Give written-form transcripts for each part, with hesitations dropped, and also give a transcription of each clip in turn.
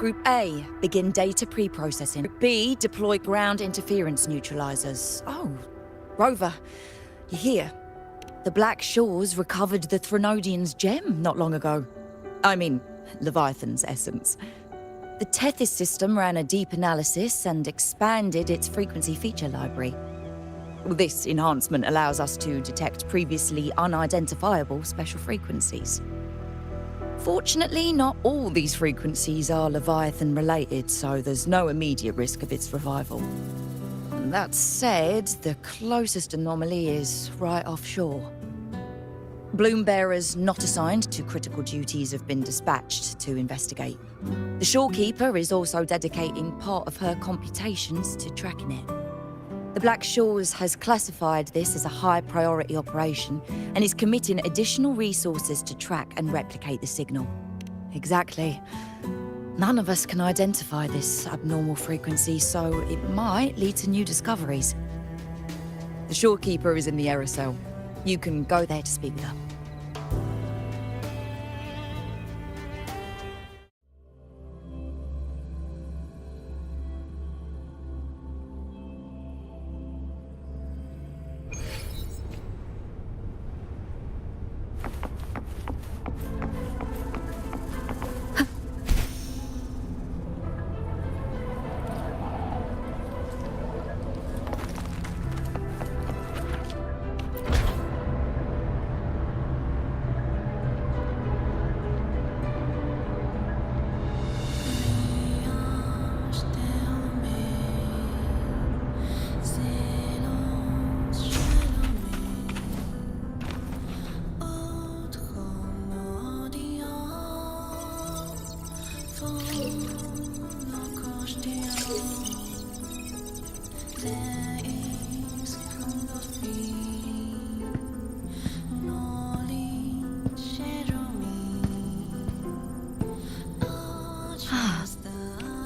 Group A, begin data pre-processing. Group B, deploy ground interference neutralizers. Oh, Rover, you're here. The Black Shores recovered the Threnodian's gem not long ago. I mean, Leviathan's essence. The Tethys system ran a deep analysis and expanded its frequency feature library. This enhancement allows us to detect previously unidentifiable special frequencies. Fortunately, not all these frequencies are Leviathan-related, so there's no immediate risk of its revival. That said, the closest anomaly is right offshore. Bloom bearers not assigned to critical duties have been dispatched to investigate. The shorekeeper is also dedicating part of her computations to tracking it. The Black Shores has classified this as a high-priority operation and is committing additional resources to track and replicate the signal. Exactly. None of us can identify this abnormal frequency, so it might lead to new discoveries. The shorekeeper is in the aerosol. You can go there to speak with her.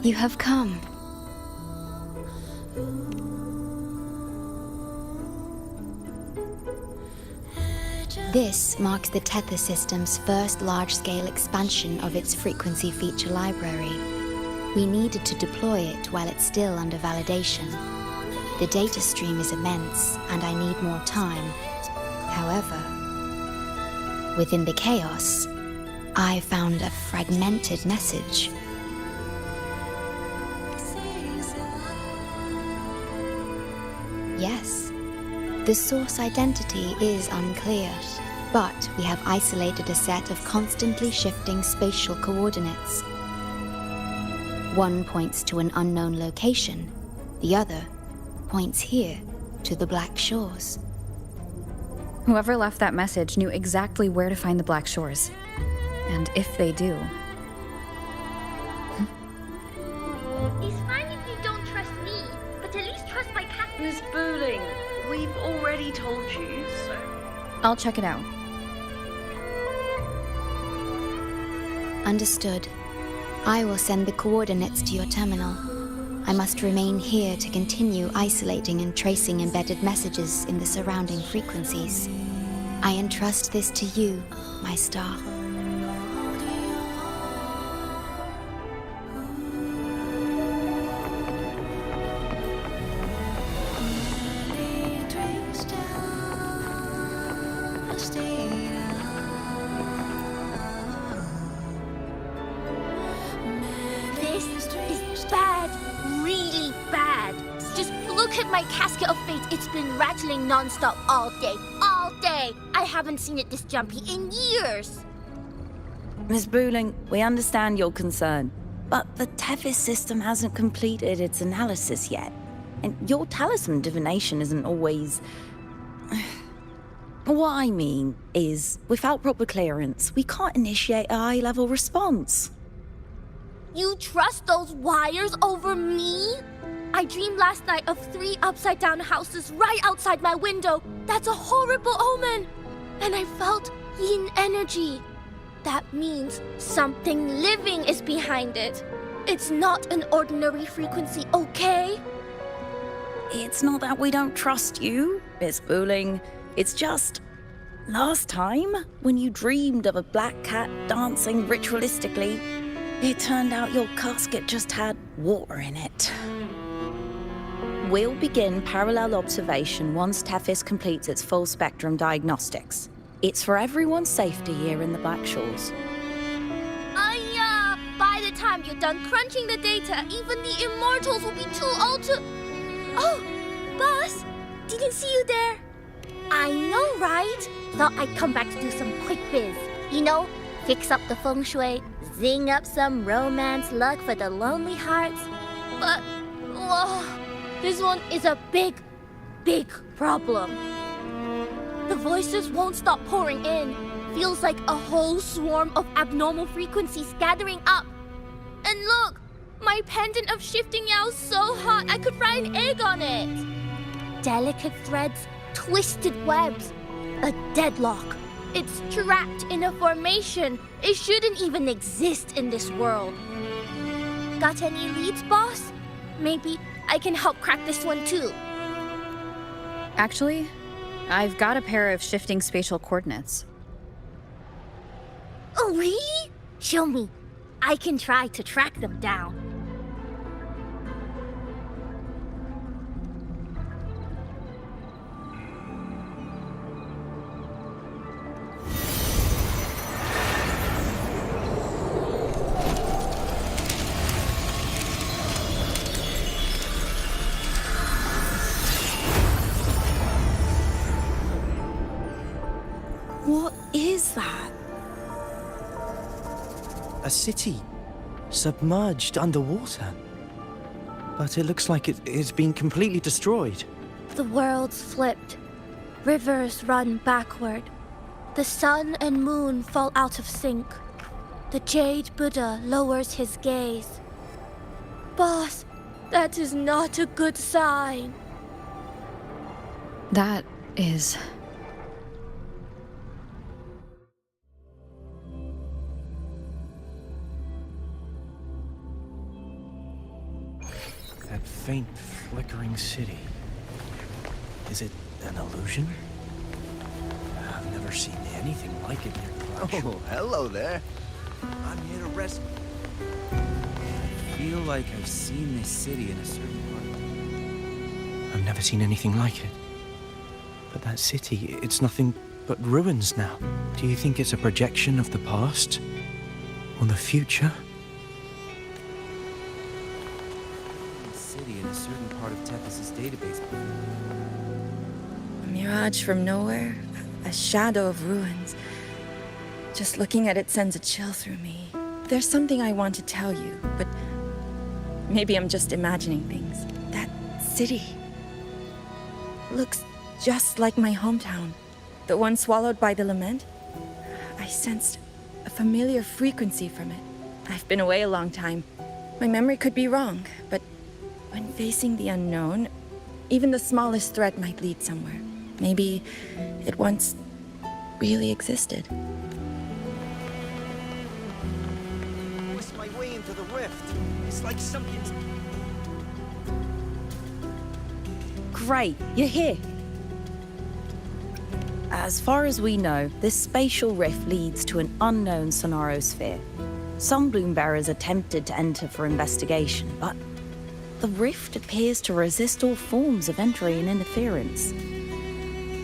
You have come. This marks the Tethys system's first large-scale expansion of its frequency feature library. We needed to deploy it while it's still under validation. The data stream is immense, and I need more time. However, within the chaos, I found a fragmented message. Yes, the source identity is unclear, but we have isolated a set of constantly shifting spatial coordinates. One points to an unknown location, the other points here to the Black Shores. Whoever left that message knew exactly where to find the Black Shores. And if they do... It's fine if you don't trust me, but at least trust my cat. Miss Booling, we've already told you, so... I'll check it out. Understood. I will send the coordinates to your terminal. I must remain here to continue isolating and tracing embedded messages in the surrounding frequencies. I entrust this to you, my star. Non-stop all day. I haven't seen it this jumpy in years. Miss Booling, we understand your concern, but the Tethys system hasn't completed its analysis yet. And your talisman divination isn't always... What I mean is, without proper clearance, we can't initiate a high-level response. You trust those wires over me? I dreamed last night of 3 upside-down houses right outside my window. That's a horrible omen. And I felt yin energy. That means something living is behind it. It's not an ordinary frequency, okay? It's not that we don't trust you, Miss Booling. It's just... last time, when you dreamed of a black cat dancing ritualistically, It turned out your casket just had water in it. We'll begin parallel observation once Tethys completes its full spectrum diagnostics. It's for everyone's safety here in the Black Shores. By the time you're done crunching the data, even the immortals will be too old to... Oh, boss, didn't see you there. I know, right? Thought I'd come back to do some quick biz. You know, fix up the feng shui, zing up some romance luck for the lonely hearts. But, this one is a big, big problem. The voices won't stop pouring in. Feels like a whole swarm of abnormal frequencies gathering up. And look, my pendant of shifting yow's so hot I could fry an egg on it. Delicate threads, twisted webs, a deadlock. It's trapped in a formation. It shouldn't even exist in this world. Got any leads, boss? Maybe I can help crack this one too. Actually, I've got a pair of shifting spatial coordinates. Oh, really? Show me. I can try to track them down. What is that? A city, submerged underwater. But it looks like it's been completely destroyed. The world's flipped. Rivers run backward. The sun and moon fall out of sync. The Jade Buddha lowers his gaze. Boss, that is not a good sign. That is... That faint, flickering city. Is it an illusion? I've never seen anything like it near the Black Shore. Oh, hello there. I'm here to rescue. I feel like I've seen this city in a certain part. I've never seen anything like it. But that city, it's nothing but ruins now. Do you think it's a projection of the past? Or the future? City in a certain part of Tethys' database. A mirage from nowhere, a shadow of ruins. Just looking at it sends a chill through me. There's something I want to tell you, but maybe I'm just imagining things. That city looks just like my hometown, the one swallowed by the lament. I sensed a familiar frequency from it. I've been away a long time. My memory could be wrong, but when facing the unknown, even the smallest threat might lead somewhere. Maybe it once really existed. It's my way into the rift. It's like something's... Great, you're here. As far as we know, this spatial rift leads to an unknown sonorosphere. Some Bloombearers attempted to enter for investigation, but the rift appears to resist all forms of entry and interference.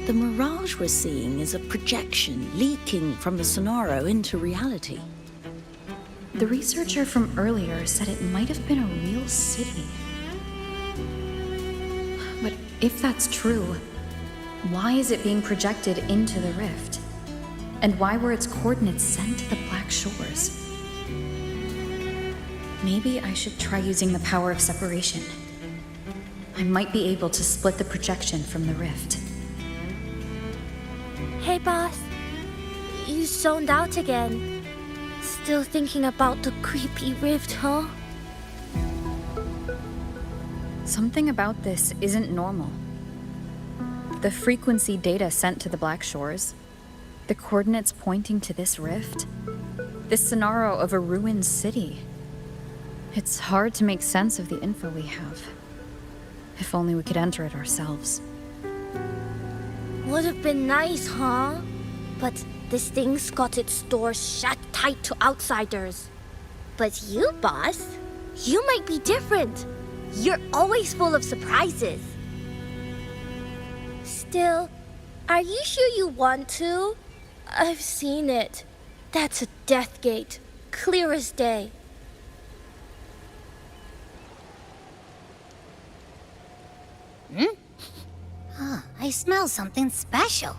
The mirage we're seeing is a projection leaking from the sonoro into reality. The researcher from earlier said it might have been a real city. But if that's true, why is it being projected into the rift? And why were its coordinates sent to the Black Shores? Maybe I should try using the power of separation. I might be able to split the projection from the rift. Hey, boss. You zoned out again. Still thinking about the creepy rift, huh? Something about this isn't normal. The frequency data sent to the Black Shores, the coordinates pointing to this rift, this sonaro of a ruined city. It's hard to make sense of the info we have. If only we could enter it ourselves. Would have been nice, huh? But this thing's got its doors shut tight to outsiders. But you, boss, you might be different. You're always full of surprises. Still, are you sure you want to? I've seen it. That's a death gate, clear as day. I smell something special.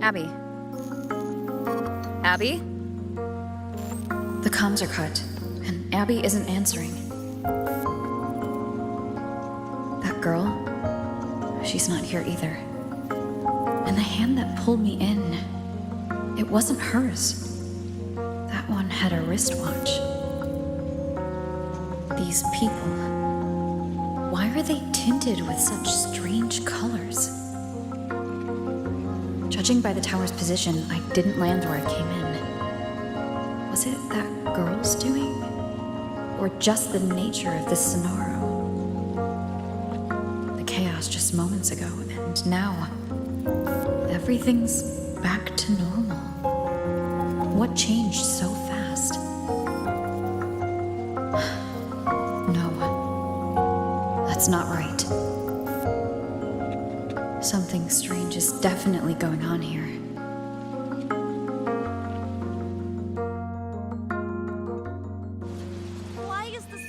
Abby? Abby? The comms are cut, and Abby isn't answering. That girl, she's not here either. And the hand that pulled me in, it wasn't hers. That one had a wristwatch. These people, why are they tinted with such strange colors? Judging by the tower's position, I didn't land where I came in. Was it that girl's doing? Or just the nature of this scenario? The chaos just moments ago, and now everything's back to normal. What changed so fast? No, that's not right. Something strange is definitely going on here. Why is this...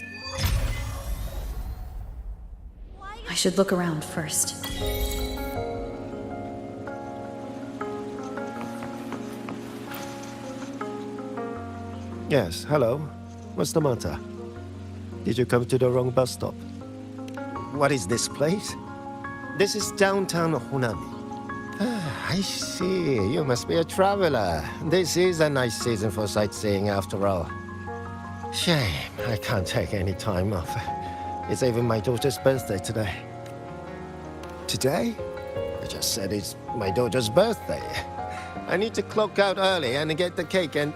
I should look around first. Yes, hello. What's the matter? Did you come to the wrong bus stop? What is this place? This is downtown Honami. Ah, I see. You must be a traveler. This is a nice season for sightseeing after all. Shame, I can't take any time off. It's even my daughter's birthday today. Today? I just said it's my daughter's birthday. I need to clock out early and get the cake and...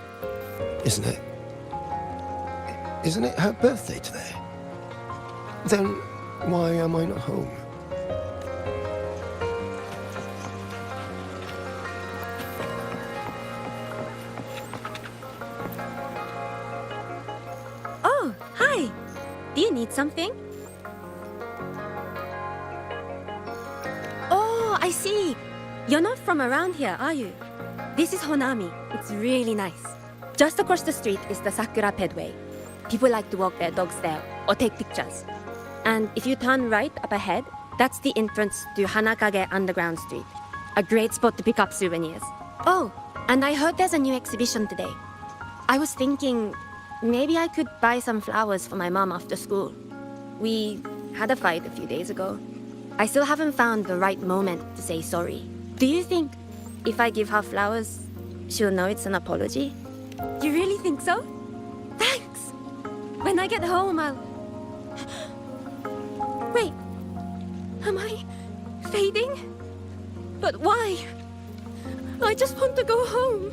Isn't it her birthday today? Then why am I not home? Oh, hi. Do you need something? Oh, I see. You're not from around here, are you? This is Honami. It's really nice. Just across the street is the Sakura Pedway. People like to walk their dogs there or take pictures. And if you turn right up ahead, that's the entrance to Hanakage Underground Street. A great spot to pick up souvenirs. Oh, and I heard there's a new exhibition today. I was thinking maybe I could buy some flowers for my mom after school. We had a fight a few days ago. I still haven't found the right moment to say sorry. Do you think if I give her flowers, she'll know it's an apology? You really think so? Thanks! When I get home, I'll... Wait, am I fading? But why? I just want to go home.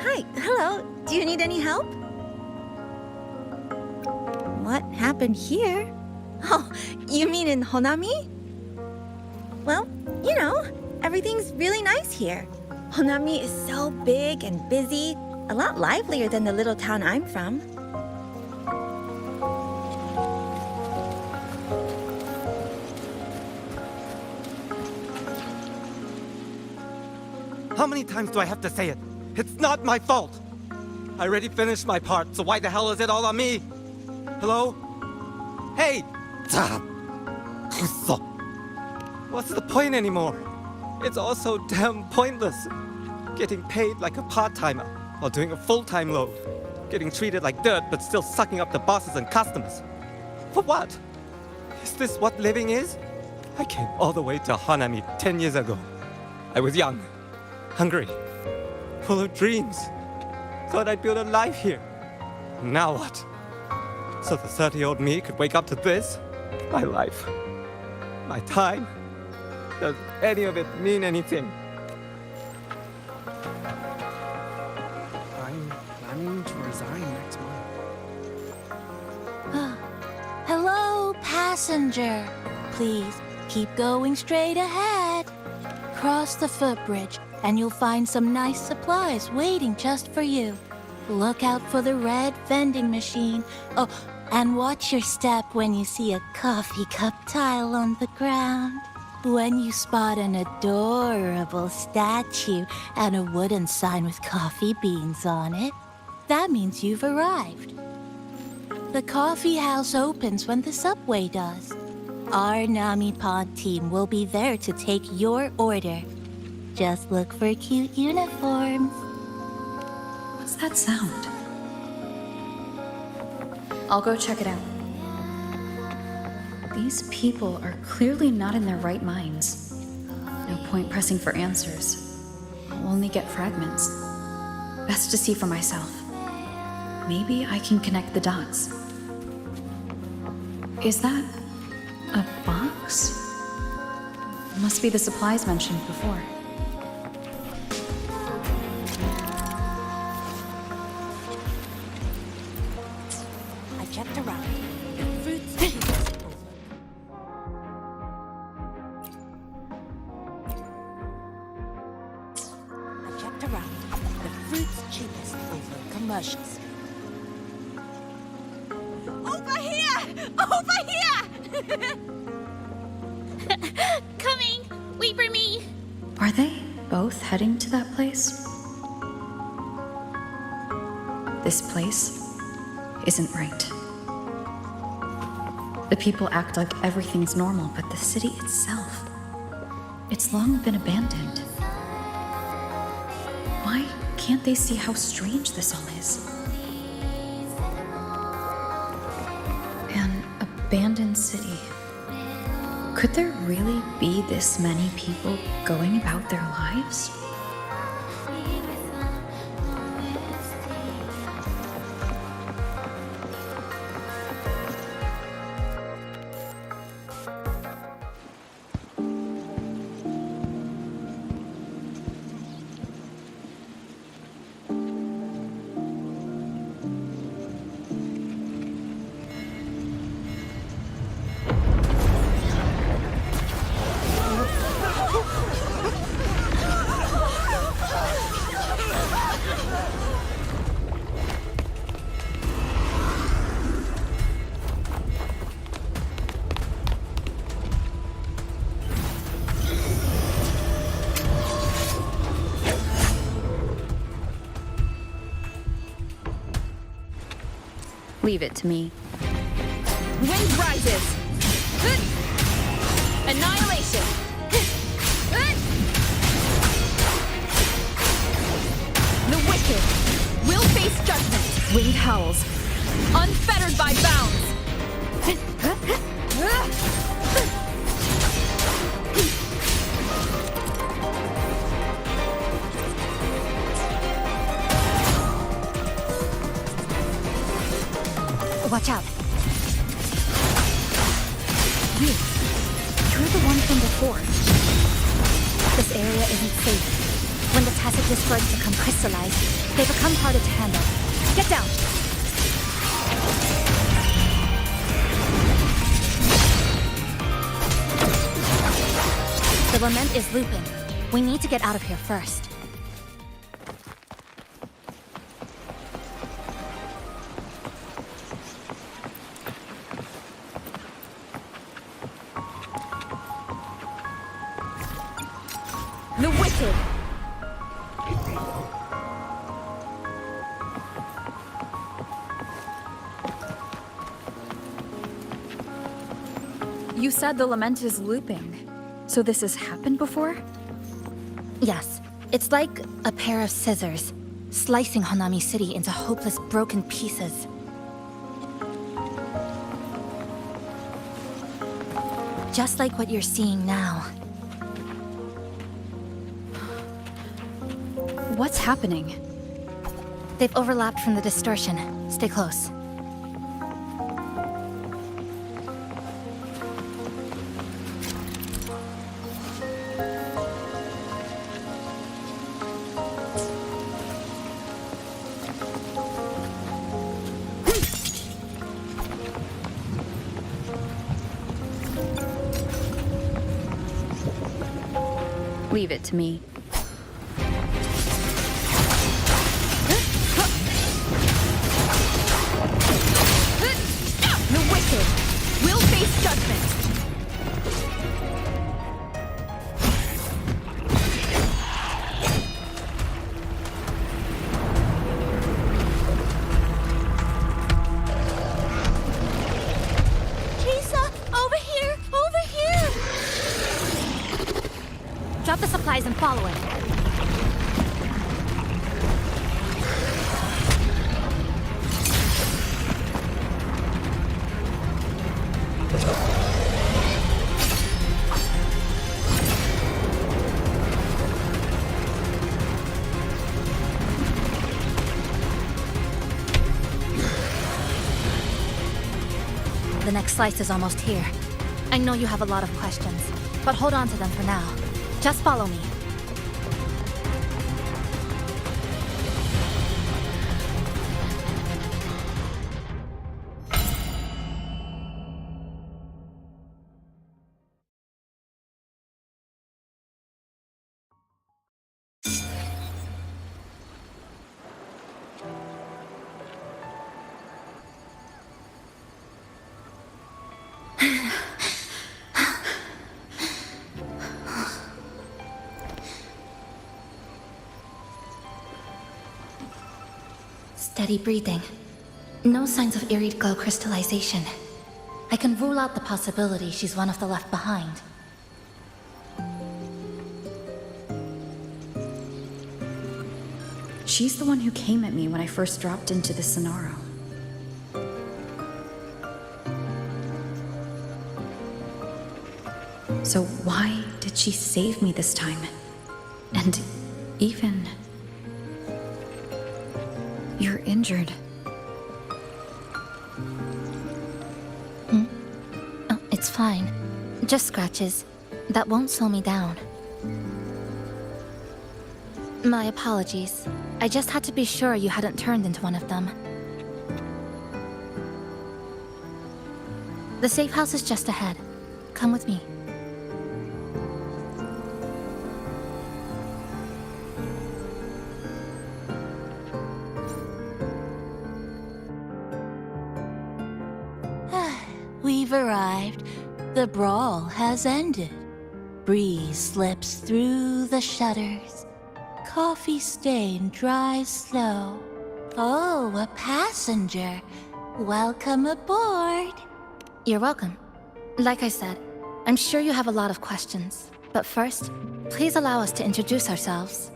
Hi, hello. Do you need any help? What happened here? Oh, you mean in Honami? Well, you know, everything's really nice here. Honami is so big and busy, a lot livelier than the little town I'm from. How many times do I have to say it? It's not my fault! I already finished my part, so why the hell is it all on me? Hello? Hey! What's the point anymore? It's all so damn pointless. Getting paid like a part-timer while doing a full-time load. Getting treated like dirt but still sucking up the bosses and customers. For what? Is this what living is? I came all the way to Hanami 10 years ago. I was young, hungry, full of dreams. Thought I'd build a life here. Now what? So the 30-year-old me could wake up to this? My life. My time. Does any of it mean anything? I'm planning to resign next month. Hello, passenger. Please keep going straight ahead. Cross the footbridge, and you'll find some nice supplies waiting just for you. Look out for the red vending machine. Oh, and watch your step when you see a coffee cup tile on the ground. When you spot an adorable statue and a wooden sign with coffee beans on it, that means you've arrived. The coffee house opens when the subway does. Our Nami Pod team will be there to take your order. Just look for cute uniforms. What's that sound? I'll go check it out. These people are clearly not in their right minds. No point pressing for answers. I'll only get fragments. Best to see for myself. Maybe I can connect the dots. Is that a box? Must be the supplies mentioned before. I checked around. The fruit's cheapest over commercials. Over here! Over here! Coming! Wait for me! Are they both heading to that place? This place isn't right. The people act like everything's normal, but the city itself, it's long been abandoned. Why can't they see how strange this all is? An abandoned city. Could there really be this many people going about their lives? Leave it to me. Wind rises! Annihilation! The wicked will face judgment. Wind howls. Unfettered by bounds. Watch out. You're the one from before. This area isn't safe. When the tacit discords become crystallized, they become harder to handle. Get down! The lament is looping. We need to get out of here first. The wicked! You said the lament is looping. So this has happened before? Yes, it's like a pair of scissors, slicing Honami City into hopeless broken pieces. Just like what you're seeing now. What's happening? They've overlapped from the distortion. Stay close. Leave it to me. The wicked will face judgment. Kisa, over here, over here. Drop the supplies and follow it. The next slice is almost here. I know you have a lot of questions, but hold on to them for now. Just follow me. Steady breathing. No signs of Irid glow crystallization. I can rule out the possibility she's one of the left behind. She's the one who came at me when I first dropped into the Sonaro. So why did she save me this time? And even... You're injured. Oh, it's fine. Just scratches. That won't slow me down. My apologies. I just had to be sure you hadn't turned into one of them. The safe house is just ahead. Come with me. We've arrived. The brawl has ended. Breeze slips through the shutters. Coffee stain dries slow. Oh, a passenger. Welcome aboard. You're welcome. Like I said, I'm sure you have a lot of questions. But first, please allow us to introduce ourselves.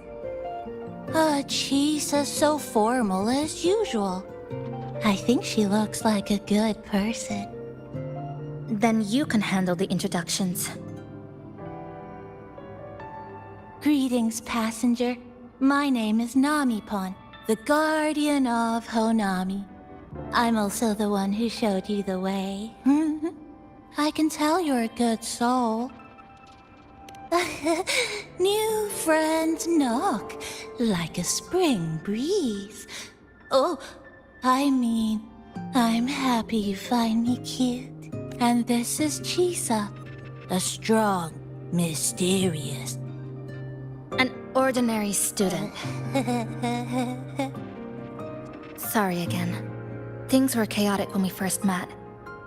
Chisa's so formal as usual. I think she looks like a good person. Then you can handle the introductions. Greetings, passenger. My name is Namipon, the guardian of Honami. I'm also the one who showed you the way. I can tell you're a good soul. New friends knock like a spring breeze. Oh, I mean, I'm happy you find me cute. And this is Chisa, a strong, mysterious, an ordinary student. Sorry again. Things were chaotic when we first met,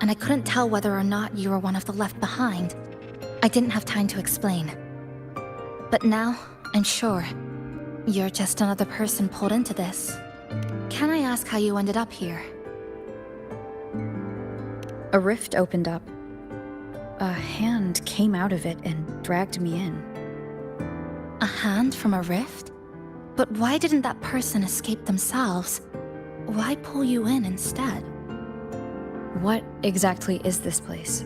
and I couldn't tell whether or not you were one of the left behind. I didn't have time to explain. But now, I'm sure. You're just another person pulled into this. Can I ask how you ended up here? A rift opened up. A hand came out of it and dragged me in. A hand from a rift? But why didn't that person escape themselves? Why pull you in instead? What exactly is this place?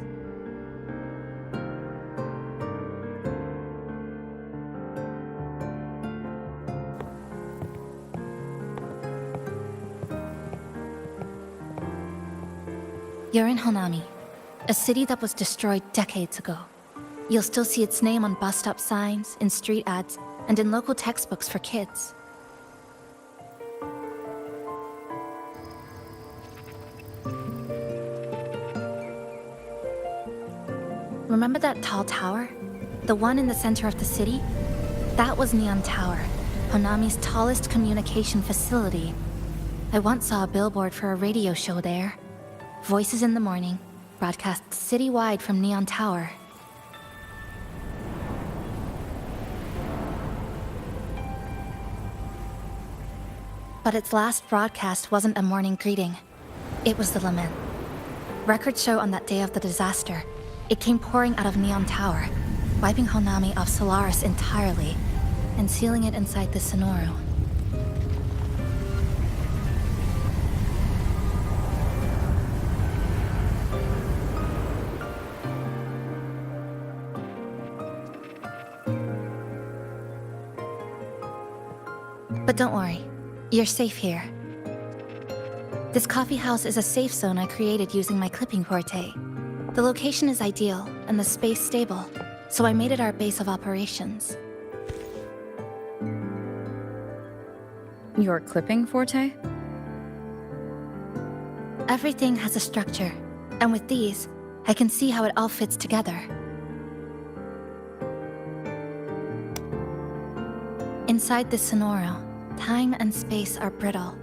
You're in Honami, a city that was destroyed decades ago. You'll still see its name on bus-stop signs, in street ads, and in local textbooks for kids. Remember that tall tower? The one in the center of the city? That was Neon Tower, Honami's tallest communication facility. I once saw a billboard for a radio show there. Voices in the morning, broadcast citywide from Neon Tower. But its last broadcast wasn't a morning greeting. It was the lament. Records show on that day of the disaster, it came pouring out of Neon Tower, wiping Honami off Solaris entirely, and sealing it inside the Sonoro. But don't worry, you're safe here. This coffee house is a safe zone I created using my clipping forte. The location is ideal, and the space stable, so I made it our base of operations. Your clipping forte? Everything has a structure, and with these, I can see how it all fits together. Inside this Sonoro, time and space are brittle.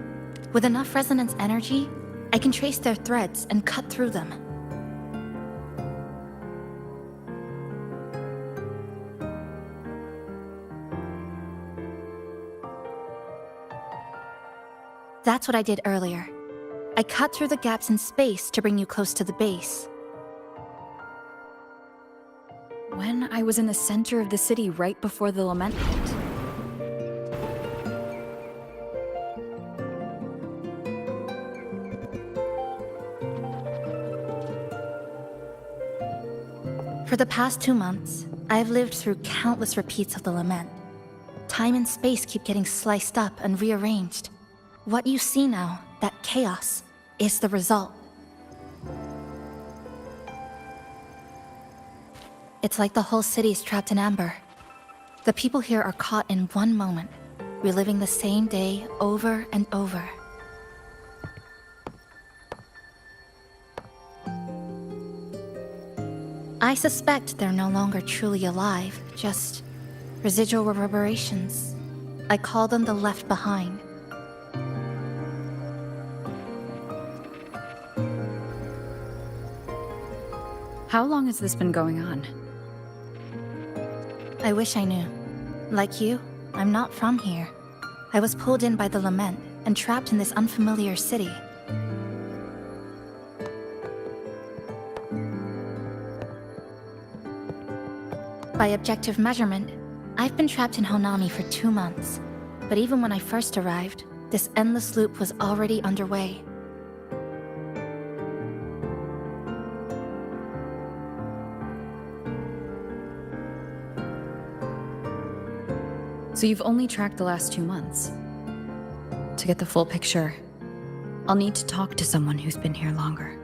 With enough resonance energy, I can trace their threads and cut through them. That's what I did earlier. I cut through the gaps in space to bring you close to the base. When I was in the center of the city right before the lament hit. For the past 2 months, I've lived through countless repeats of the lament. Time and space keep getting sliced up and rearranged. What you see now, that chaos, is the result. It's like the whole city's trapped in amber. The people here are caught in one moment, reliving the same day over and over. I suspect they're no longer truly alive, just residual reverberations. I call them the left behind. How long has this been going on? I wish I knew. Like you, I'm not from here. I was pulled in by the lament and trapped in this unfamiliar city. By objective measurement, I've been trapped in Honami for 2 months. But even when I first arrived, this endless loop was already underway. So you've only tracked the last 2 months. To get the full picture, I'll need to talk to someone who's been here longer.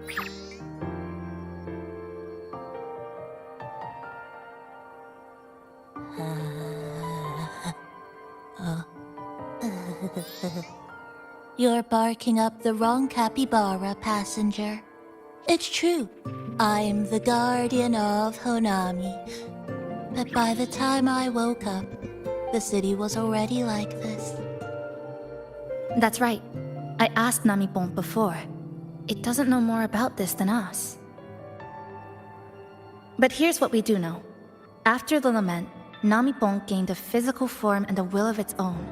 You're barking up the wrong capybara, passenger. It's true, I'm the guardian of Honami. But by the time I woke up, the city was already like this. That's right. I asked Namipon before. It doesn't know more about this than us. But here's what we do know. After the lament, Namipon gained a physical form and a will of its own.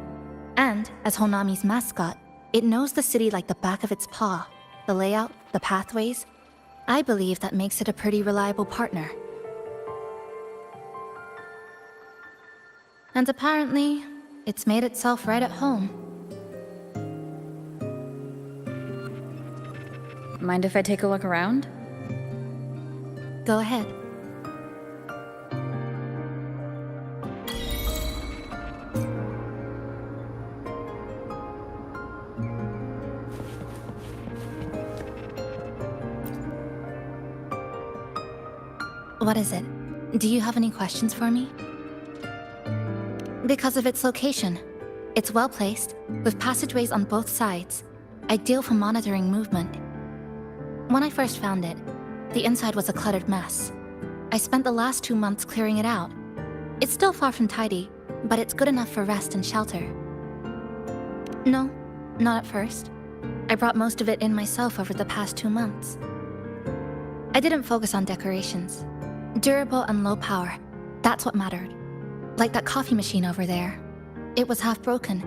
And, as Honami's mascot, it knows the city like the back of its paw. The layout, the pathways. I believe that makes it a pretty reliable partner. And apparently, it's made itself right at home. Mind if I take a look around? Go ahead. What is it? Do you have any questions for me? Because of its location. It's well placed, with passageways on both sides, ideal for monitoring movement. When I first found it, the inside was a cluttered mess. I spent the last 2 months clearing it out. It's still far from tidy, but it's good enough for rest and shelter. No, not at first. I brought most of it in myself over the past 2 months. I didn't focus on decorations. Durable and low power, that's what mattered. Like that coffee machine over there. It was half broken,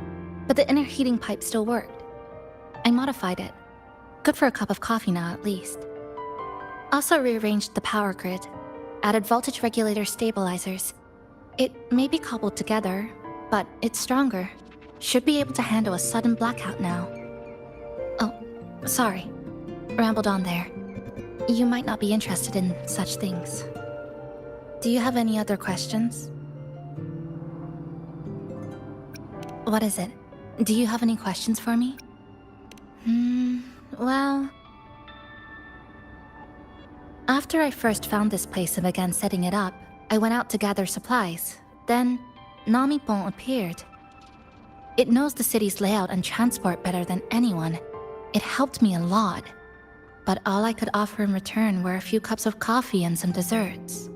but the inner heating pipe still worked. I modified it. Good for a cup of coffee now, at least. Also rearranged the power grid, added voltage regulator stabilizers. It may be cobbled together, but it's stronger. Should be able to handle a sudden blackout now. Oh, sorry. Rambled on there. You might not be interested in such things. Do you have any other questions? What is it? Do you have any questions for me? Well... After I first found this place and began setting it up, I went out to gather supplies. Then, Namipon appeared. It knows the city's layout and transport better than anyone. It helped me a lot. But all I could offer in return were a few cups of coffee and some desserts.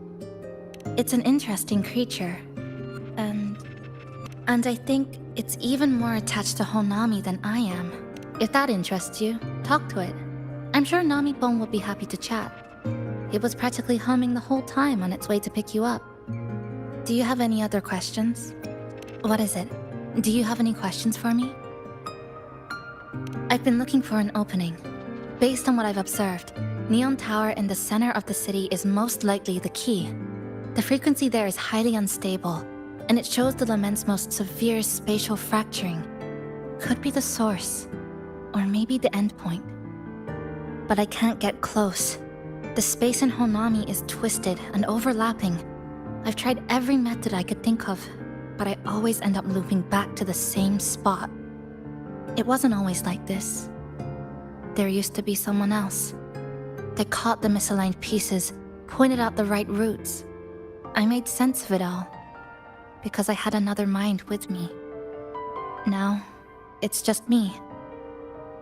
It's an interesting creature. And I think it's even more attached to Honami than I am. If that interests you, talk to it. I'm sure Namipon will be happy to chat. It was practically humming the whole time on its way to pick you up. Do you have any other questions? What is it? Do you have any questions for me? I've been looking for an opening. Based on what I've observed, Neon Tower in the center of the city is most likely the key. The frequency there is highly unstable, and it shows the lament's most severe spatial fracturing. Could be the source, or maybe the endpoint. But I can't get close. The space in Honami is twisted and overlapping. I've tried every method I could think of, but I always end up looping back to the same spot. It wasn't always like this. There used to be someone else. They caught the misaligned pieces, pointed out the right routes. I made sense of it all, because I had another mind with me. Now, it's just me,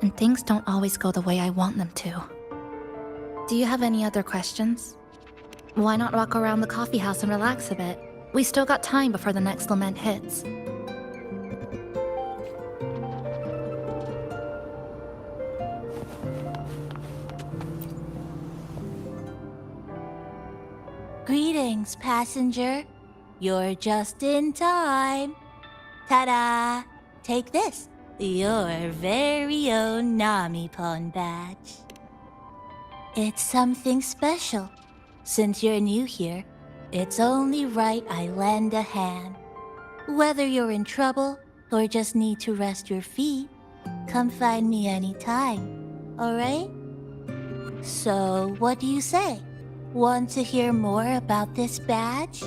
and things don't always go the way I want them to. Do you have any other questions? Why not walk around the coffee house and relax a bit? We still got time before the next lament hits. Greetings, passenger. You're just in time. Ta-da! Take this, your very own Nami-pon badge. It's something special. Since you're new here, it's only right I lend a hand. Whether you're in trouble or just need to rest your feet, come find me anytime, alright? So, what do you say? Want to hear more about this badge?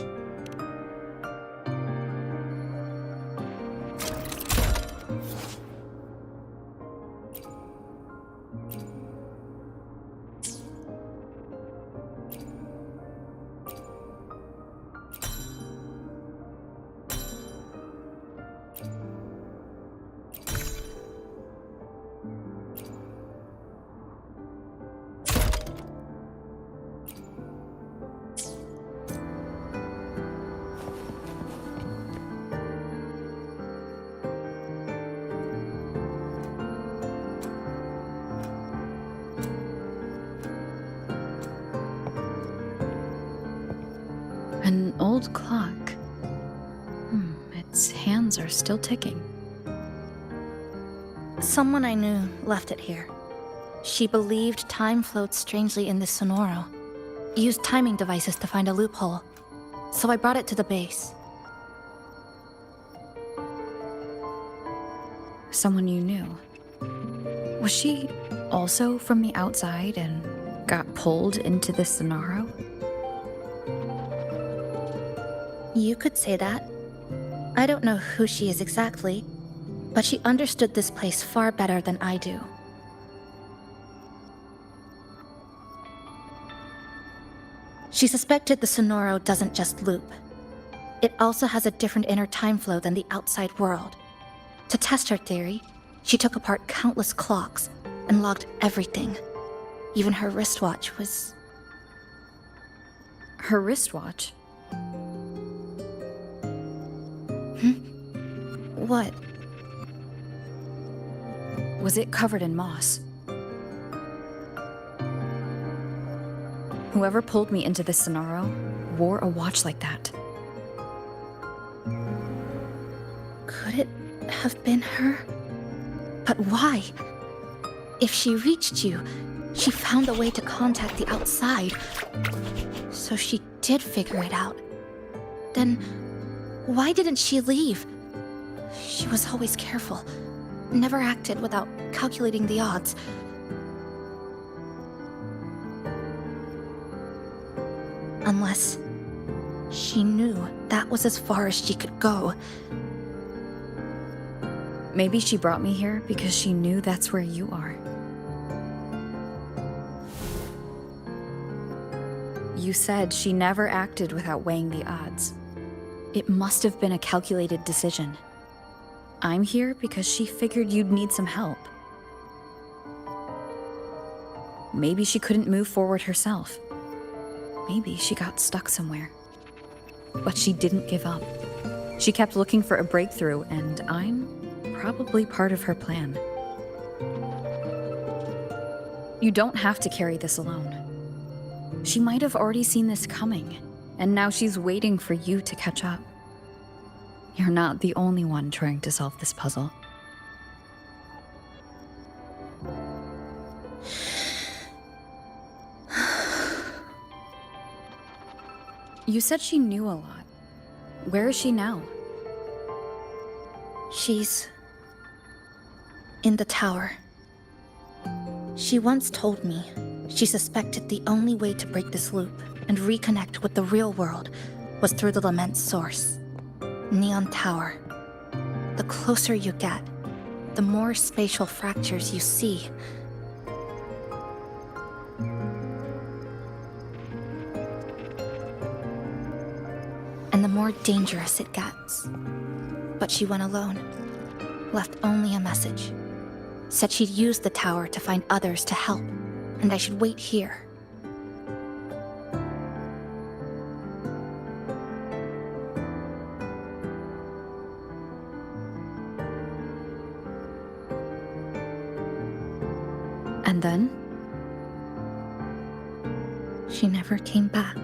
An old clock. Its hands are still ticking. Someone I knew left it here. She believed time flowed strangely in this Sonoro. Used timing devices to find a loophole. So I brought it to the base. Someone you knew. Was she also from the outside and got pulled into this Sonoro? You could say that. I don't know who she is exactly, but she understood this place far better than I do. She suspected the Sonoro doesn't just loop. It also has a different inner time flow than the outside world. To test her theory, she took apart countless clocks and logged everything. Even her wristwatch was... Her wristwatch? What? Was it covered in moss? Whoever pulled me into this Sonoro wore a watch like that. Could it have been her? But why? If she reached you, she found a way to contact the outside. So she did figure it out. Then, why didn't she leave? She was always careful. Never acted without calculating the odds. Unless she knew that was as far as she could go. Maybe she brought me here because she knew that's where you are. You said she never acted without weighing the odds. It must have been a calculated decision. I'm here because she figured you'd need some help. Maybe she couldn't move forward herself. Maybe she got stuck somewhere. But she didn't give up. She kept looking for a breakthrough, and I'm probably part of her plan. You don't have to carry this alone. She might have already seen this coming, and now she's waiting for you to catch up. You're not the only one trying to solve this puzzle. You said she knew a lot. Where is she now? She's in the tower. She once told me she suspected the only way to break this loop and reconnect with the real world was through the Lament's source, Neon Tower. The closer you get, the more spatial fractures you see. And the more dangerous it gets. But she went alone, left only a message. Said she'd use the tower to find others to help, and I should wait here. And then? She never came back.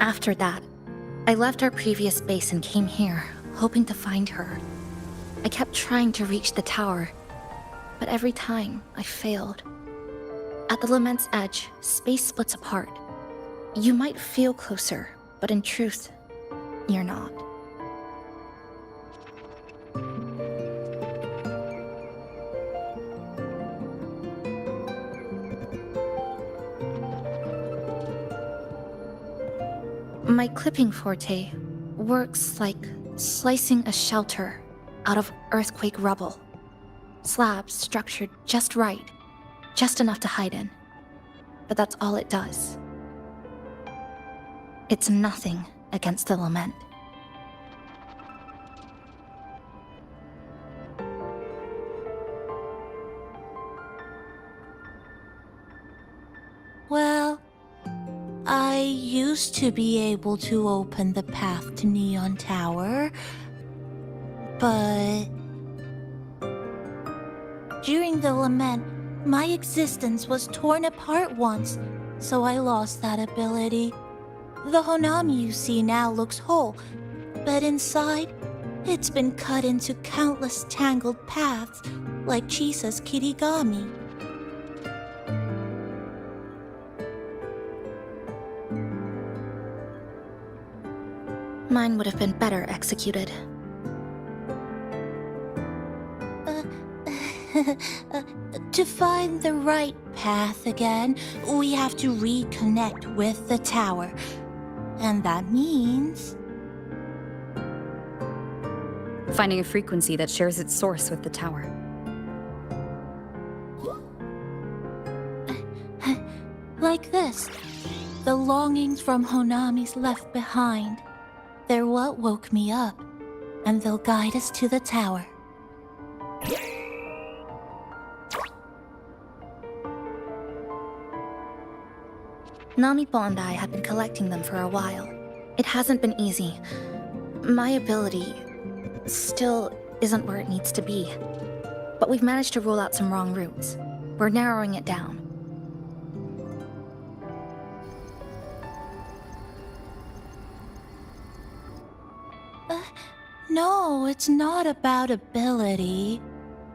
After that, I left our previous base and came here, hoping to find her. I kept trying to reach the tower, but every time I failed. At the Lament's edge, space splits apart. You might feel closer, but in truth, you're not. My clipping forte works like slicing a shelter out of earthquake rubble. Slabs structured just right, just enough to hide in. But that's all it does. It's nothing against the Lament. Well, I used to be able to open the path to Neon Tower, but during the Lament, my existence was torn apart once, so I lost that ability. The Honami you see now looks whole, but inside, it's been cut into countless tangled paths, like Chisa's Kirigami. Mine would have been better executed. To find the right path again, we have to reconnect with the tower. And that means... Finding a frequency that shares its source with the tower. Like this. The longings from Honami's left behind. They're what woke me up, and they'll guide us to the tower. Namipo and I have been collecting them for a while. It hasn't been easy. My ability still isn't where it needs to be. But we've managed to rule out some wrong routes. We're narrowing it down. No, it's not about ability.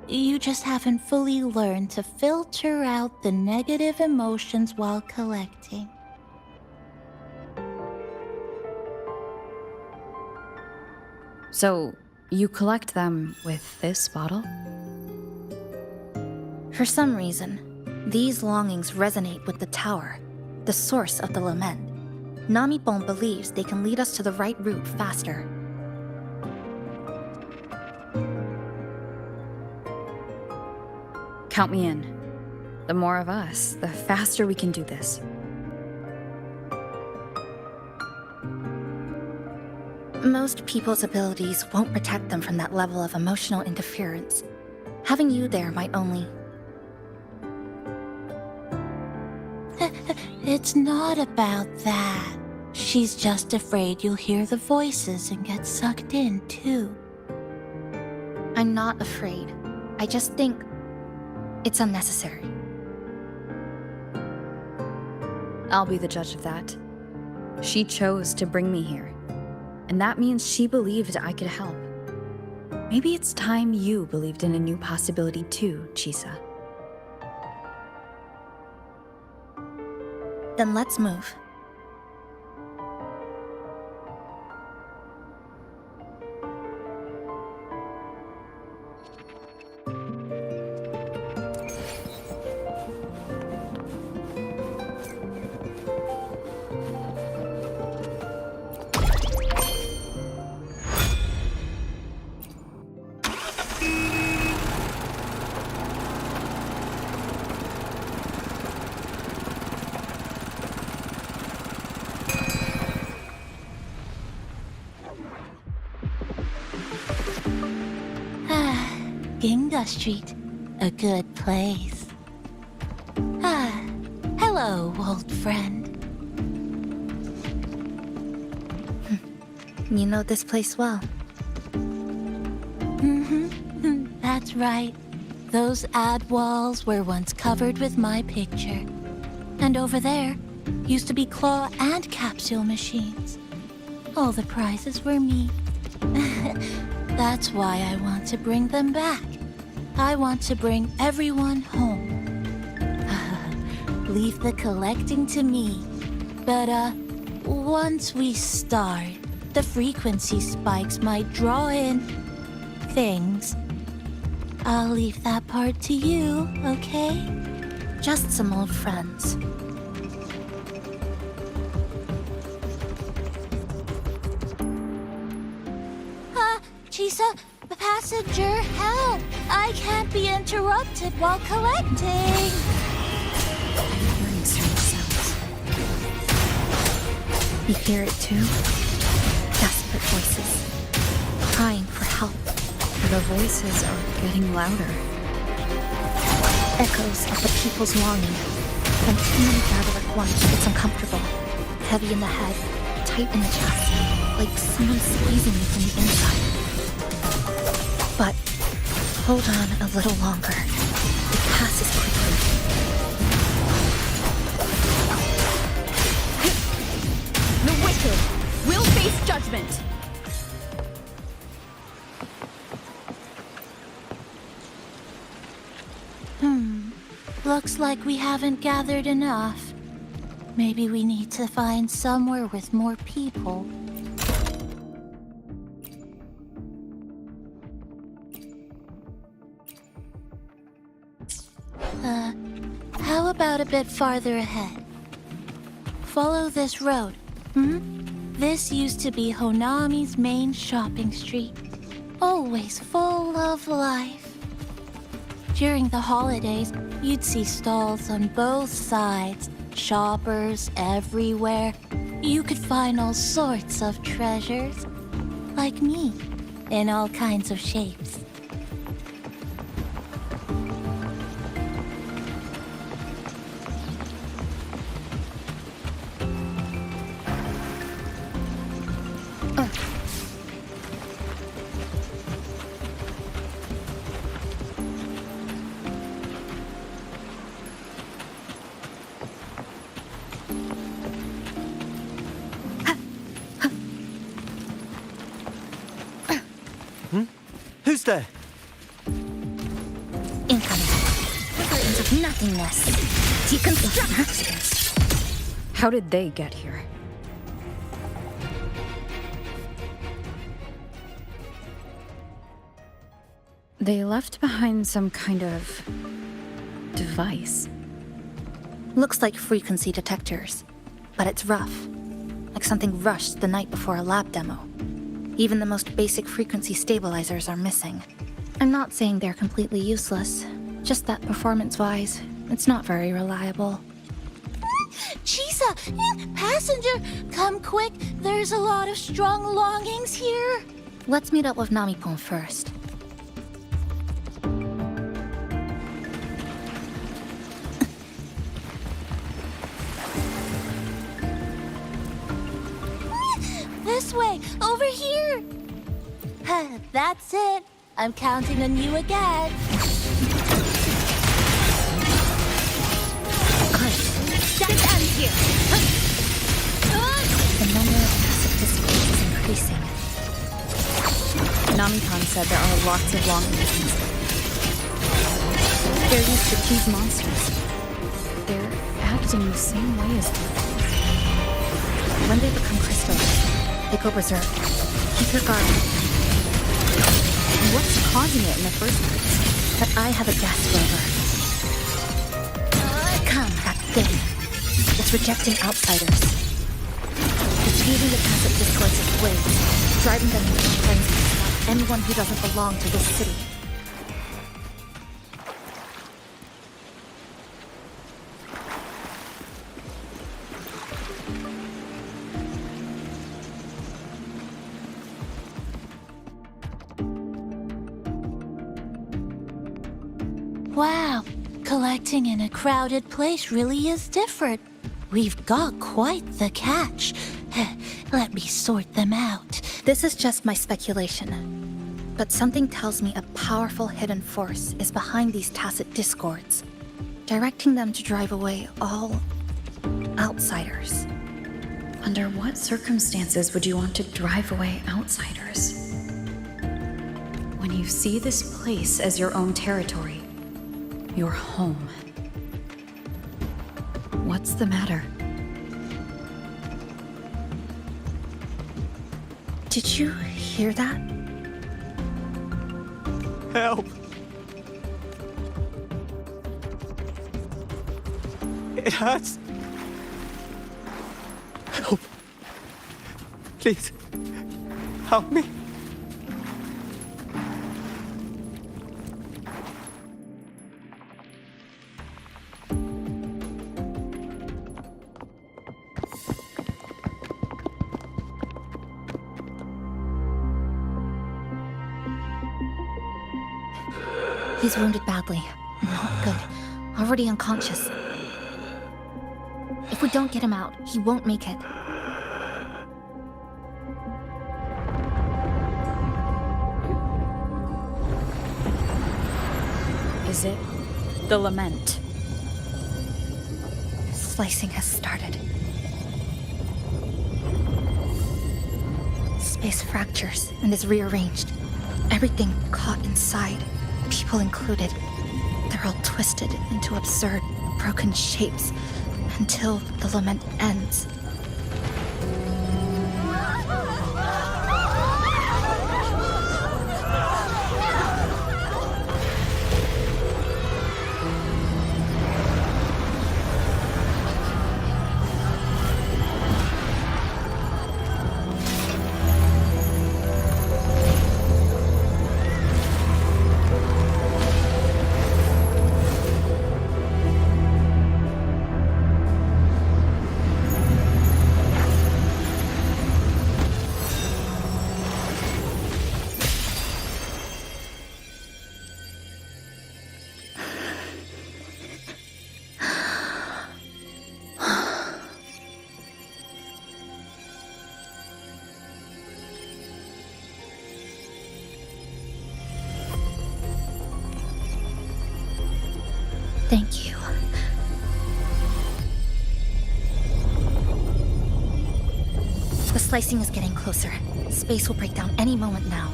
You just haven't fully learned to filter out the negative emotions while collecting. So, you collect them with this bottle? For some reason, these longings resonate with the tower, the source of the lament. Namipon believes they can lead us to the right route faster. Count me in. The more of us, the faster we can do this. Most people's abilities won't protect them from that level of emotional interference. Having you there might only... It's not about that. She's just afraid you'll hear the voices and get sucked in, too. I'm not afraid. I just think it's unnecessary. I'll be the judge of that. She chose to bring me here. And that means she believed I could help. Maybe it's time you believed in a new possibility too, Chisa. Then let's move. Ginga Street, a good place. Hello, old friend. You know this place well. That's right. Those ad walls were once covered with my picture. And over there used to be claw and capsule machines. All the prizes were me. That's why I want to bring them back. I want to bring everyone home. Leave the collecting to me. But, once we start, the frequency spikes might draw in things. I'll leave that part to you, okay? Just some old friends. Chisa, passenger, help! I can't be interrupted while collecting. I'm hearing strange sounds. You hear it too? Desperate voices, crying for help. The voices are getting louder. Echoes of the people's longing. When too many gather at once, it's uncomfortable. Heavy in the head, tight in the chest, like someone squeezing you from the inside. But hold on a little longer. It passes quickly. The wicked will face judgment! Looks like we haven't gathered enough. Maybe we need to find somewhere with more people. How about a bit farther ahead? Follow this road. This used to be Honami's main shopping street. Always full of life. During the holidays, you'd see stalls on both sides, shoppers everywhere. You could find all sorts of treasures, like me, in all kinds of shapes. Who's there? Incoming. Curtains of nothingness. Deconstruct. How did they get here? They left behind some kind of device. Looks like frequency detectors, but it's rough. Like something rushed the night before a lab demo. Even the most basic frequency stabilizers are missing. I'm not saying they're completely useless, just that performance-wise, it's not very reliable. Chisa! Passenger! Come quick! There's a lot of strong longings here! Let's meet up with Namipon first. This way! Over here! That's it! I'm counting on you again! Dead end here! The number of passive dissipates is increasing. Namipon said there are lots of longings. They're used to tease monsters. They're ad acting the same way as before. When they become crystals, they go berserk. Keep your guard. What's causing it in the first place? But I have a gas rover. Come, that thing. It's rejecting outsiders. It's using the tacit discourse as blades, driving them into a frenzy to stop anyone who doesn't belong to this city. Wow, collecting in a crowded place really is different. We've got quite the catch. Let me sort them out. This is just my speculation. But something tells me a powerful hidden force is behind these tacit discords, directing them to drive away all outsiders. Under what circumstances would you want to drive away outsiders? When you see this place as your own territory, your home. What's the matter? Did you hear that? Help! It hurts. Help. Please, help me. He's wounded badly. Not good. Already unconscious. If we don't get him out, he won't make it. Is it the lament? Slicing has started. Space fractures and is rearranged. Everything caught inside, people included. They're all twisted into absurd, broken shapes until the lament ends. Thank you. The slicing is getting closer. Space will break down any moment now.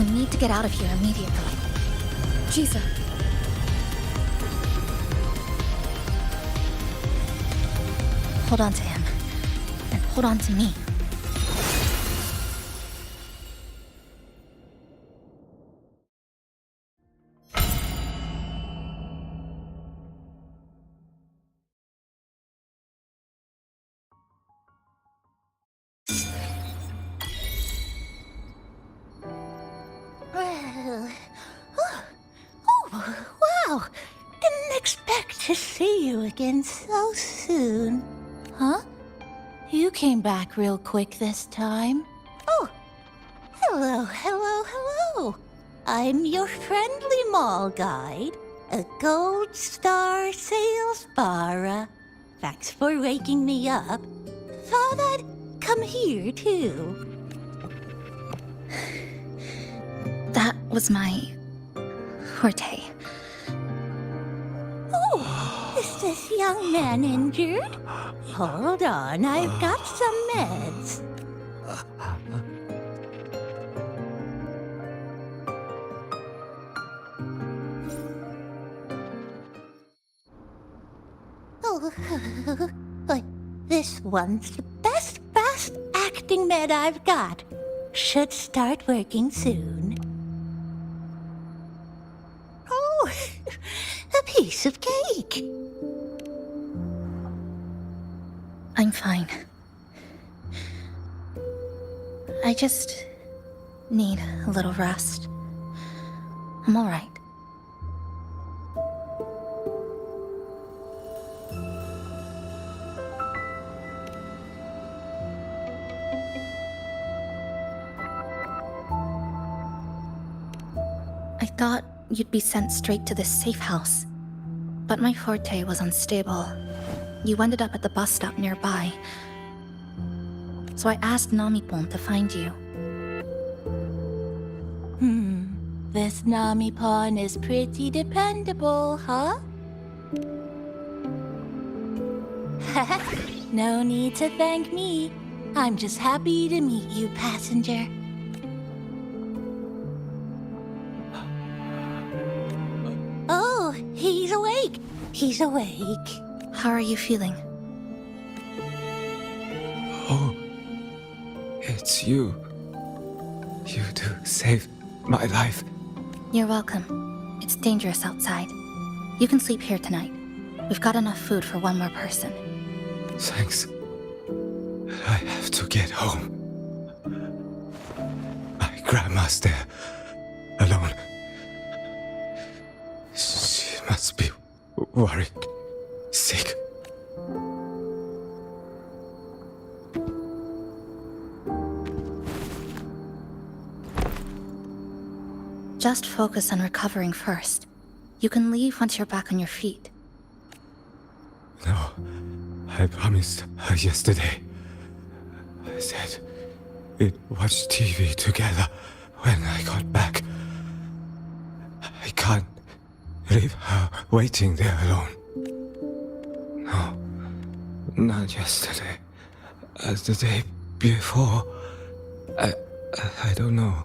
We need to get out of here immediately. Jesus. Hold on to him. And hold on to me. Wow! Didn't expect to see you again so soon. Huh? You came back real quick this time. Oh, hello. I'm your friendly mall guide, a gold star sales barra. Thanks for waking me up. Thought I'd come here too. That was my forte. Oh, is this young man injured? Hold on, I've got some meds. But this one's the best fast acting med I've got. Should start working soon. Oh, a piece of cake. I'm fine. I just need a little rest. I'm all right. I thought you'd be sent straight to this safe house, but my forte was unstable. You ended up at the bus stop nearby, so I asked Namipon to find you. This Namipon is pretty dependable, huh? No need to thank me. I'm just happy to meet you, passenger. Oh, he's awake. He's awake. How are you feeling? Oh, it's you. You do save my life. You're welcome. It's dangerous outside. You can sleep here tonight. We've got enough food for one more person. Thanks. I have to get home. My grandma's there, alone. She must be worried, sick. Just focus on recovering first. You can leave once you're back on your feet. No, I promised her yesterday. I said we'd watch TV together when I got back. I can't leave her waiting there alone. No, not yesterday. The day before. I don't know.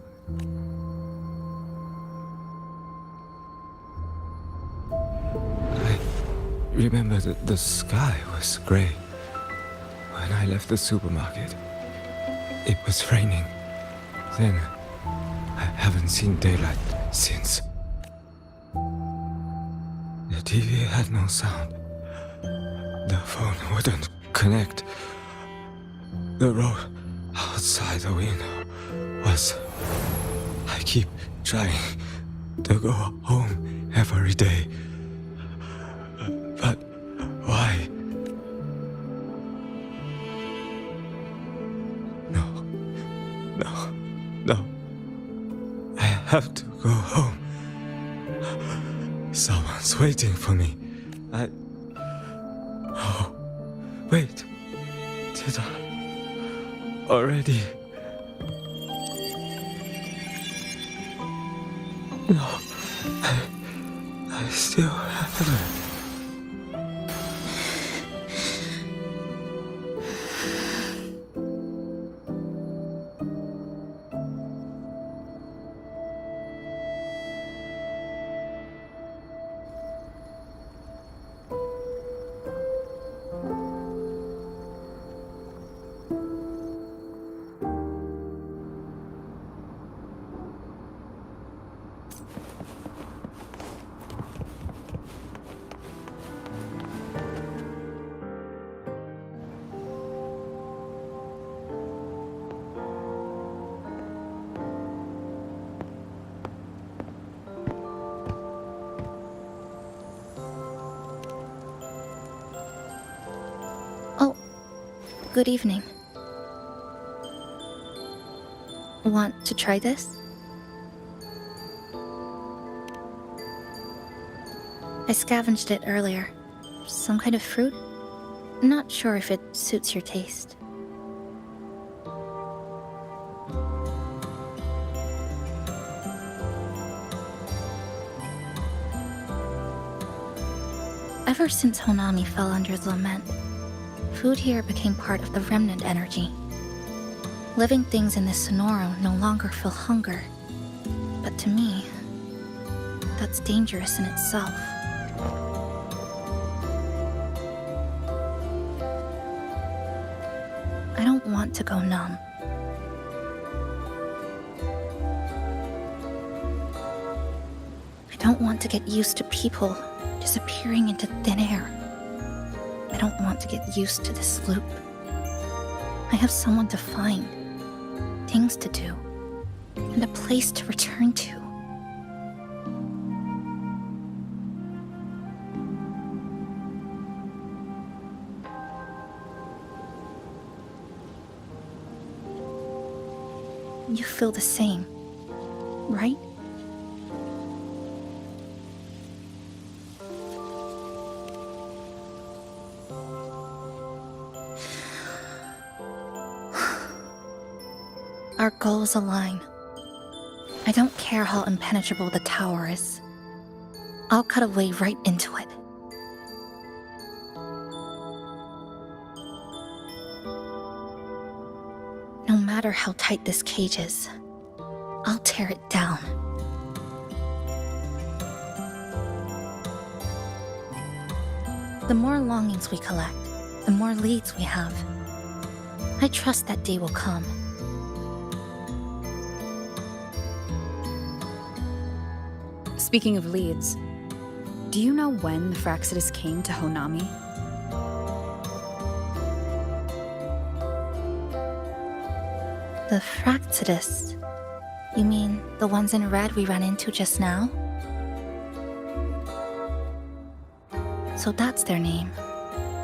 I remember that the sky was grey. When I left the supermarket, it was raining. Then, I haven't seen daylight since. The TV had no sound. The phone wouldn't connect. The road outside the window was... I keep trying to go home every day. But why? No. I have to go home. Someone's waiting for me. Oh, wait. Did I already? No. I still haven't. Good evening. Want to try this? I scavenged it earlier. Some kind of fruit? Not sure if it suits your taste. Ever since Honami fell under the lament, food here became part of the remnant energy. Living things in this Sonoro no longer feel hunger. But to me, that's dangerous in itself. want to go numb. I don't want to get used to people disappearing into thin air. I don't want to get used to this loop. I have someone to find, things to do, and a place to return to. You feel the same, right? Our goals align. I don't care how impenetrable the tower is. I'll cut a way right into it. No matter how tight this cage is, I'll tear it down. The more longings we collect, the more leads we have. I trust that day will come. Speaking of leads, do you know when the Fraxidus came to Honami? The Fraxidus? You mean the ones in red we ran into just now? So that's their name.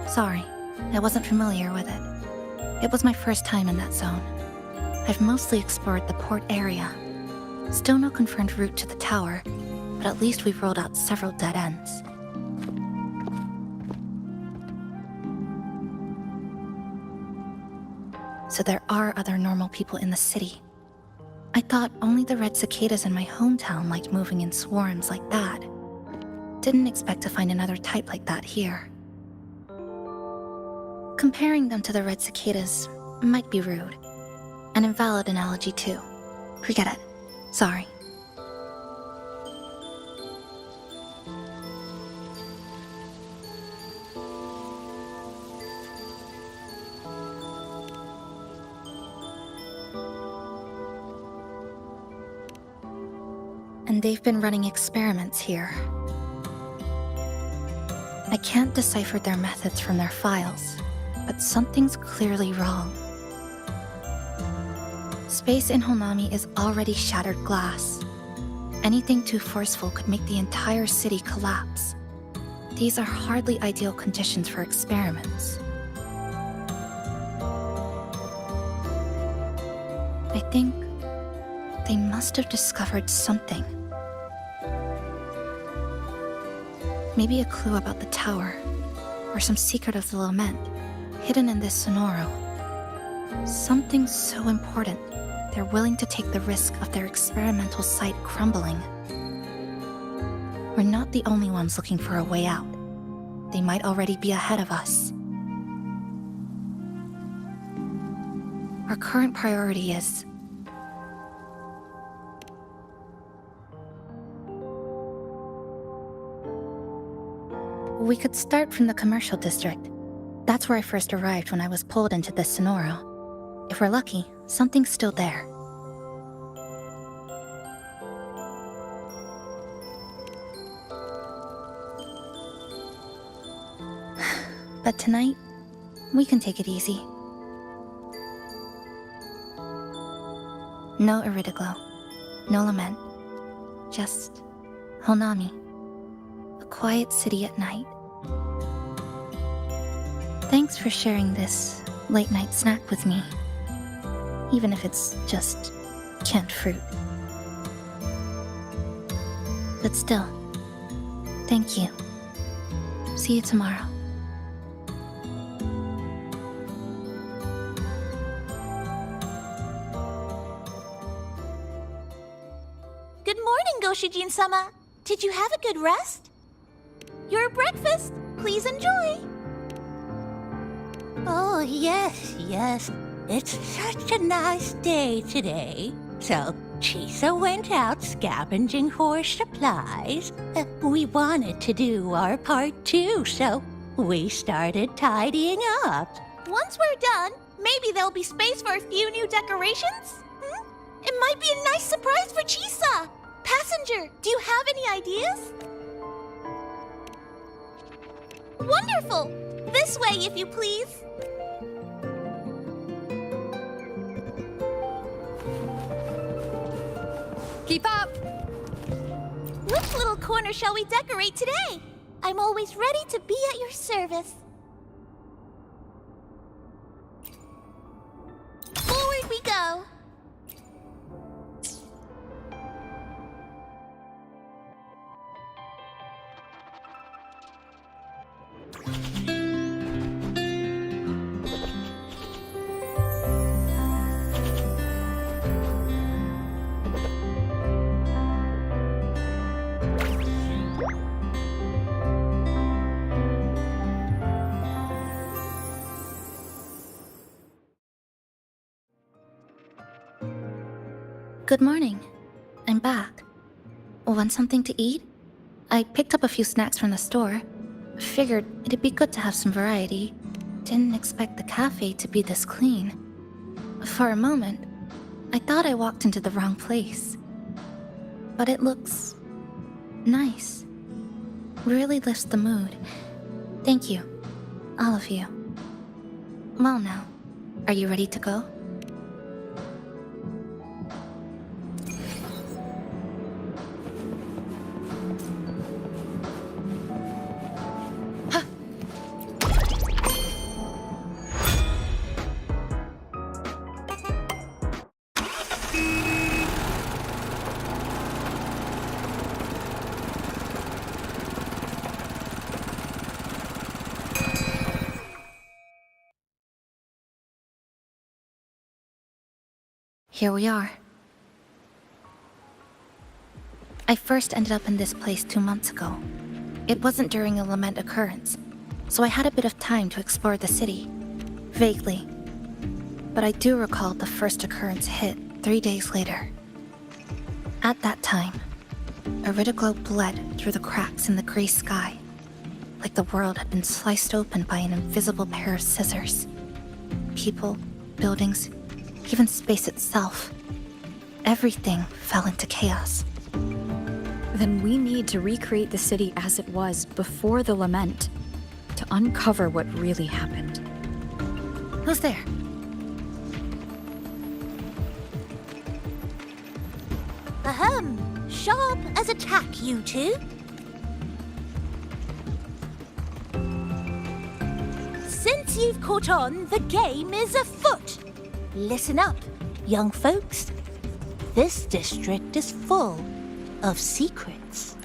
Sorry, I wasn't familiar with it. It was my first time in that zone. I've mostly explored the port area. Still no confirmed route to the tower, but at least we've rolled out several dead ends. So there are other normal people in the city. I thought only the red cicadas in my hometown liked moving in swarms like that. Didn't expect to find another type like that here. Comparing them to the red cicadas might be rude. An invalid analogy too. Forget it. Sorry. And they've been running experiments here. I can't decipher their methods from their files, but something's clearly wrong. Space in Honami is already shattered glass. Anything too forceful could make the entire city collapse. These are hardly ideal conditions for experiments. I think they must have discovered something. Maybe a clue about the tower, or some secret of the lament, hidden in this sonoro. Something so important, they're willing to take the risk of their experimental site crumbling. We're not the only ones looking for a way out. They might already be ahead of us. Our current priority is... We could start from the commercial district. That's where I first arrived when I was pulled into this sonoro. If we're lucky, something's still there. But tonight, we can take it easy. No Iridaglow, no lament, just Honami, a quiet city at night. Thanks for sharing this late-night snack with me, even if it's just canned fruit. But still, thank you. See you tomorrow. Good morning, Goshijin-sama. Did you have a good rest? Your breakfast, please enjoy. Oh, yes. It's such a nice day today. So, Chisa went out scavenging for supplies. We wanted to do our part too, so we started tidying up. Once we're done, Maybe there'll be space for a few new decorations? It might be a nice surprise for Chisa! Passenger, do you have any ideas? Wonderful! This way, if you please. Keep up! Which little corner shall we decorate today? I'm always ready to be at your service. Forward we go. Good morning. I'm back. Want something to eat? I picked up a few snacks from the store. Figured it'd be good to have some variety. Didn't expect the cafe to be this clean. For a moment, I thought I walked into the wrong place. But it looks nice. Really lifts the mood. Thank you, all of you. Well now, are you ready to go? Here we are. I first ended up in this place 2 months ago. It wasn't during a lament occurrence, so I had a bit of time to explore the city. Vaguely. But I do recall the first occurrence hit 3 days later. At that time, Iridoglow bled through the cracks in the gray sky, like the world had been sliced open by an invisible pair of scissors. People, buildings, even space itself. Everything fell into chaos. Then we need to recreate the city as it was before the lament, to uncover what really happened. Who's there? Ahem. Sharp as a tack, you two. Since you've caught on, the game is afoot. Listen up, young folks. This district is full of secrets.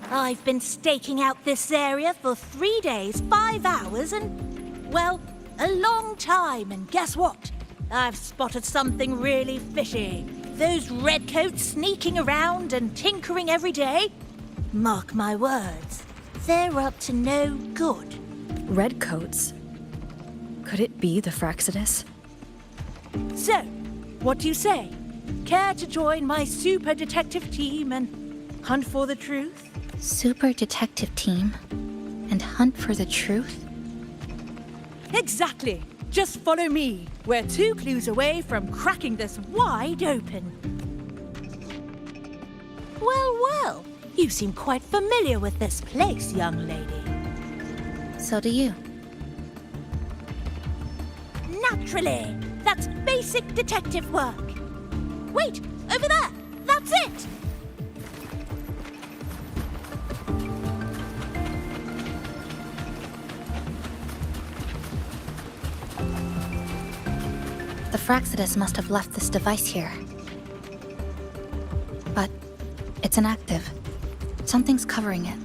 I've been staking out this area for 3 days, 5 hours, and, well, a long time. And guess what? I've spotted something really fishy. Those redcoats sneaking around and tinkering every day. Mark my words, they're up to no good. Redcoats? Could it be the Fraxidus? So, what do you say? Care to join my super detective team and hunt for the truth? Super detective team? And hunt for the truth? Exactly. Just follow me. We're 2 clues away from cracking this wide open. Well, well. You seem quite familiar with this place, young lady. So do you. Naturally. That's basic detective work. Wait, over there. That's it. The Fraxidus must have left this device here. But it's inactive. Something's covering it.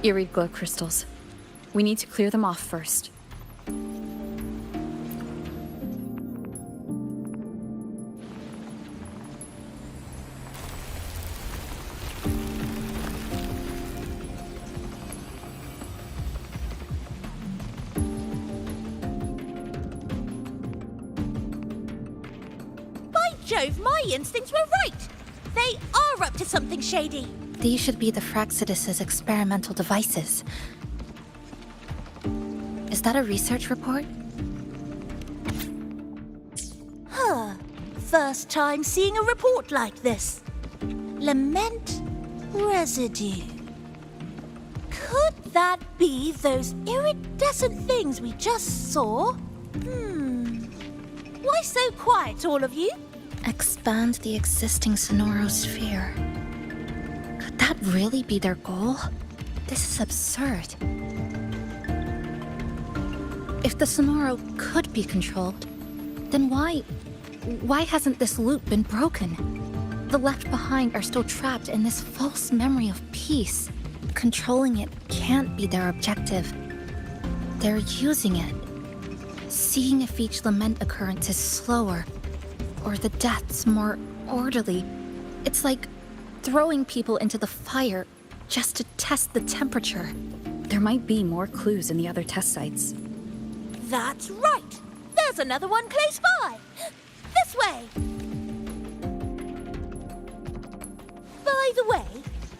Eerie glow crystals. We need to clear them off first. By Jove, my instincts were right. They are up to something shady. These should be the Fraxidus's experimental devices. Is that a research report? Huh. First time seeing a report like this. Lament residue. Could that be those iridescent things we just saw? Why so quiet, all of you? Expand the existing Sonoro sphere. Could that really be their goal? This is absurd. If the Sonoro could be controlled, then why hasn't this loop been broken? The left behind are still trapped in this false memory of peace. Controlling it can't be their objective. They're using it. Seeing if each lament occurrence is slower, or the deaths more orderly. It's like throwing people into the fire just to test the temperature. There might be more clues in the other test sites. That's right. There's another one close by. This way. By the way,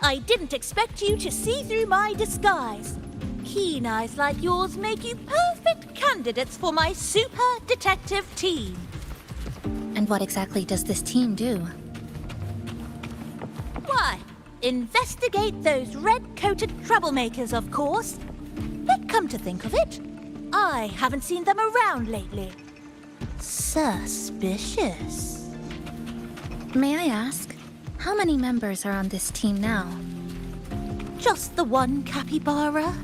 I didn't expect you to see through my disguise. Keen eyes like yours make you perfect candidates for my super detective team. And what exactly does this team do? Why, investigate those red-coated troublemakers, of course. But come to think of it, I haven't seen them around lately. Suspicious. May I ask, how many members are on this team now? Just the one capybara.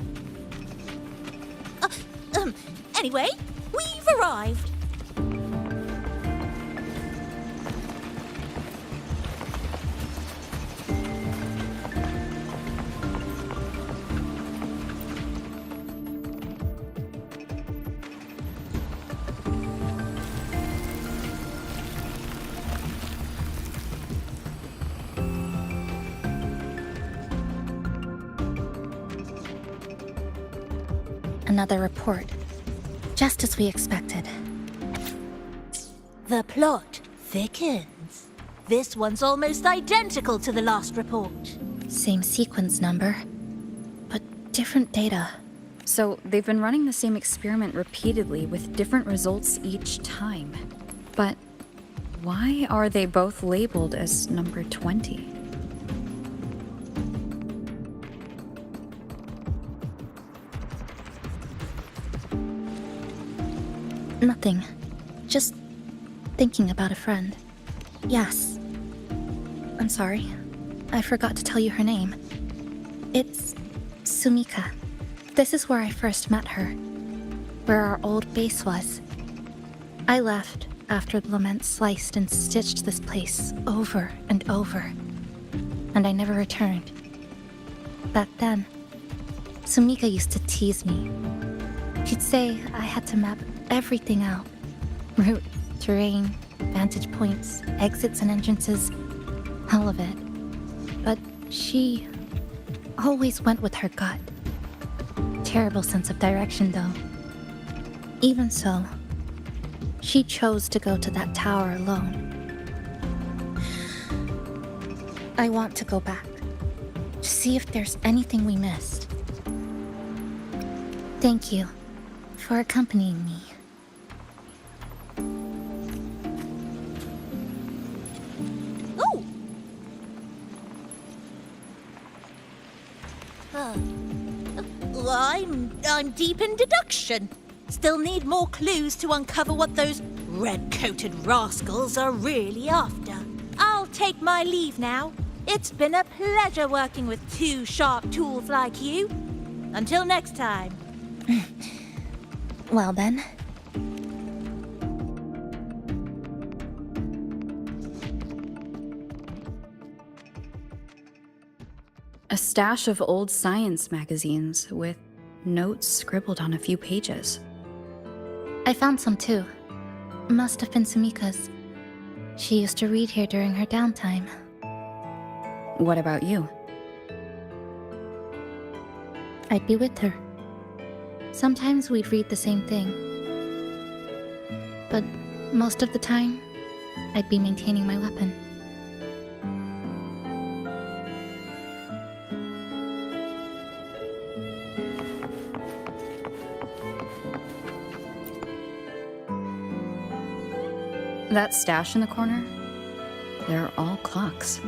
Anyway, we've arrived. Another report. Just as we expected. The plot thickens. This one's almost identical to the last report. Same sequence number, but different data. So they've been running the same experiment repeatedly with different results each time. But why are they both labeled as number 20? Nothing. Just thinking about a friend. Yes. I'm sorry. I forgot to tell you her name. It's Sumika. This is where I first met her. Where our old base was. I left after the lament sliced and stitched this place over and over. And I never returned. Back then, Sumika used to tease me. She'd say I had to map everything out. Route, terrain, vantage points, exits and entrances, all of it. But she always went with her gut. Terrible sense of direction, though. Even so, she chose to go to that tower alone. I want to go back, to see if there's anything we missed. Thank you for accompanying me. I'm deep in deduction. Still need more clues to uncover what those red-coated rascals are really after. I'll take my leave now. It's been a pleasure working with two sharp tools like you. Until next time. Well then. A stash of old science magazines with notes scribbled on a few pages. I found some too. Must have been Sumika's. She used to read here during her downtime. What about you? I'd be with her. Sometimes we'd read the same thing. But most of the time, I'd be maintaining my weapon. That stash in the corner? They're all clocks.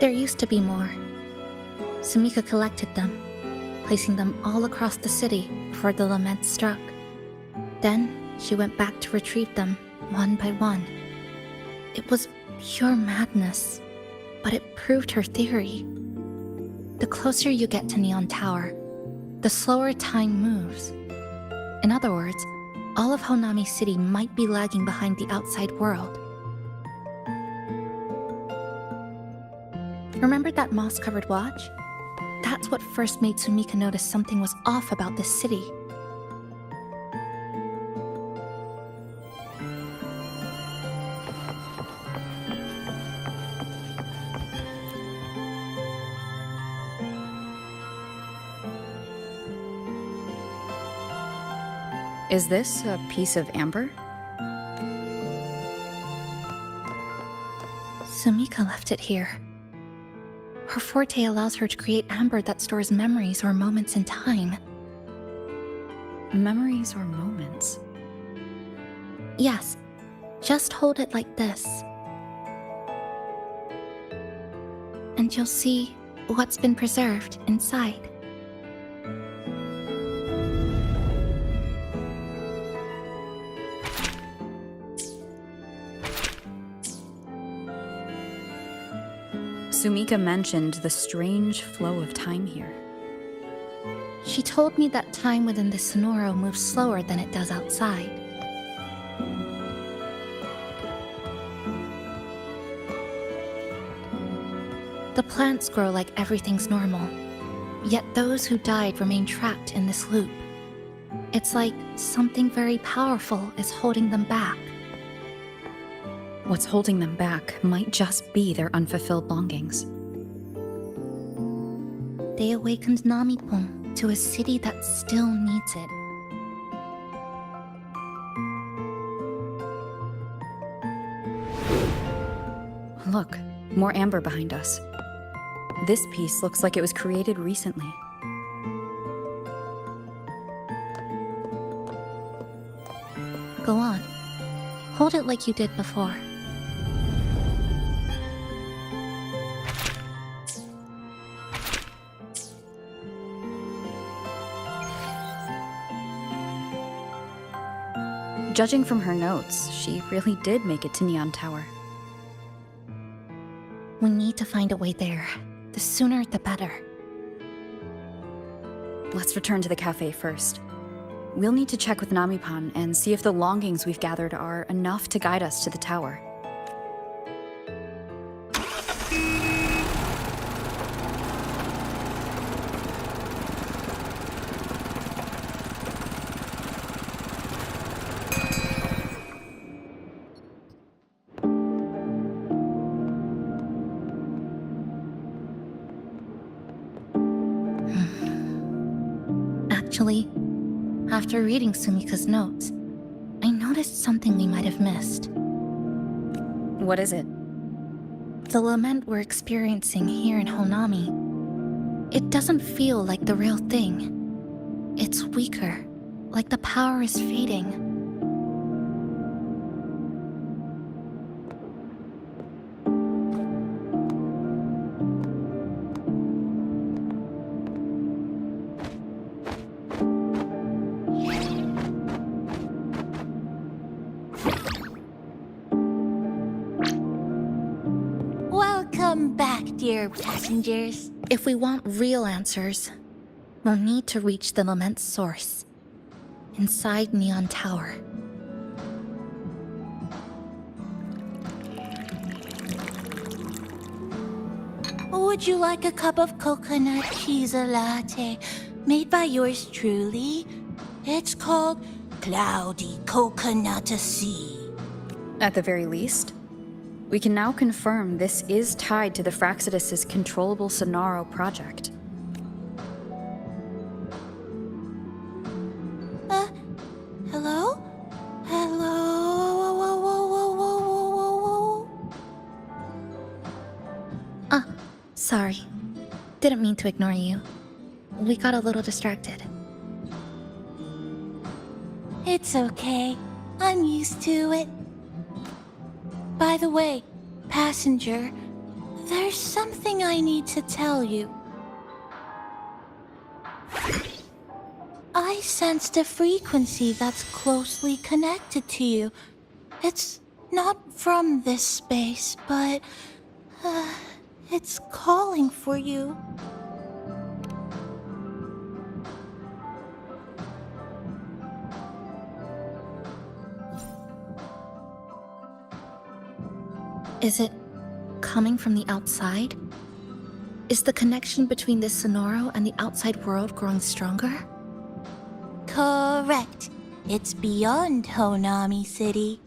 There used to be more. Sumika collected them, placing them all across the city before the lament struck. Then she went back to retrieve them one by one. It was pure madness, but it proved her theory. The closer you get to Neon Tower, the slower time moves. In other words, all of Honami City might be lagging behind the outside world. Remember that moss-covered watch? That's what first made Sumika notice something was off about this city. Is this a piece of amber? Sumika left it here. Her forte allows her to create amber that stores memories or moments in time. Memories or moments? Yes, just hold it like this. And you'll see what's been preserved inside. Sumika mentioned the strange flow of time here. She told me that time within the Sonoro moves slower than it does outside. The plants grow like everything's normal, yet those who died remain trapped in this loop. It's like something very powerful is holding them back. What's holding them back might just be their unfulfilled longings. They awakened Namipon to a city that still needs it. Look, more amber behind us. This piece looks like it was created recently. Go on. Hold it like you did before. Judging from her notes, she really did make it to Neon Tower. We need to find a way there. The sooner, the better. Let's return to the cafe first. We'll need to check with Namipan and see if the longings we've gathered are enough to guide us to the tower. Actually, after reading Sumika's notes, I noticed something we might have missed. What is it? The lament we're experiencing here in Honami. It doesn't feel like the real thing. It's weaker, like the power is fading. Welcome back, dear passengers. If we want real answers, we'll need to reach the lament's source, inside Neon Tower. Would you like a cup of coconut cheese latte made by yours truly? It's called Cloudy Coconut Sea. At the very least, we can now confirm this is tied to the Fraxidus' controllable Sonaro project. Hello? Hello? Ah, sorry. Didn't mean to ignore you. We got a little distracted. It's okay. I'm used to it. By the way, passenger, there's something I need to tell you. I sensed a frequency that's closely connected to you. It's not from this space, but it's calling for you. Is it coming from the outside? Is the connection between this Sonoro and the outside world growing stronger? Correct. It's beyond Honami City.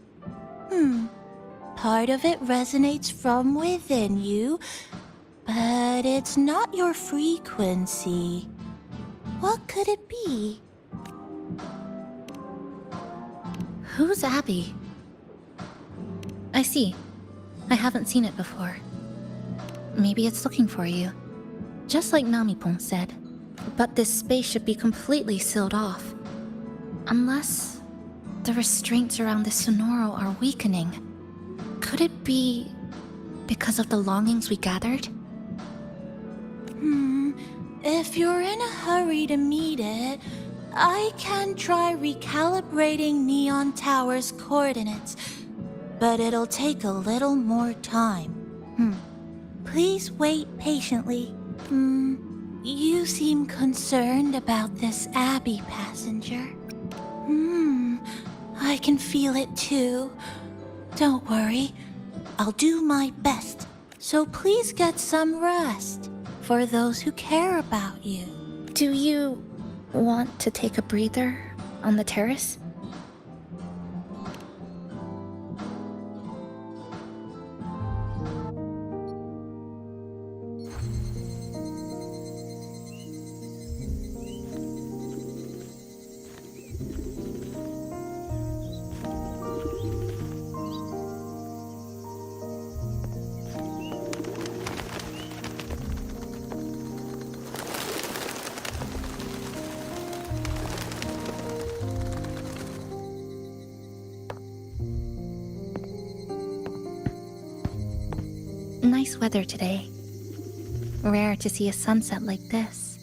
Part of it resonates from within you, but it's not your frequency. What could it be? Who's Abby? I see. I haven't seen it before. Maybe it's looking for you. Just like Namipon said. But this space should be completely sealed off. Unless the restraints around the Sonoro are weakening. Could it be because of the longings we gathered? If you're in a hurry to meet it, I can try recalibrating Neon Tower's coordinates, but it'll take a little more time. Please wait patiently. You seem concerned about this Abby, passenger. I can feel it too. Don't worry, I'll do my best. So please get some rest for those who care about you. Do you want to take a breather on the terrace? Nice weather today. Rare to see a sunset like this.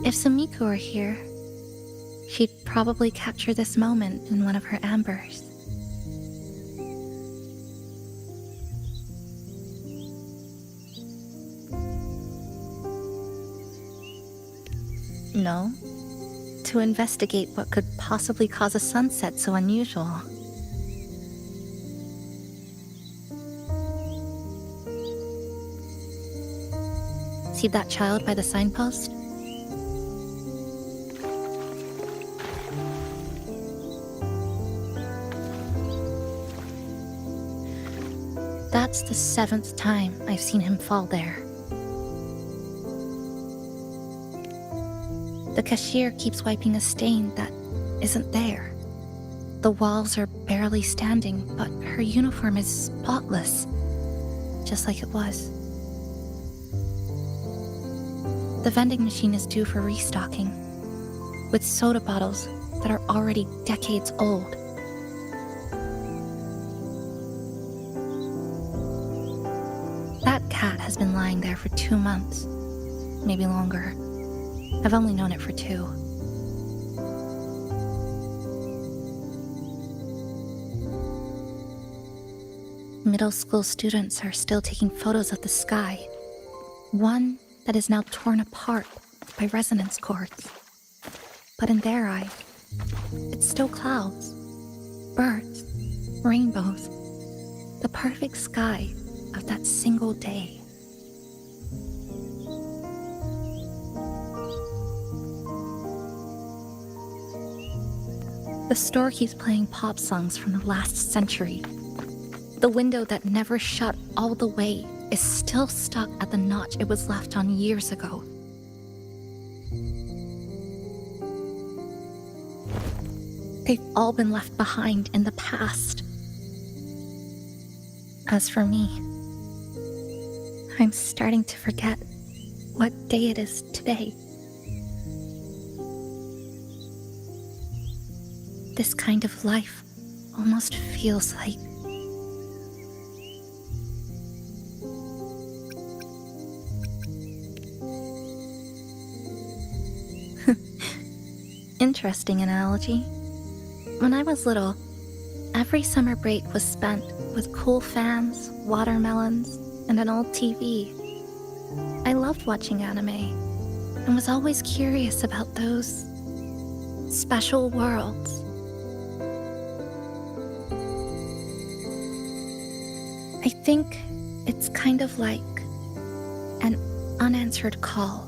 If Sumiko were here, she'd probably capture this moment in one of her ambers. No, to investigate what could possibly cause a sunset so unusual. See that child by the signpost? That's the 7th time I've seen him fall there. The cashier keeps wiping a stain that isn't there. The walls are barely standing, but her uniform is spotless, just like it was. The vending machine is due for restocking, with soda bottles that are already decades old. That cat has been lying there for 2 months, maybe longer. I've only known it for 2. Middle school students are still taking photos of the sky. One that is now torn apart by resonance cords. But in their eye, it's still clouds, birds, rainbows, the perfect sky of that single day. The store keeps playing pop songs from the last century. The window that never shut all the way is still stuck at the notch it was left on years ago. They've all been left behind in the past. As for me, I'm starting to forget what day it is today. This kind of life almost feels like... Interesting analogy. When I was little, every summer break was spent with cool fans, watermelons, and an old TV. I loved watching anime, and was always curious about those special worlds. I think it's kind of like an unanswered call.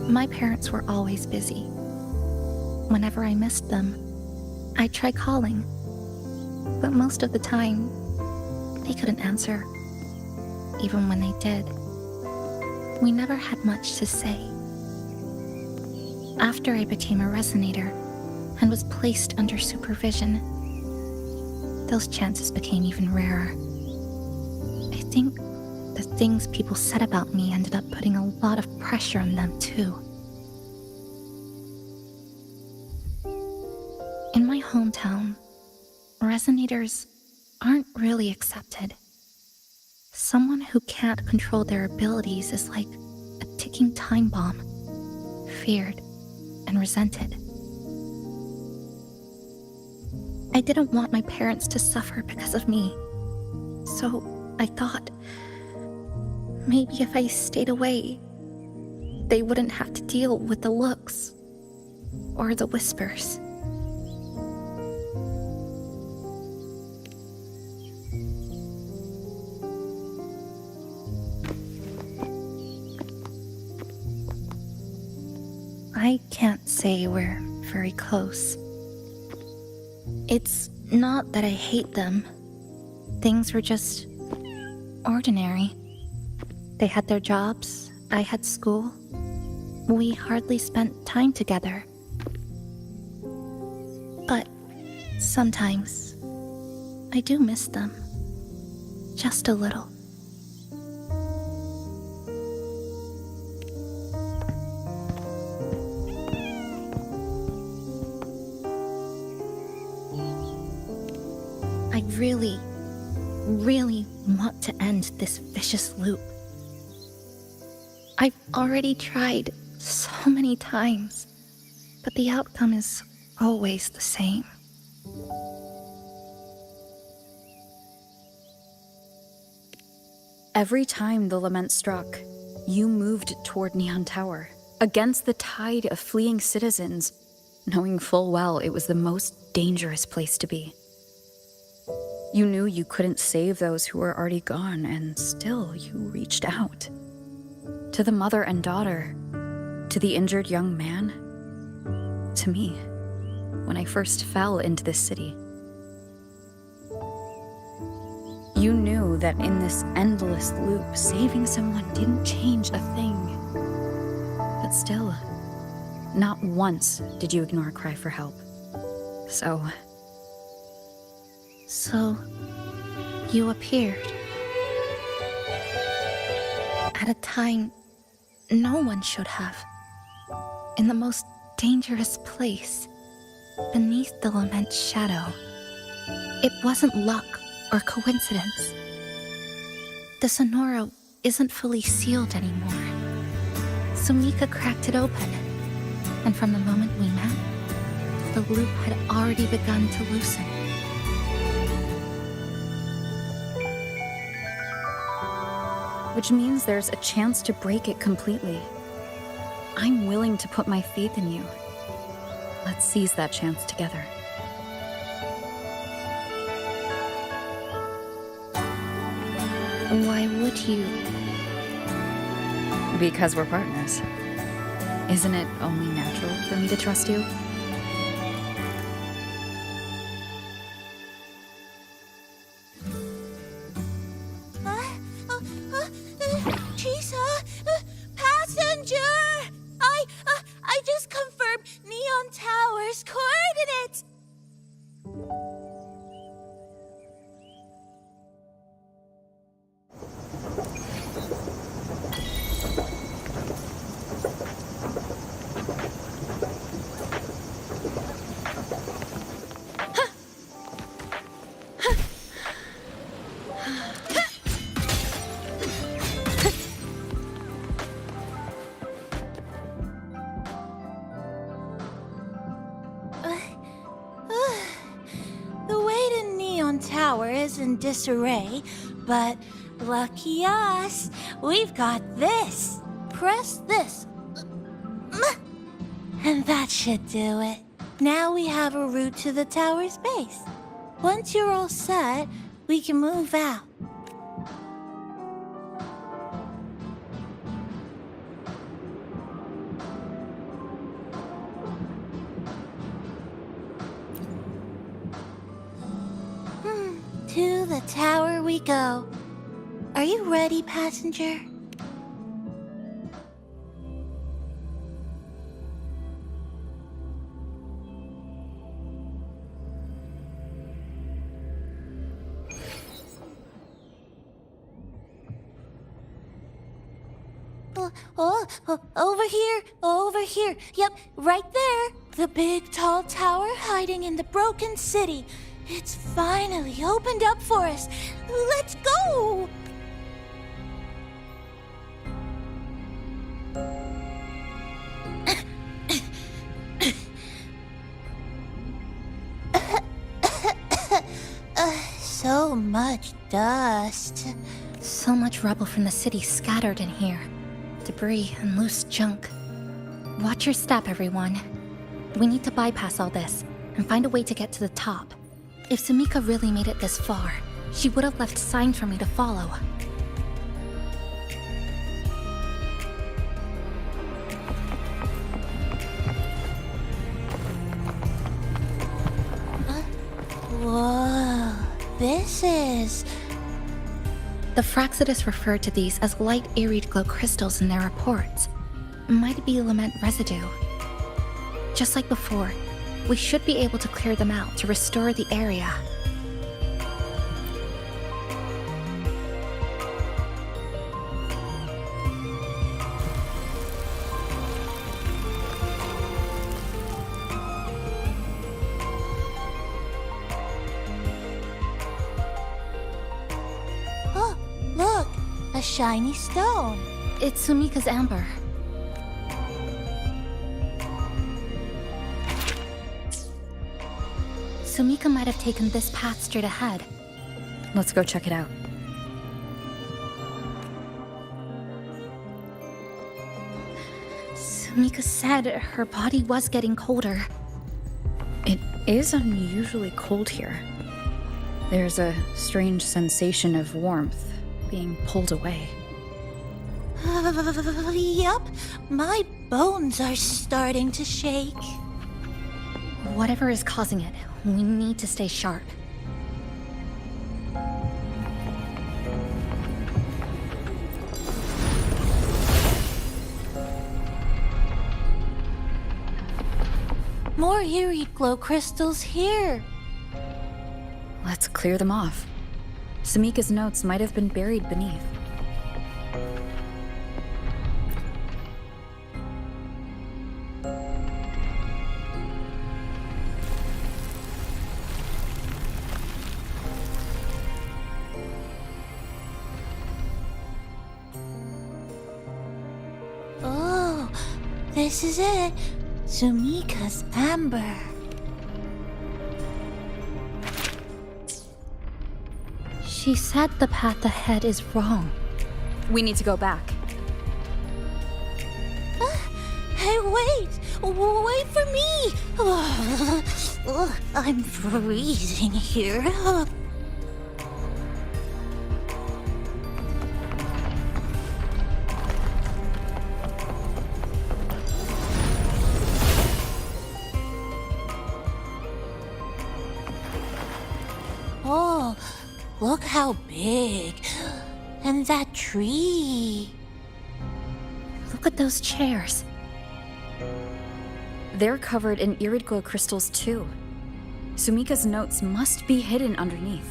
My parents were always busy. Whenever I missed them, I'd try calling, but most of the time, they couldn't answer. Even when they did, we never had much to say. After I became a resonator and was placed under supervision, those chances became even rarer. I think the things people said about me ended up putting a lot of pressure on them too. In my hometown, resonators aren't really accepted. Someone who can't control their abilities is like a ticking time bomb, feared and resented. I didn't want my parents to suffer because of me, so I thought maybe if I stayed away, they wouldn't have to deal with the looks or the whispers. I can't say we're very close. It's not that I hate them. Things were just ordinary. They had their jobs, I had school. We hardly spent time together. But sometimes, I do miss them. Just a little. I really want to end this vicious loop. I've already tried so many times, but the outcome is always the same. Every time the lament struck, you moved toward Neon Tower, against the tide of fleeing citizens, knowing full well it was the most dangerous place to be. You knew you couldn't save those who were already gone, and still you reached out. To the mother and daughter, to the injured young man, to me, when I first fell into this city. You knew that in this endless loop, saving someone didn't change a thing. But still, not once did you ignore a cry for help. So, you appeared. At a time no one should have. In the most dangerous place, beneath the lament's shadow. It wasn't luck or coincidence. The Sonoro isn't fully sealed anymore. Sumika cracked it open, and from the moment we met, the loop had already begun to loosen. which means there's a chance to break it completely. I'm willing to put my faith in you. Let's seize that chance together. Why would you? Because we're partners. Isn't it only natural for me to trust you? Chisa! Passenger! I just confirmed Neon Tower's coordinates! downtown tower is in disarray, but lucky us, we've got this. Press this. And that should do it. Now we have a route to the tower's base. Once you're all set, we can move out. To the tower we go. Are you ready, passenger? Over here. Yep, right there. The big tall tower hiding in the broken city. It's finally opened up for us. Let's go! So much dust. So much rubble from the city scattered in here. Debris and loose junk. Watch your step, everyone. We need to bypass all this and find a way to get to the top. If Sumika really made it this far, she would have left signs for me to follow. Whoa, this is... The Fraxidus referred to these as light irid glow crystals in their reports. Might be lament residue. Just like before, we should be able to clear them out to restore the area. Oh, look! A shiny stone. It's Sumika's amber. Sumika might have taken this path straight ahead. Let's go check it out. Sumika said her body was getting colder. It is unusually cold here. There's a strange sensation of warmth being pulled away. Yup, my bones are starting to shake. Whatever is causing it, we need to stay sharp. More irid glow crystals here. Let's clear them off. Sumika's notes might have been buried beneath. Oh, this is it. Sumika's amber. She said the path ahead is wrong. We need to go back. Hey, wait! Wait for me! I'm freezing here. Oh, look how big. And that tree. Look at those chairs. They're covered in irid glow crystals too. Sumika's notes must be hidden underneath.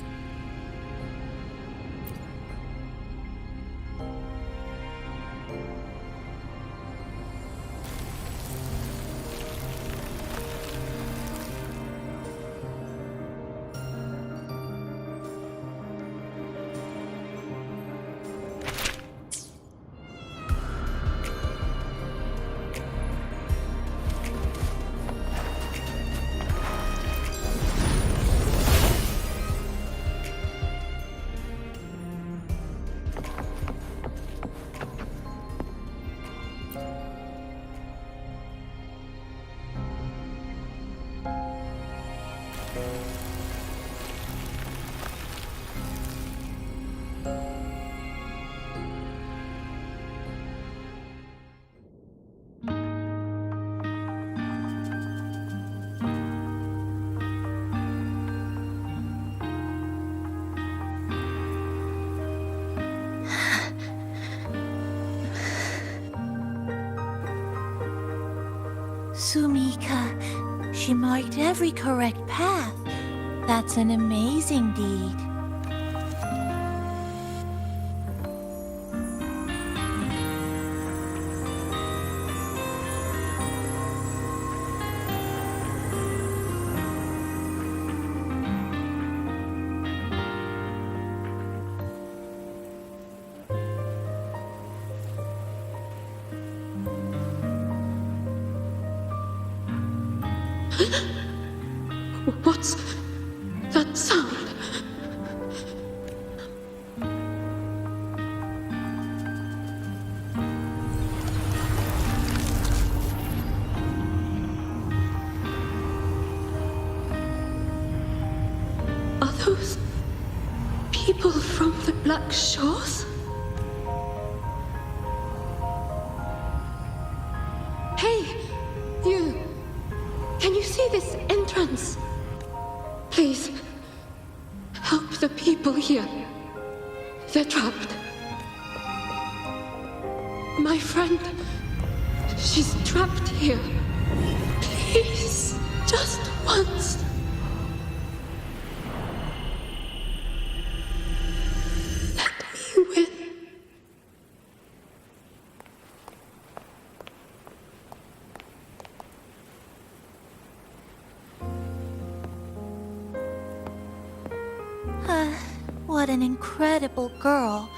Sumika. She marked every correct path. That's an amazing deed. What's that sound? Are those people from the Black Shores? Hey, you! Can you see this entrance? Please, help the people here. They're trapped. My friend, she's trapped here. Please, just once. Let me win. What an incredible girl.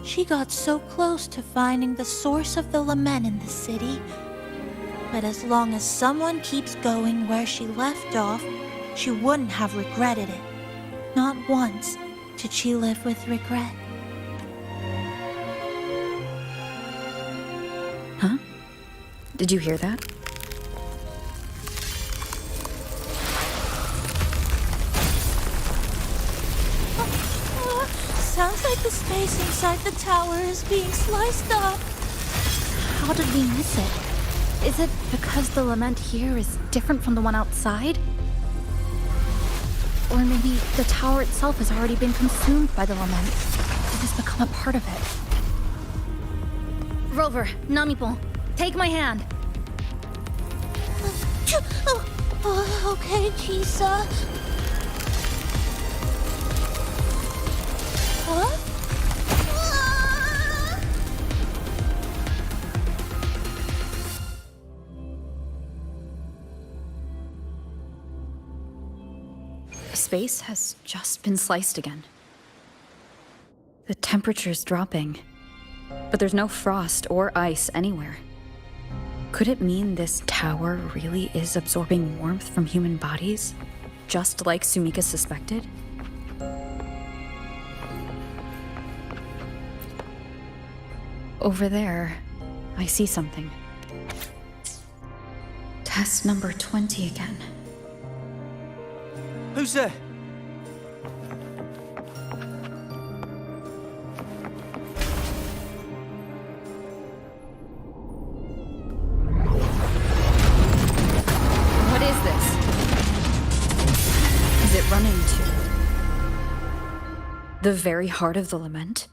She got so close to finding the source of the lament in the city. But as long as someone keeps going where she left off, she wouldn't have regretted it. Not once did she live with regret. Huh? Did you hear that? Sounds like the space inside the tower is being sliced up. How did we miss it? Is it because the lament here is different from the one outside? Or maybe the tower itself has already been consumed by the lament. It has become a part of it. Rover, Namipon, take my hand. Okay, Chisa. Huh? Space has just been sliced again. The temperature's dropping, but there's no frost or ice anywhere. Could it mean this tower really is absorbing warmth from human bodies, just like Sumika suspected? Over there, I see something. Test number 20 again. Who's there? What is this? Is it running to the very heart of the lament?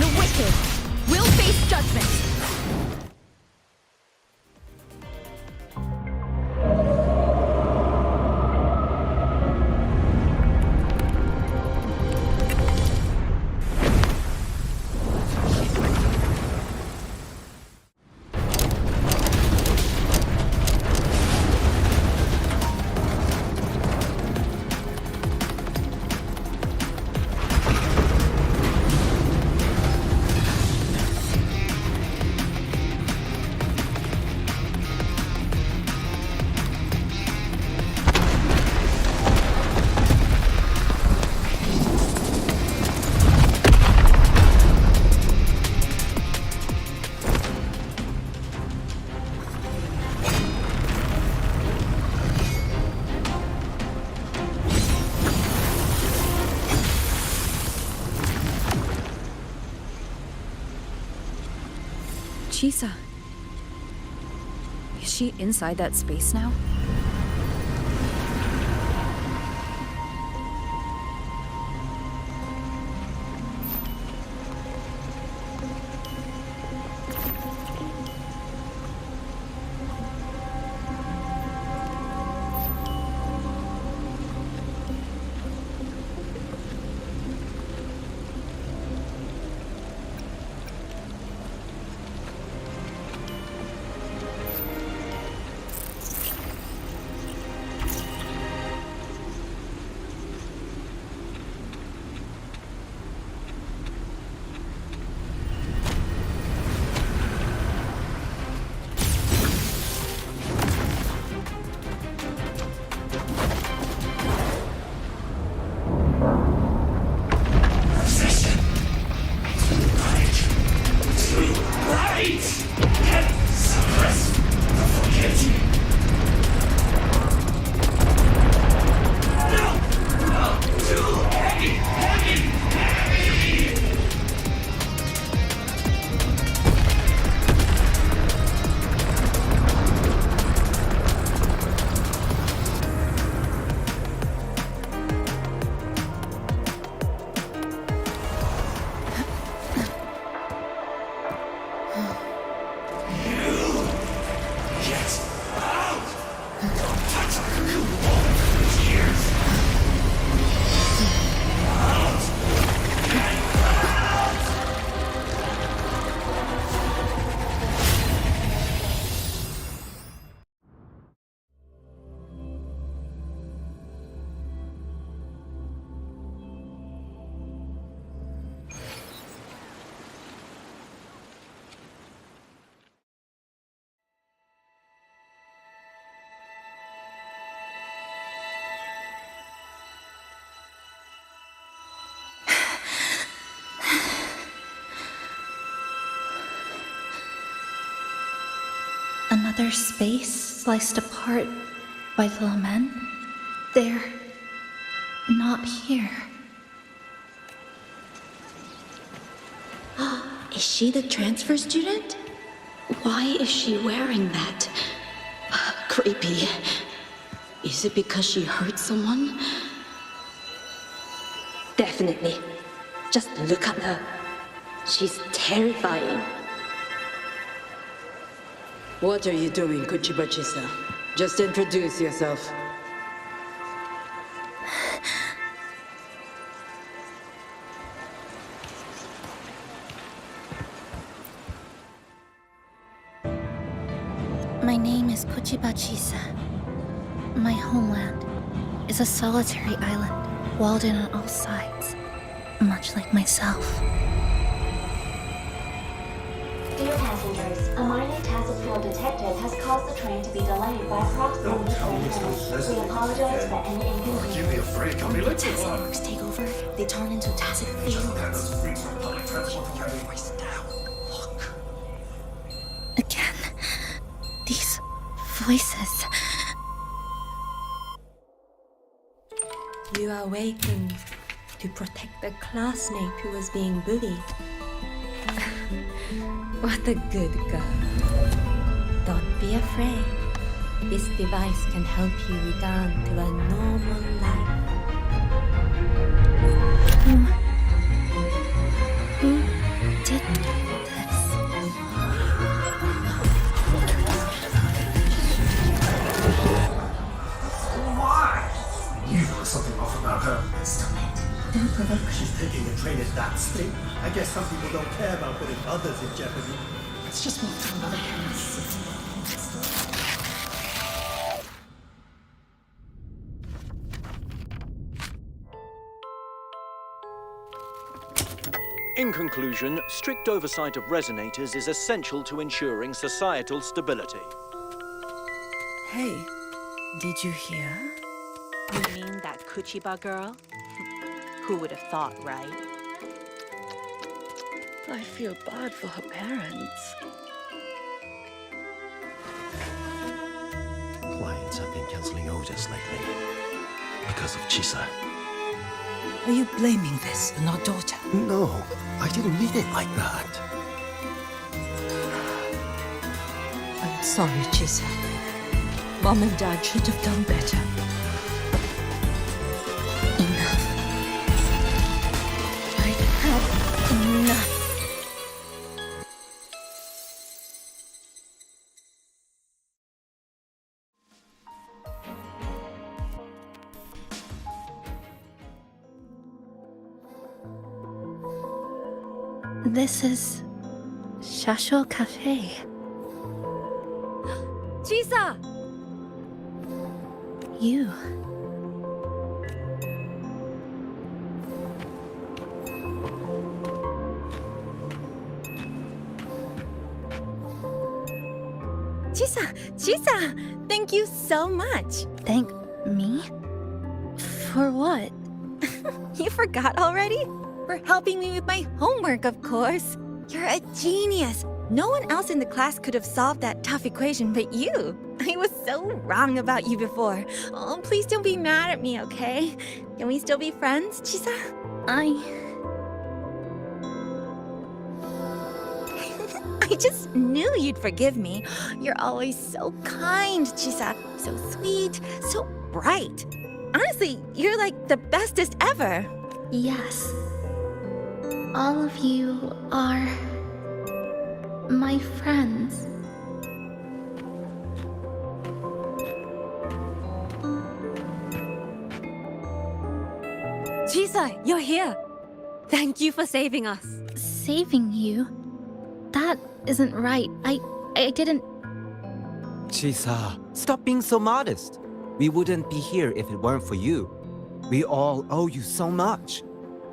The wicked will face judgment. Chisa. Is she inside that space now? Another space sliced apart by the lament? They're not here. Is she the transfer student? Why is she wearing that? Creepy. Is it because she hurt someone? Definitely. Just look at her. She's terrifying. What are you doing, Kuchiba-chisa? Just introduce yourself. My name is Kuchiba-chisa. My homeland is a solitary island, walled in on all sides, much like myself. Dear passengers, a minor task field detected has caused the train to be delayed by approximately 30 minutes. We apologize for any inconvenience. Give me a break, I'll be late to Task marks take over. They turn into tacit fields. Again, these voices. You awakened to protect a classmate who was being bullied. What a good girl. Don't be afraid. This device can help you return to a normal life. Who guess some people don't care about putting others in jeopardy. Let's just move to another end of the city. In conclusion, strict oversight of resonators is essential to ensuring societal stability. Hey, did you hear? You mean that Kuchiba girl? Who would have thought, right? I feel bad for her parents. Clients have been canceling orders lately because of Chisa. Are you blaming this on our daughter? No, I didn't mean it like that. I'm sorry, Chisa. Mom and Dad should have done better. Enough. I've had enough. This is Shasho Cafe. Chisa! You. Chisa! Thank you so much. Thank me? For what? You forgot already? For helping me with my homework, of course. You're a genius. No one else in the class could have solved that tough equation but you. I was so wrong about you before. Oh, please don't be mad at me, okay? Can we still be friends, Chisa? I just knew you'd forgive me. You're always so kind, Chisa. So sweet, so bright. Honestly, you're like the bestest ever. Yes. All of you are my friends. Chisa, you're here. Thank you for saving us. Saving you? That isn't right. I didn't... Chisa, stop being so modest. We wouldn't be here if it weren't for you. We all owe you so much.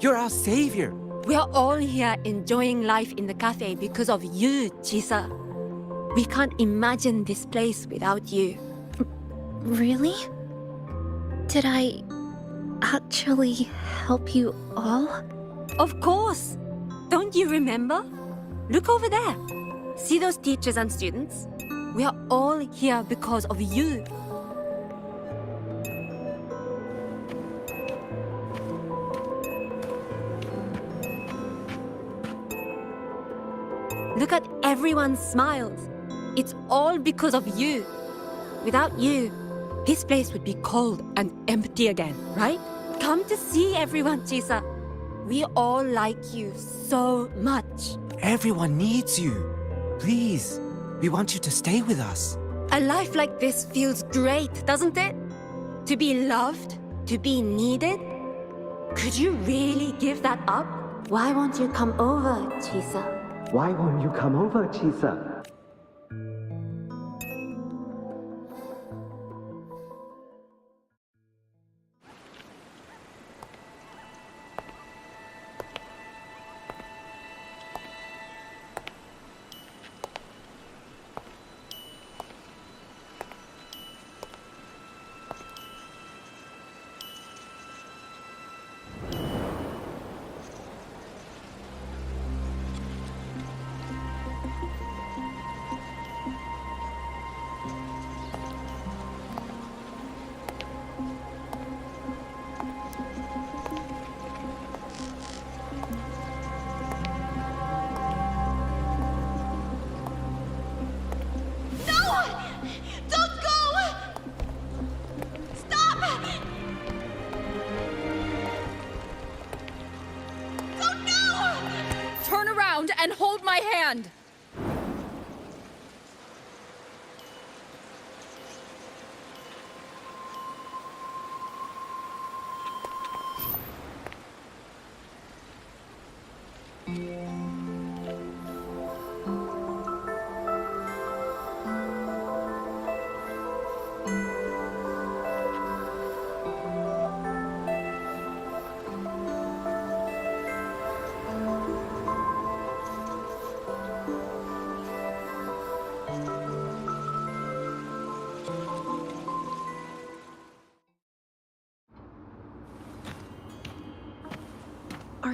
You're our savior. We are all here enjoying life in the cafe because of you, Chisa. We can't imagine this place without you. Really? Did I actually help you all? Of course. Don't you remember? Look over there. See those teachers and students? We are all here because of you. Look at everyone's smiles. It's all because of you. Without you, this place would be cold and empty again, right? Come to see everyone, Chisa. We all like you so much. Everyone needs you. Please, we want you to stay with us. A life like this feels great, doesn't it? To be loved, to be needed. Could you really give that up? Why won't you come over, Chisa? Why won't you come over, Chisa? And hold my hand!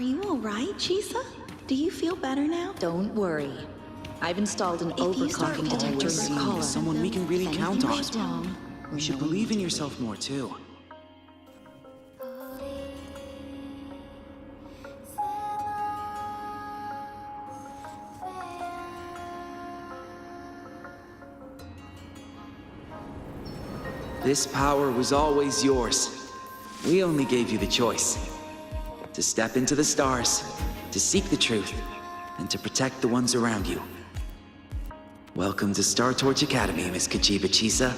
Are you alright, Chisa? Do you feel better now? Don't worry. I've installed an overclocking detector in your collar. Someone we can really If count anything on. goes wrong, You should believe in yourself more, too. This power was always yours. We only gave you the choice. To step into the stars, to seek the truth, and to protect the ones around you. Welcome to Star Torch Academy, Miss Kachiba Chisa.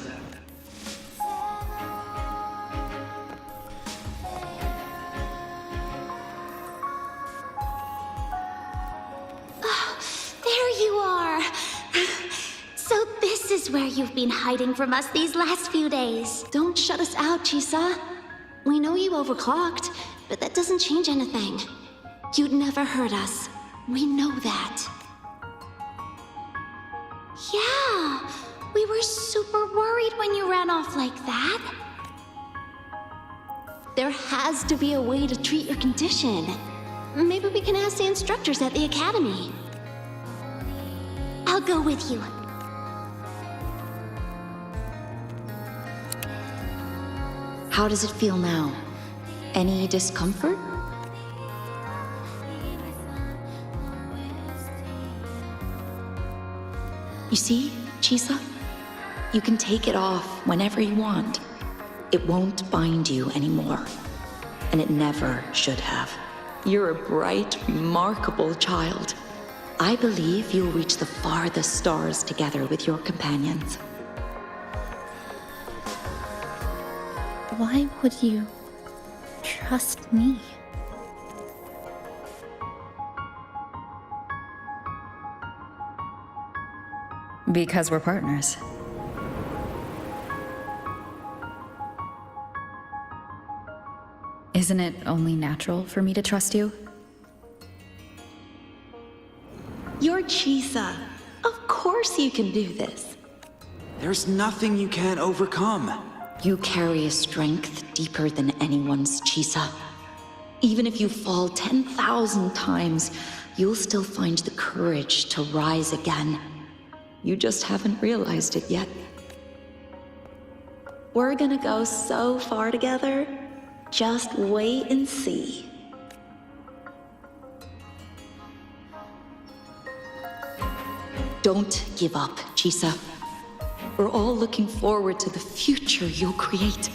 There you are! So this is where you've been hiding from us these last few days. Don't shut us out, Chisa. We know you overclocked, but that doesn't change anything. You'd never hurt us. We know that. Yeah, we were super worried when you ran off like that. There has to be a way to treat your condition. Maybe we can ask the instructors at the academy. I'll go with you. how does it feel now? Any discomfort? You see, Chisa? You can take it off whenever you want. It won't bind you anymore. And it never should have. You're a bright, remarkable child. I believe you'll reach the farthest stars together with your companions. Why would you trust me? Because we're partners. Isn't it only natural for me to trust you? You're Chisa. Of course you can do this. There's nothing you can't overcome. You carry a strength deeper than anyone's, Chisa. Even if you fall 10,000 times, you'll still find the courage to rise again. You just haven't realized it yet. We're gonna go so far together. Just wait and see. Don't give up, Chisa. We're all looking forward to the future you'll create.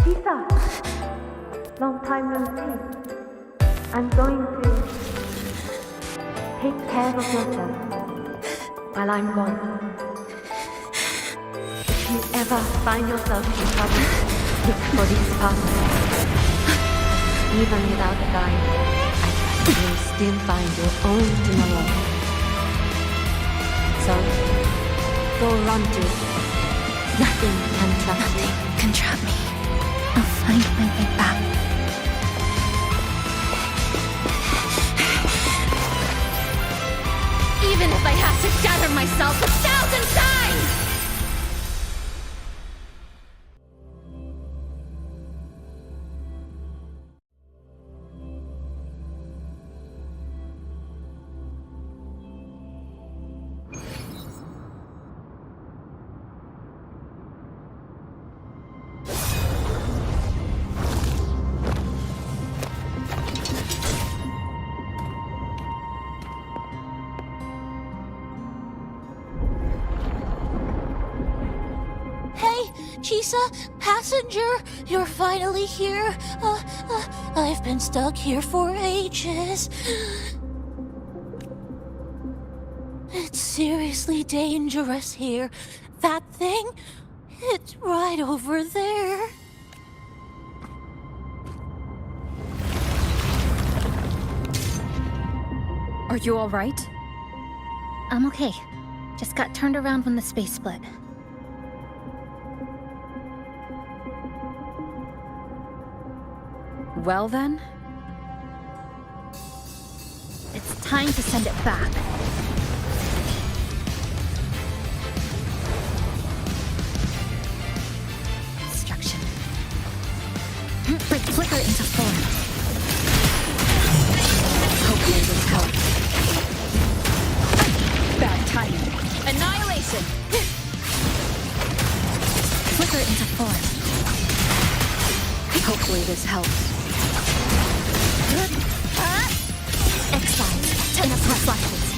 Lisa! Long time no see. I'm going to take care of yourself while I'm gone. If you ever find yourself in trouble, look for these paths. Even without a guide, I trust you'll still find your own tomorrow. So, go run to it. Nothing can trap you. Nothing can trap me. I'll find my way back. Even if I have to shatter myself 1,000 times! Chisa, passenger, you're finally here. I've been stuck here for ages. It's seriously dangerous here. That thing, it's right over there. Are you all right? I'm okay. Just got turned around when the space split. Well then? It's time to send it back. her into form. Hopefully this helps. XII, 10 of reflections.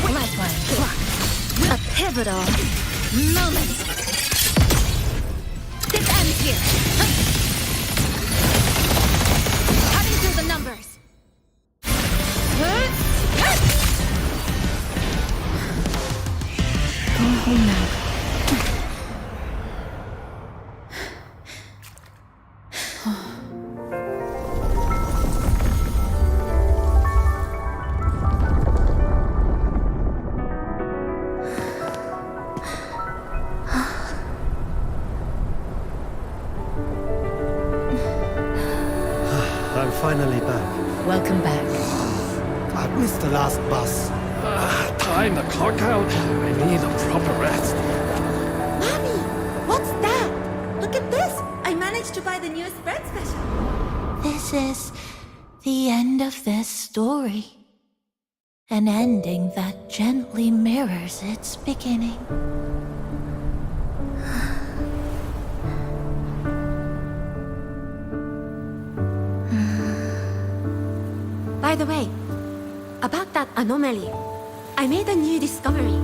Lifeline. A pivotal moment. This ends here. Cutting through the numbers. Going home now. I'm finally back. Welcome back. I missed the last bus. Time to clock out. I need a proper rest. Mommy, what's that? Look at this! I managed to buy the newest bread special. This is the end of this story. An ending that gently mirrors its beginning. By the way, about that anomaly, I made a new discovery.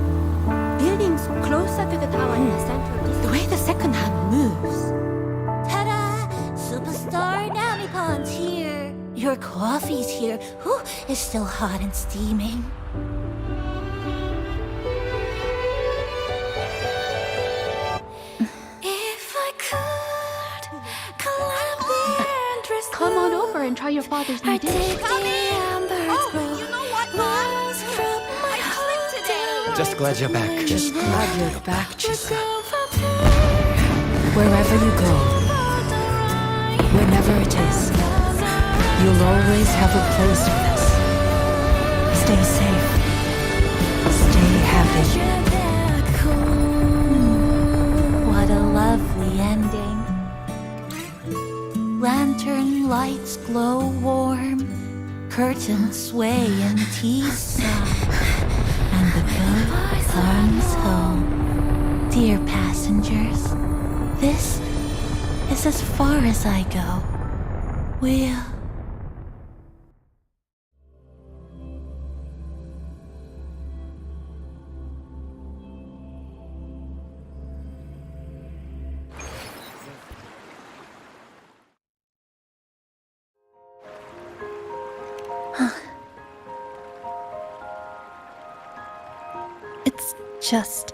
Buildings closer to the tower in the center, the way the second hand moves. Ta-da! Superstar Namipon's here. Your coffee's here. Whew, it's still hot and steaming. If I could climb the entrance. Come on over and try your father's new dish. Oh, you know what, Mom? I slipped today. Just glad you're back. Just glad you're back, Chisa. Wherever you go, whenever it is, you'll always have a place with us. Stay safe. Stay happy. What a lovely ending. Lantern lights glow warm, curtains sway in tea sigh, and the boat comes home. Dear passengers, this is as far as I go. We'll... It's just...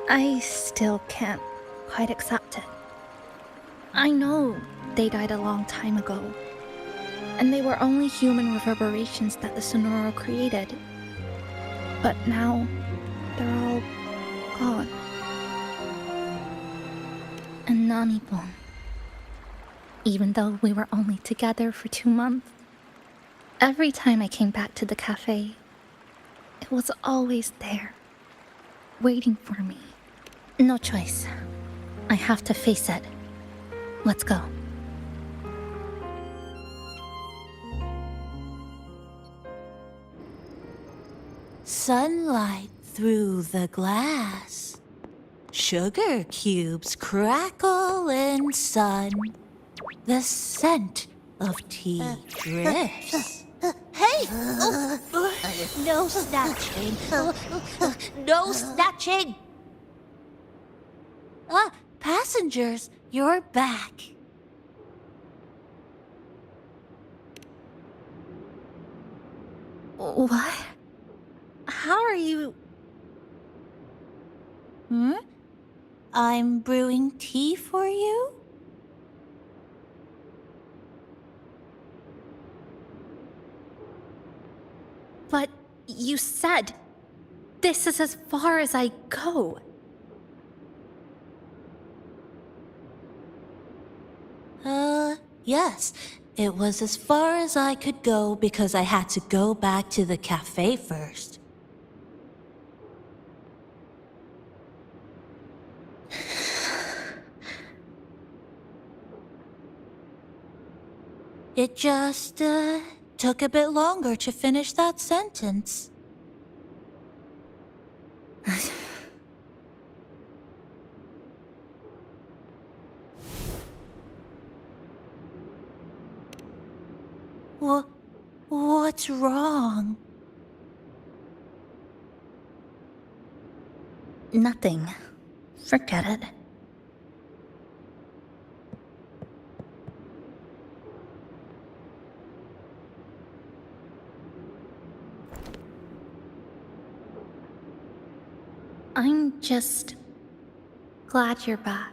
I still can't quite accept it. I know they died a long time ago, and they were only human reverberations that the Sonoro created. But now, they're all gone. And Namipon. Even though we were only together for 2 months, every time I came back to the cafe, it was always there, waiting for me. No choice. I have to face it. Let's go. Sunlight through the glass. Sugar cubes crackle in sun. The scent of tea drifts. Hey! No snatching. No snatching! Ah, passengers, you're back. What? How are you... I'm brewing tea for you? But you said this is as far as I go. Yes. It was as far as I could go because I had to go back to the cafe first. It just, took a bit longer to finish that sentence. What's wrong? Nothing. Forget it. I'm just glad you're back.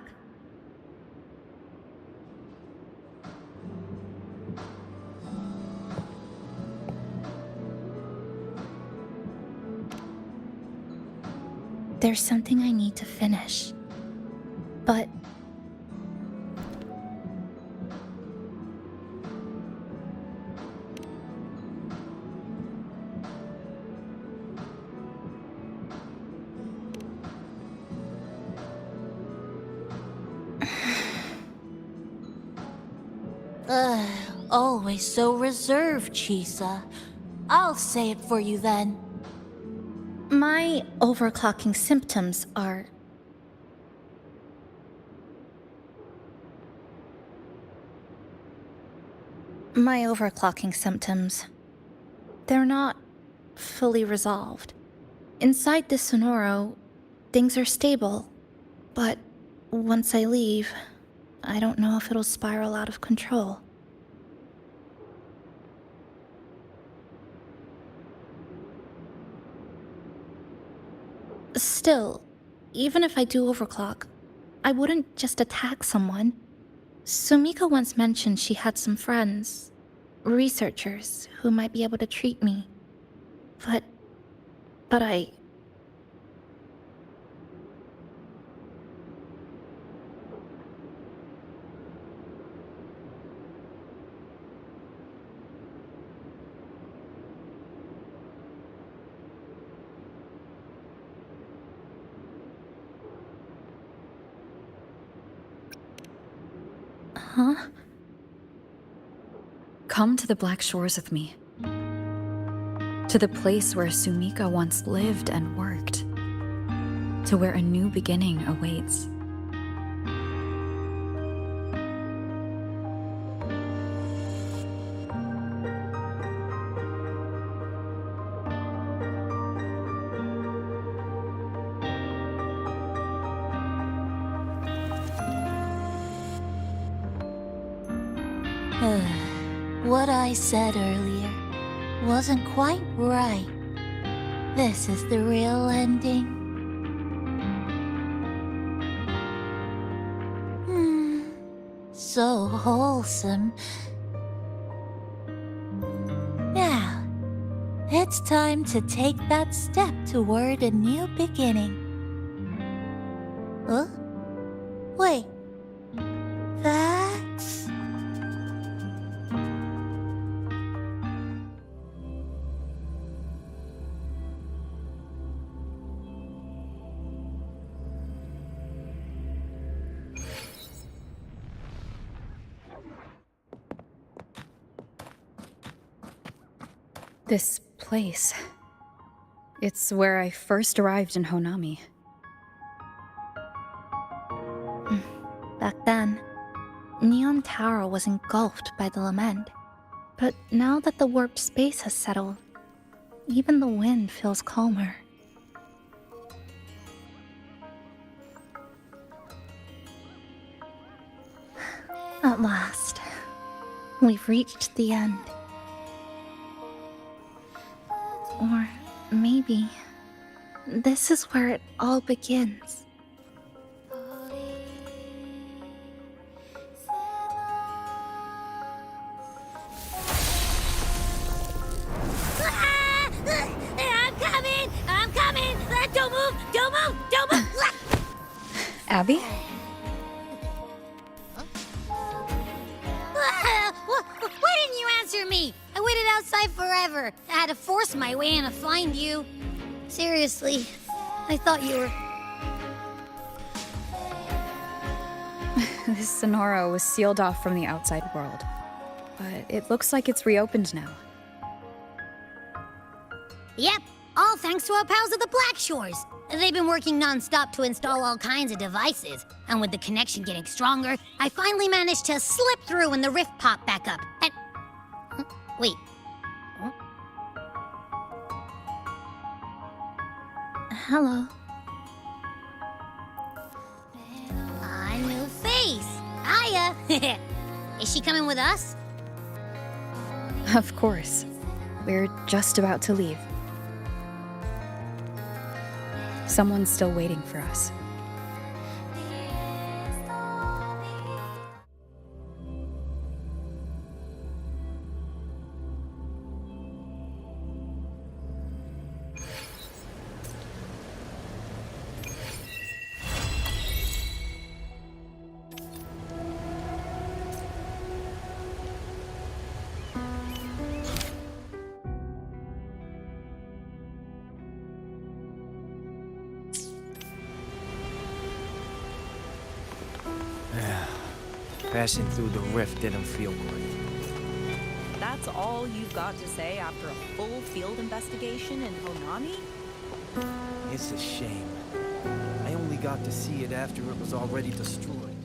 There's something I need to finish, but always so reserved, Chisa. I'll say it for you then. my overclocking symptoms are... My overclocking symptoms, they're not fully resolved. Inside this Sonoro, things are stable, but once I leave, I don't know if it'll spiral out of control. Still, even if I do overclock, I wouldn't just attack someone. Sumika once mentioned she had some friends, researchers, who might be able to treat me. But I... Huh? Come to the Black Shores with me. To the place where Sumika once lived and worked. To where a new beginning awaits. What I said earlier wasn't quite right. This is the real ending. So wholesome. Now, it's time to take that step toward a new beginning. Huh? Wait. That's... This place. It's where I first arrived in Honami. Back then, Neon Tower was engulfed by the lament. But now that the warped space has settled, even the wind feels calmer. At last, we've reached the end. Or maybe this is where it all begins. I'm coming! Don't move! Don't move! Abby? Why didn't you answer me? I waited outside forever. I had to force my way in to find you. Seriously, I thought you were... This Sonoro was sealed off from the outside world. But it looks like it's reopened now. Yep, all thanks to our pals at the Black Shores. They've been working non-stop to install all kinds of devices. And with the connection getting stronger, I finally managed to slip through when the rift popped back up. And... Wait. Huh? Hello. A new face. Hiya. Is she coming with us? Of course. We're just about to leave. Someone's still waiting for us. Passing through the rift didn't feel great. That's all you've got to say after a full field investigation in Honami? It's a shame. I only got to see it after it was already destroyed.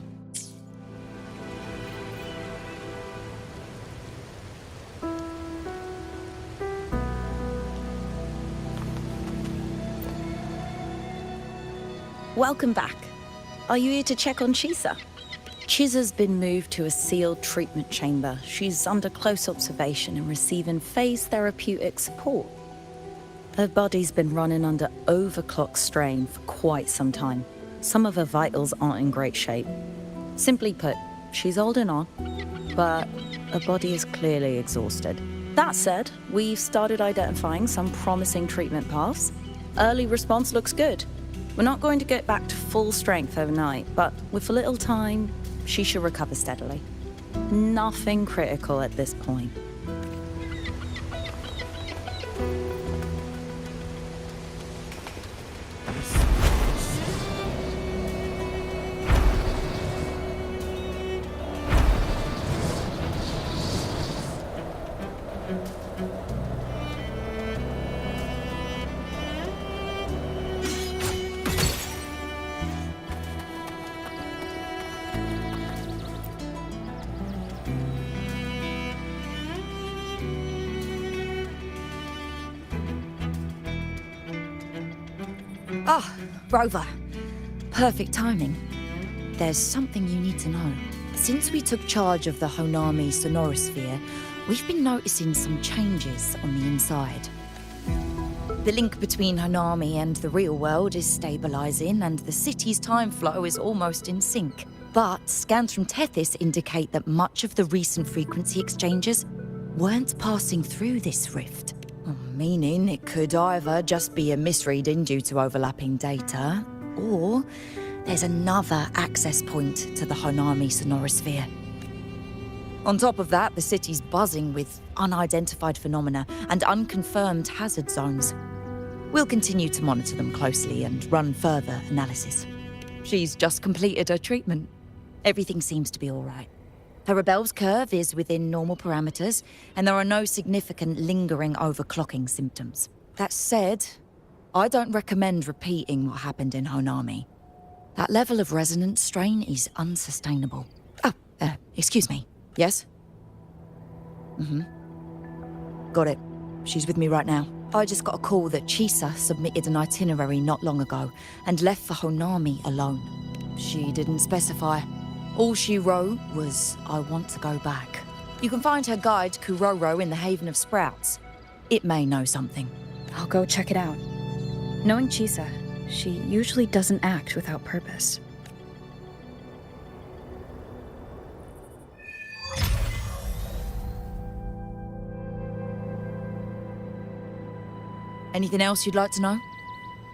Welcome back. Are you here to check on Chisa? Chisa's been moved to a sealed treatment chamber. She's under close observation and receiving phase therapeutic support. Her body's been running under overclock strain for quite some time. Some of her vitals aren't in great shape. Simply put, she's holding on, but her body is clearly exhausted. That said, we've started identifying some promising treatment paths. Early response looks good. We're not going to get back to full strength overnight, but with a little time, she should recover steadily. Nothing critical at this point. Ah, Rover. Perfect timing. There's something you need to know. Since we took charge of the Honami Sonorosphere, we've been noticing some changes on the inside. The link between Honami and the real world is stabilizing, and the city's time flow is almost in sync. But scans from Tethys indicate that much of the recent frequency exchanges weren't passing through this rift. Meaning it could either just be a misreading due to overlapping data, or there's another access point to the Honami Sonorosphere. On top of that, the city's buzzing with unidentified phenomena and unconfirmed hazard zones. We'll continue to monitor them closely and run further analysis. She's just completed her treatment. Everything seems to be all right. Her rebel's curve is within normal parameters, and there are no significant lingering overclocking symptoms. That said, I don't recommend repeating what happened in Honami. That level of resonance strain is unsustainable. Oh, excuse me. Yes? Got it. She's with me right now. I just got a call that Chisa submitted an itinerary not long ago and left for Honami alone. She didn't specify. All she wrote was, I want to go back. You can find her guide, Kuroro, in the Haven of Sprouts. It may know something. I'll go check it out. Knowing Chisa, she usually doesn't act without purpose. Anything else you'd like to know?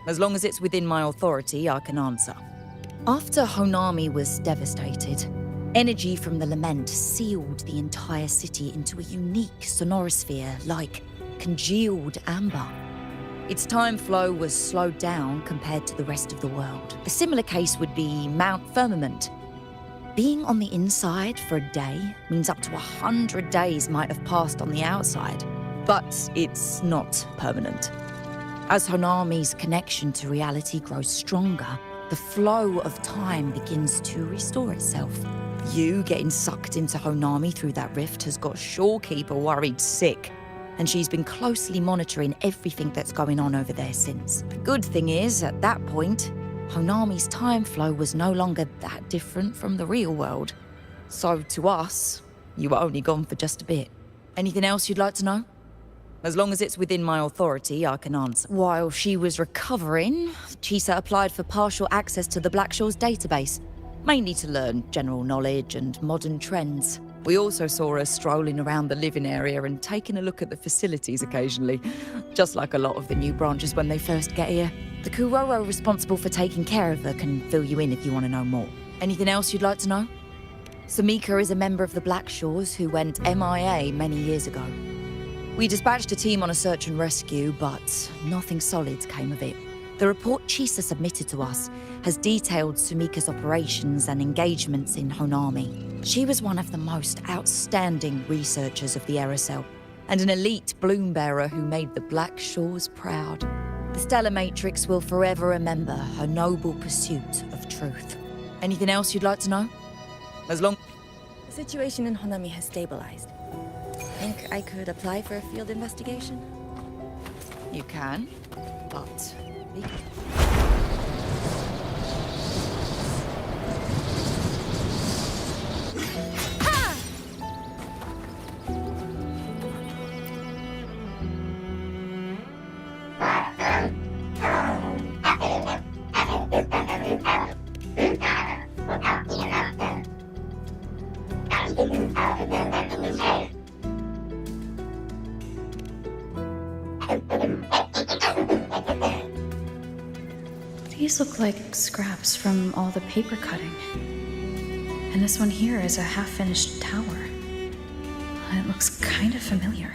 As long as it's within my authority, I can answer. After Honami was devastated, energy from the lament sealed the entire city into a unique sonorosphere like congealed amber. Its time flow was slowed down compared to the rest of the world. A similar case would be Mount Firmament. Being on the inside for a day means up to 100 days might have passed on the outside, but it's not permanent. As Honami's connection to reality grows stronger, the flow of time begins to restore itself. You getting sucked into Honami through that rift has got Shorekeeper worried sick, and she's been closely monitoring everything that's going on over there since. The good thing is, at that point, Honami's time flow was no longer that different from the real world. So to us, you were only gone for just a bit. Anything else you'd like to know? As long as it's within my authority, I can answer. While she was recovering, Chisa applied for partial access to the Black Shores database, mainly to learn general knowledge and modern trends. We also saw her strolling around the living area and taking a look at the facilities occasionally, just like a lot of the new branches when they first get here. The Kuroro responsible for taking care of her can fill you in if you want to know more. Anything else you'd like to know? Samika is a member of the Black Shores who went MIA many years ago. We dispatched a team on a search and rescue, but nothing solid came of it. The report Chisa submitted to us has detailed Sumika's operations and engagements in Honami. She was one of the most outstanding researchers of the Aerosel, and an elite bloom bearer who made the Black Shores proud. The Stellar Matrix will forever remember her noble pursuit of truth. Anything else you'd like to know? As long... The situation in Honami has stabilized. Think I could apply for a field investigation? You can, but... These look like scraps from all the paper cutting. And this one here is a half-finished tower. It looks kind of familiar.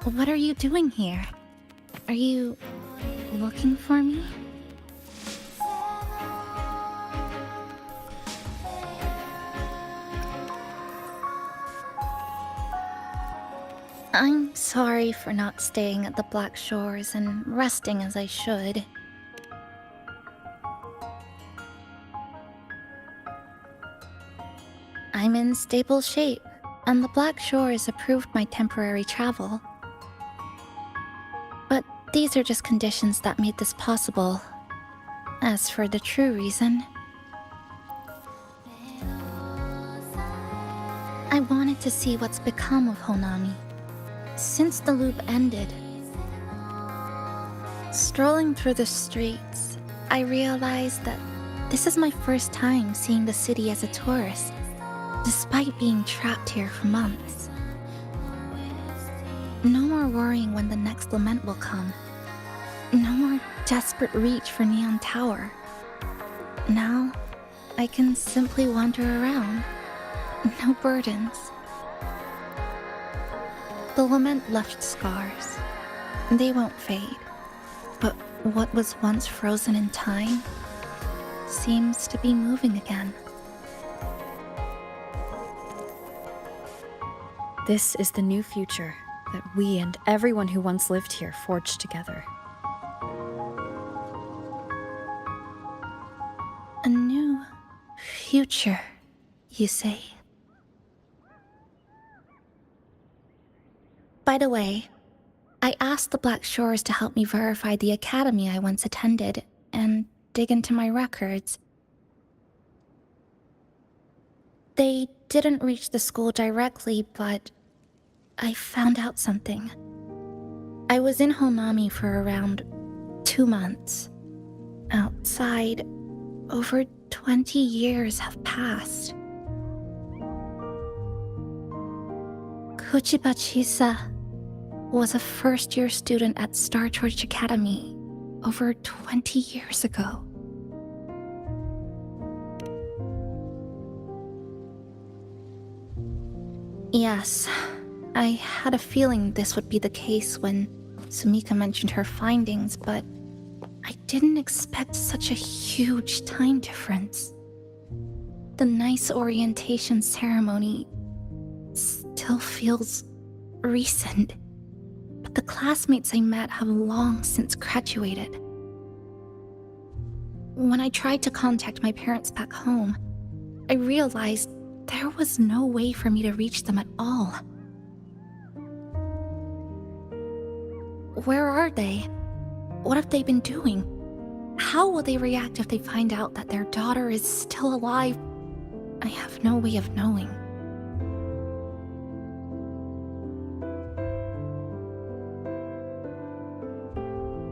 What are you doing here? Are you looking for me? I'm sorry for not staying at the Black Shores and resting as I should. I'm in stable shape, and the Black Shores approved my temporary travel. But these are just conditions that made this possible. As for the true reason, I wanted to see what's become of Honami. Since the loop ended, strolling through the streets, I realized that this is my first time seeing the city as a tourist, despite being trapped here for months. No more worrying when the next lament will come. No more desperate reach for Neon Tower. Now, I can simply wander around. No burdens. The lament left scars. They won't fade. But what was once frozen in time seems to be moving again. This is the new future that we and everyone who once lived here forged together. A new future, you say? By the way, I asked the Black Shores to help me verify the academy I once attended and dig into my records. They didn't reach the school directly, but I found out something. I was in Honami for around 2 months. Outside, over 20 years have passed. Kuchiba Chisa was a first-year student at Star Church Academy over 20 years ago. Yes, I had a feeling this would be the case when Sumika mentioned her findings, but I didn't expect such a huge time difference. The nice orientation ceremony still feels recent, but the classmates I met have long since graduated. When I tried to contact my parents back home, I realized there was no way for me to reach them at all. Where are they? What have they been doing? How will they react if they find out that their daughter is still alive? I have no way of knowing.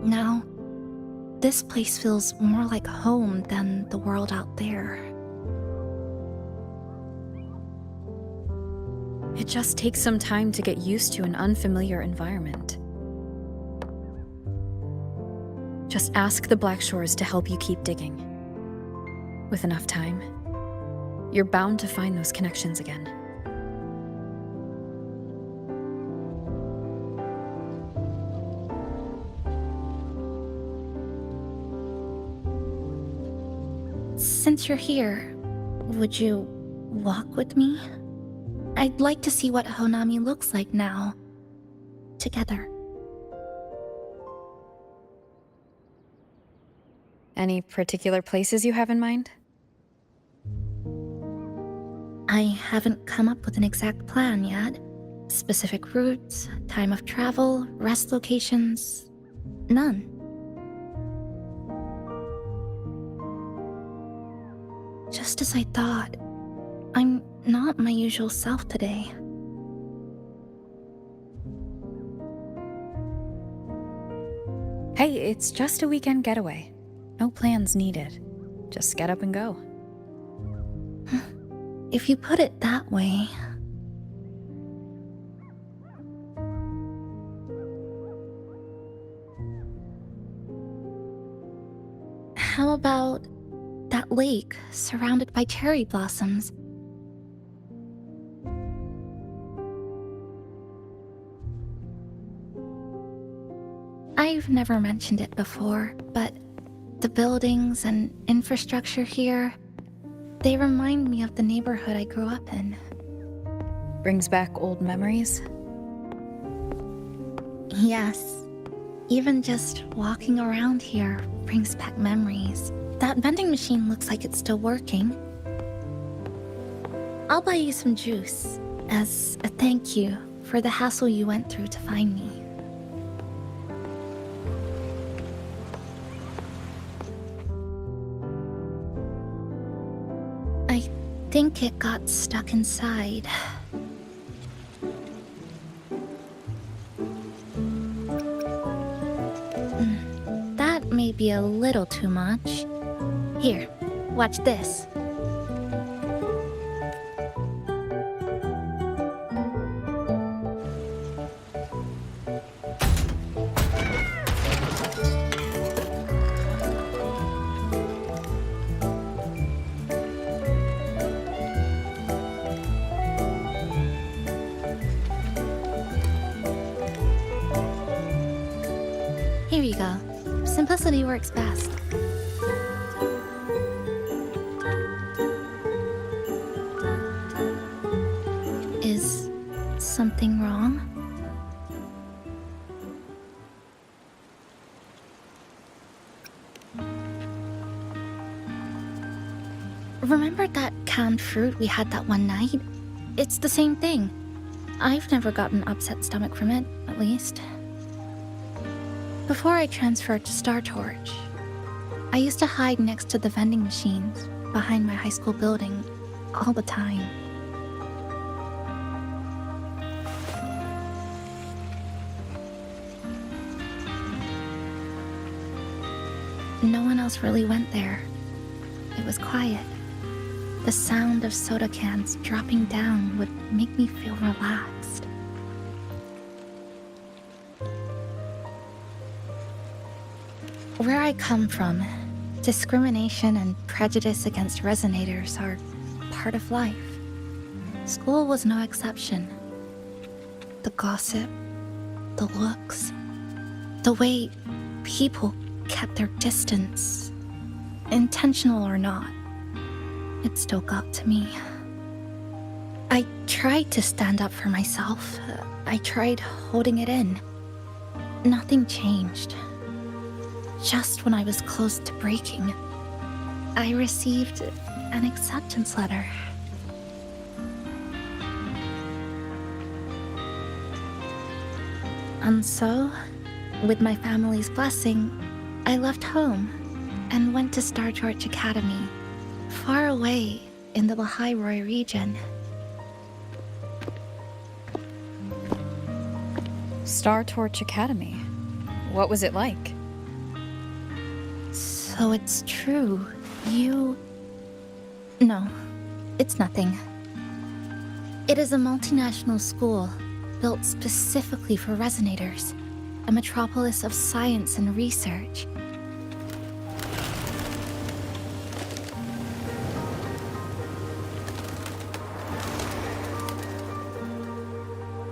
Now, this place feels more like home than the world out there. It just takes some time to get used to an unfamiliar environment. Just ask the Black Shores to help you keep digging. With enough time, you're bound to find those connections again. Since you're here, would you walk with me? I'd like to see what Honami looks like now. Together. Any particular places you have in mind? I haven't come up with an exact plan yet. Specific routes, time of travel, rest locations, none. Just as I thought, I'm not my usual self today. Hey, it's just a weekend getaway. No plans needed. Just get up and go. If you put it that way... How about that lake surrounded by cherry blossoms? I've never mentioned it before, but the buildings and infrastructure here, they remind me of the neighborhood I grew up in. Brings back old memories? Yes. Even just walking around here brings back memories. That vending machine looks like it's still working. I'll buy you some juice as a thank you for the hassle you went through to find me. I think it got stuck inside. That may be a little too much. Here, watch this. Here you go. Simplicity works best. Is something wrong? Remember that canned fruit we had that one night? It's the same thing. I've never gotten upset stomach from it, at least. Before I transferred to Star Torch, I used to hide next to the vending machines behind my high school building all the time. No one else really went there. It was quiet. The sound of soda cans dropping down would make me feel relaxed. Where I come from, discrimination and prejudice against resonators are part of life. School was no exception. The gossip, the looks, the way people kept their distance, intentional or not, it still got to me. I tried to stand up for myself. I tried holding it in. Nothing changed. Just when I was close to breaking, I received an acceptance letter. And so, with my family's blessing, I left home and went to Star Torch Academy, far away in the Lahairoi region. Star Torch Academy. What was it like? So it's true. You... No, it's nothing. It is a multinational school built specifically for resonators, a metropolis of science and research.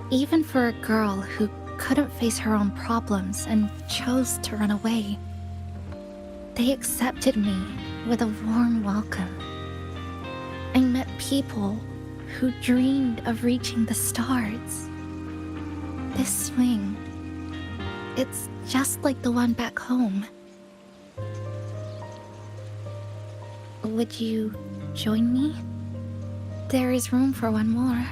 Even for a girl who couldn't face her own problems and chose to run away, they accepted me with a warm welcome. I met people who dreamed of reaching the stars. This swing, it's just like the one back home. Would you join me? There is room for one more.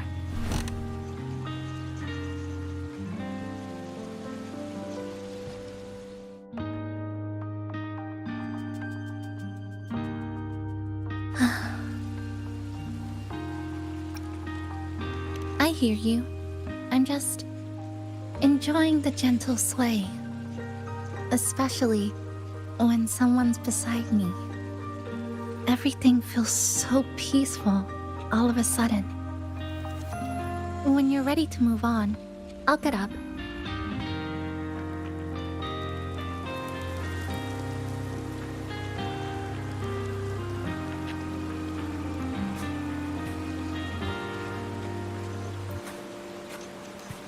I hear you. I'm just enjoying the gentle sway, especially when someone's beside me. Everything feels so peaceful all of a sudden. When you're ready to move on, I'll get up.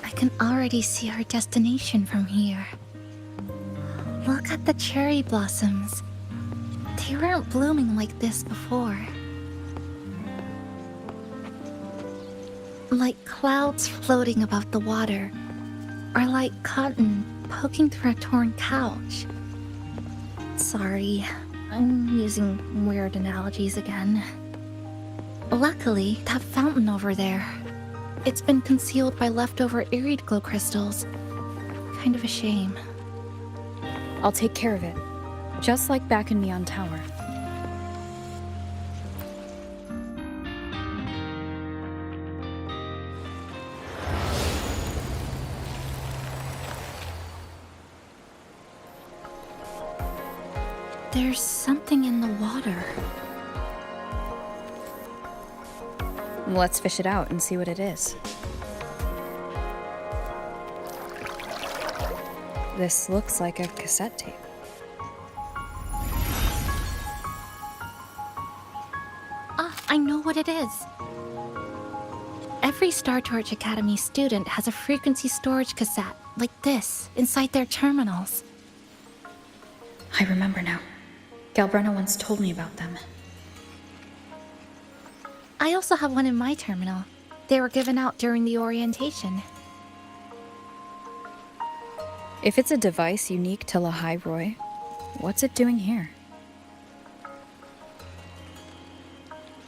I can already see our destination from here. Look at the cherry blossoms. They weren't blooming like this before. Like clouds floating above the water, or like cotton poking through a torn couch. Sorry, I'm using weird analogies again. Luckily, that fountain over there, it's been concealed by leftover irid glow crystals. Kind of a shame. I'll take care of it. Just like back in Neon Tower. There's something in the water. Let's fish it out and see what it is. This looks like a cassette tape. I know what it is. Every Star Torch Academy student has a frequency storage cassette like this inside their terminals. I remember now. Galbrenna once told me about them. I also have one in my terminal. They were given out during the orientation. If it's a device unique to Lahairoi, what's it doing here?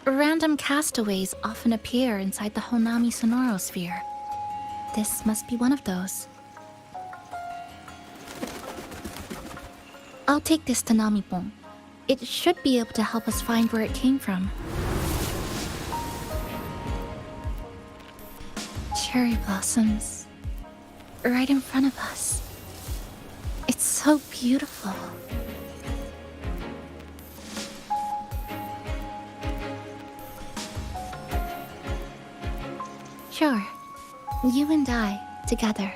Random castaways often appear inside the Honami sonorosphere. This must be one of those. I'll take this to Namipon. It should be able to help us find where it came from. Cherry blossoms. Right in front of us. It's so beautiful. Sure. You and I, together.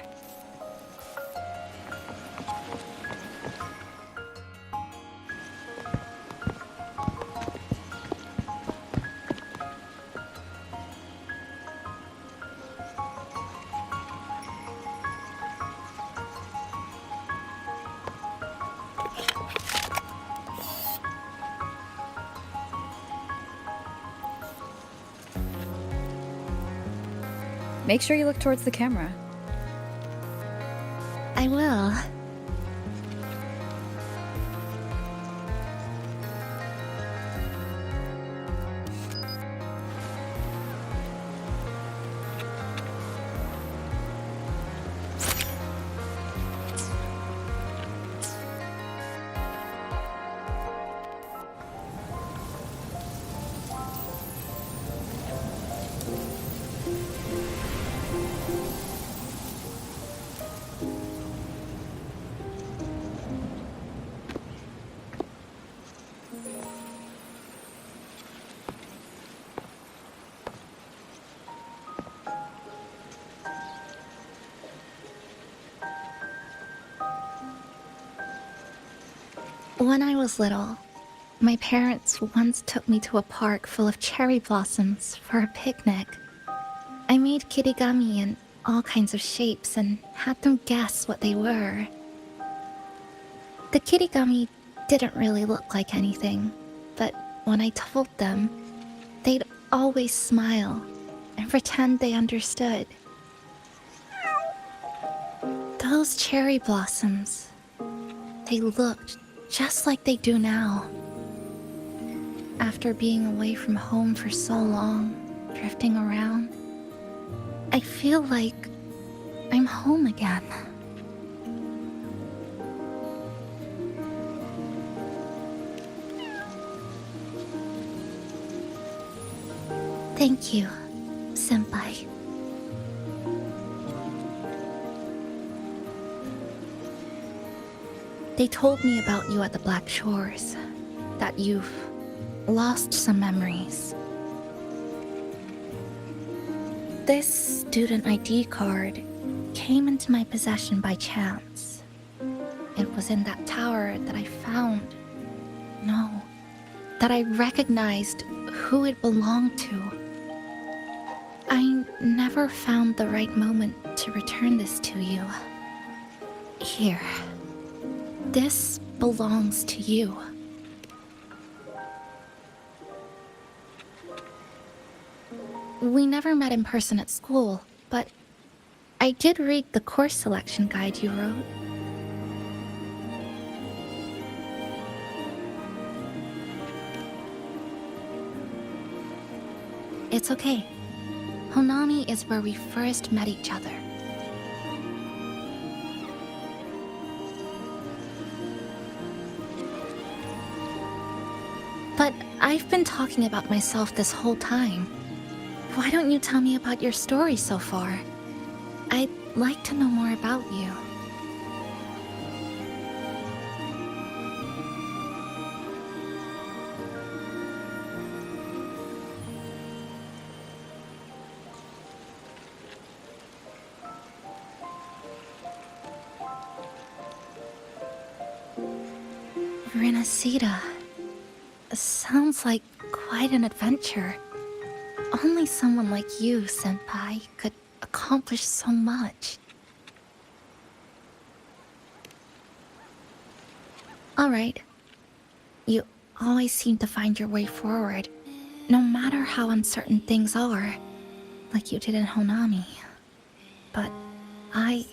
Make sure you look towards the camera. I will. When I was little, my parents once took me to a park full of cherry blossoms for a picnic. I made kirigami in all kinds of shapes and had them guess what they were. The kirigami didn't really look like anything, but when I told them, they'd always smile and pretend they understood. Those cherry blossoms, they looked just like they do now. After being away from home for so long, drifting around, I feel like I'm home again. Thank you, Senpai. They told me about you at the Black Shores, that you've lost some memories. This student ID card came into my possession by chance. It was in that tower that I found. No, that I recognized who it belonged to. I never found the right moment to return this to you. Here. This belongs to you. We never met in person at school, but I did read the course selection guide you wrote. It's okay. Honami is where we first met each other. But I've been talking about myself this whole time. Why don't you tell me about your story so far? I'd like to know more about you. Renacida. Sounds like quite an adventure. Only someone like you, Senpai, could accomplish so much. All right. You always seem to find your way forward, no matter how uncertain things are, like you did in Honami. But I...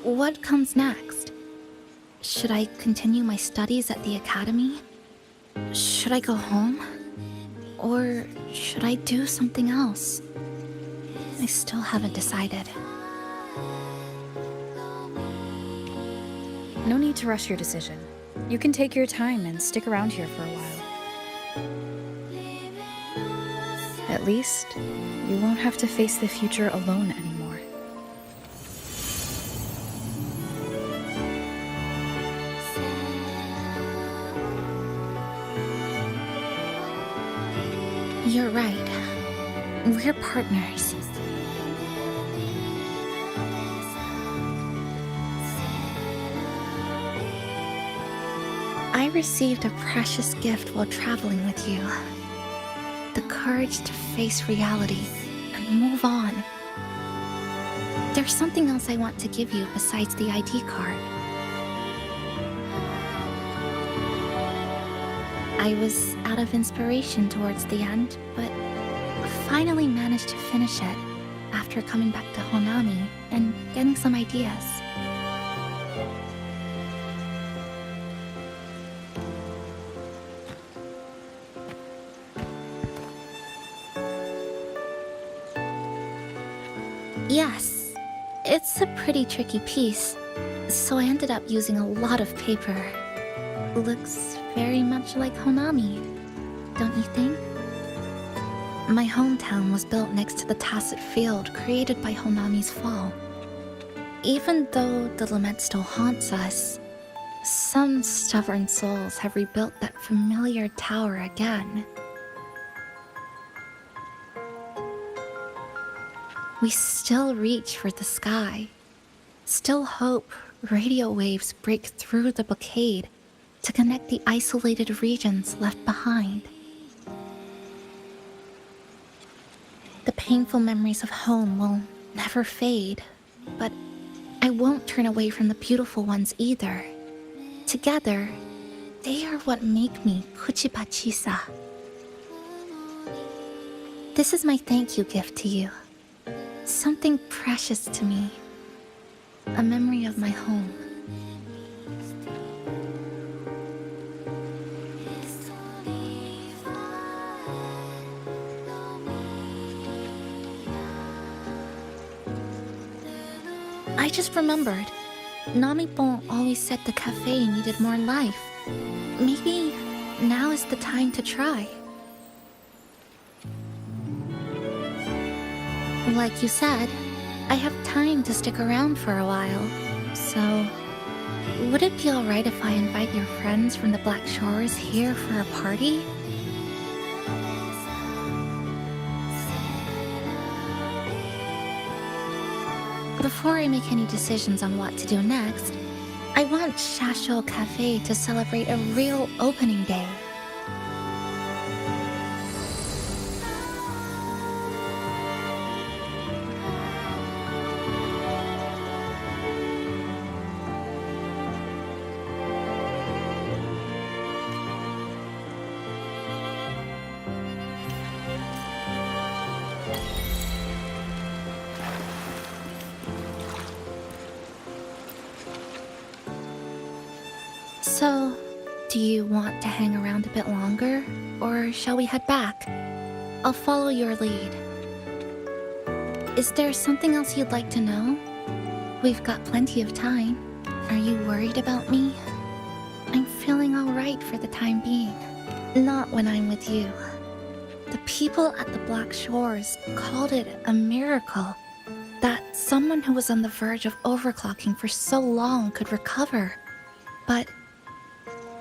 What comes next? Should I continue my studies at the academy? Should I go home? Or should I do something else? I still haven't decided. No need to rush your decision. You can take your time and stick around here for a while. At least, you won't have to face the future alone anymore. You're right. We're partners. I received a precious gift while traveling with you. The courage to face reality and move on. There's something else I want to give you besides the ID card. I was out of inspiration towards the end, but finally managed to finish it after coming back to Honami and getting some ideas. Yes, it's a pretty tricky piece, so I ended up using a lot of paper. Looks very much like Honami, don't you think? My hometown was built next to the tacit field created by Honami's fall. Even though the lament still haunts us, some stubborn souls have rebuilt that familiar tower again. We still reach for the sky, still hope radio waves break through the blockade to connect the isolated regions left behind. The painful memories of home will never fade, but I won't turn away from the beautiful ones either. Together, they are what make me Kuchiba Chisa. This is my thank you gift to you. Something precious to me. A memory of my home. I just remembered. Namipon always said the cafe needed more life. Maybe now is the time to try. Like you said, I have time to stick around for a while, so would it be alright if I invite your friends from the Black Shores here for a party? Before I make any decisions on what to do next, I want Shasho Cafe to celebrate a real opening day. So, do you want to hang around a bit longer, or shall we head back? I'll follow your lead. Is there something else you'd like to know? We've got plenty of time. Are you worried about me? I'm feeling alright for the time being. Not when I'm with you. The people at the Black Shores called it a miracle that someone who was on the verge of overclocking for so long could recover. But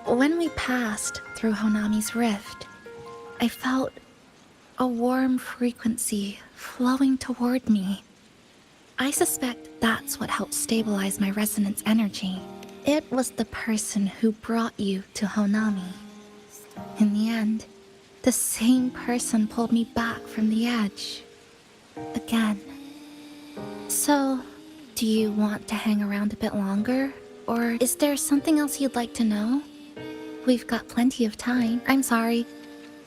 when we passed through Honami's rift, I felt a warm frequency flowing toward me. I suspect that's what helped stabilize my resonance energy. It was the person who brought you to Honami. In the end, The same person pulled me back from the edge. Again. So, do you want to hang around a bit longer? Or is there something else you'd like to know? We've got plenty of time. I'm sorry.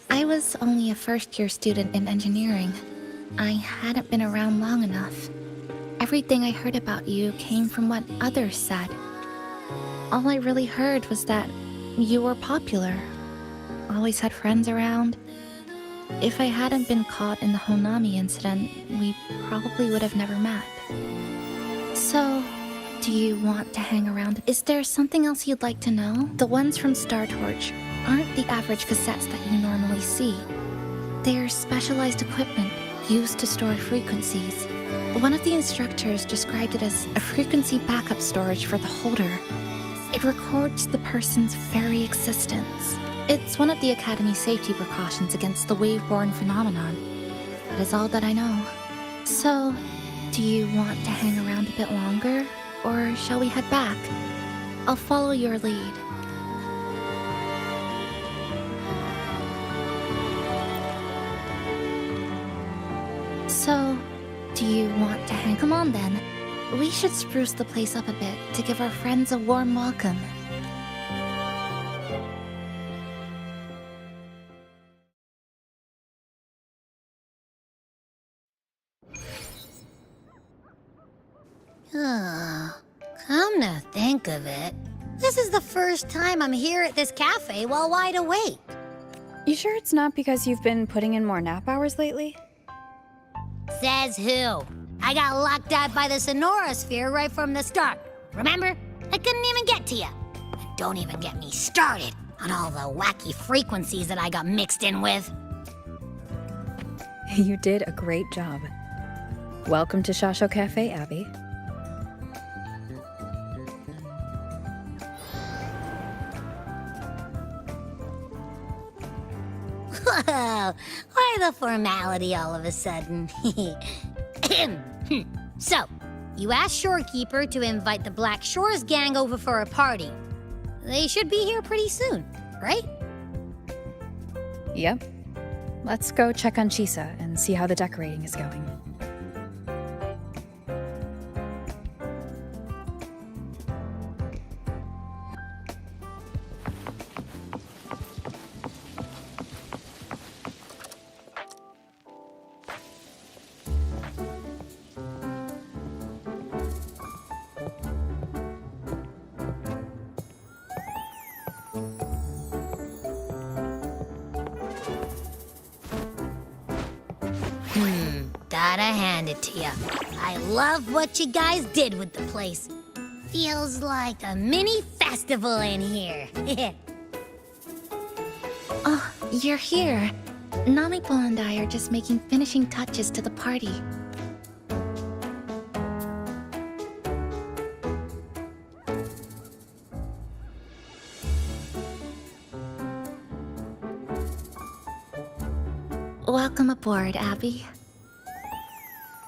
I was only a first-year student in engineering. I hadn't been around long enough. Everything I heard about you came from what others said. All I really heard was that you were popular. Always had friends around. If I hadn't been caught in the Honami incident, we probably would have never met. So, do you want to hang around? Is there something else you'd like to know? The ones from Star Torch aren't the average cassettes that you normally see. They're specialized equipment used to store frequencies. One of the instructors described it as a frequency backup storage for the holder. It records the person's very existence. It's one of the Academy's safety precautions against the wave-borne phenomenon. That is all that I know. So, do you want to hang around a bit longer? Or shall we head back? I'll follow your lead. So, do you want to hang? Come on then. We should spruce the place up a bit to give our friends a warm welcome. Come to think of it, this is the first time I'm here at this cafe while wide awake. You sure it's not because you've been putting in more nap hours lately? Says who? I got locked out by the Sonorosphere right from the start. Remember? I couldn't even get to you. And don't even get me started on all the wacky frequencies that I got mixed in with. You did a great job. Welcome to Shasho Cafe, Abby. Whoa, why the formality all of a sudden? So, you asked Shorekeeper to invite the Black Shores gang over for a party. They should be here pretty soon, right? Yep. Let's go check on Chisa and see how the decorating is going. Gotta hand it to ya. I love what you guys did with the place. Feels like a mini festival in here. Oh, you're here. Namipo and I are just making finishing touches to the party. Welcome aboard, Abby.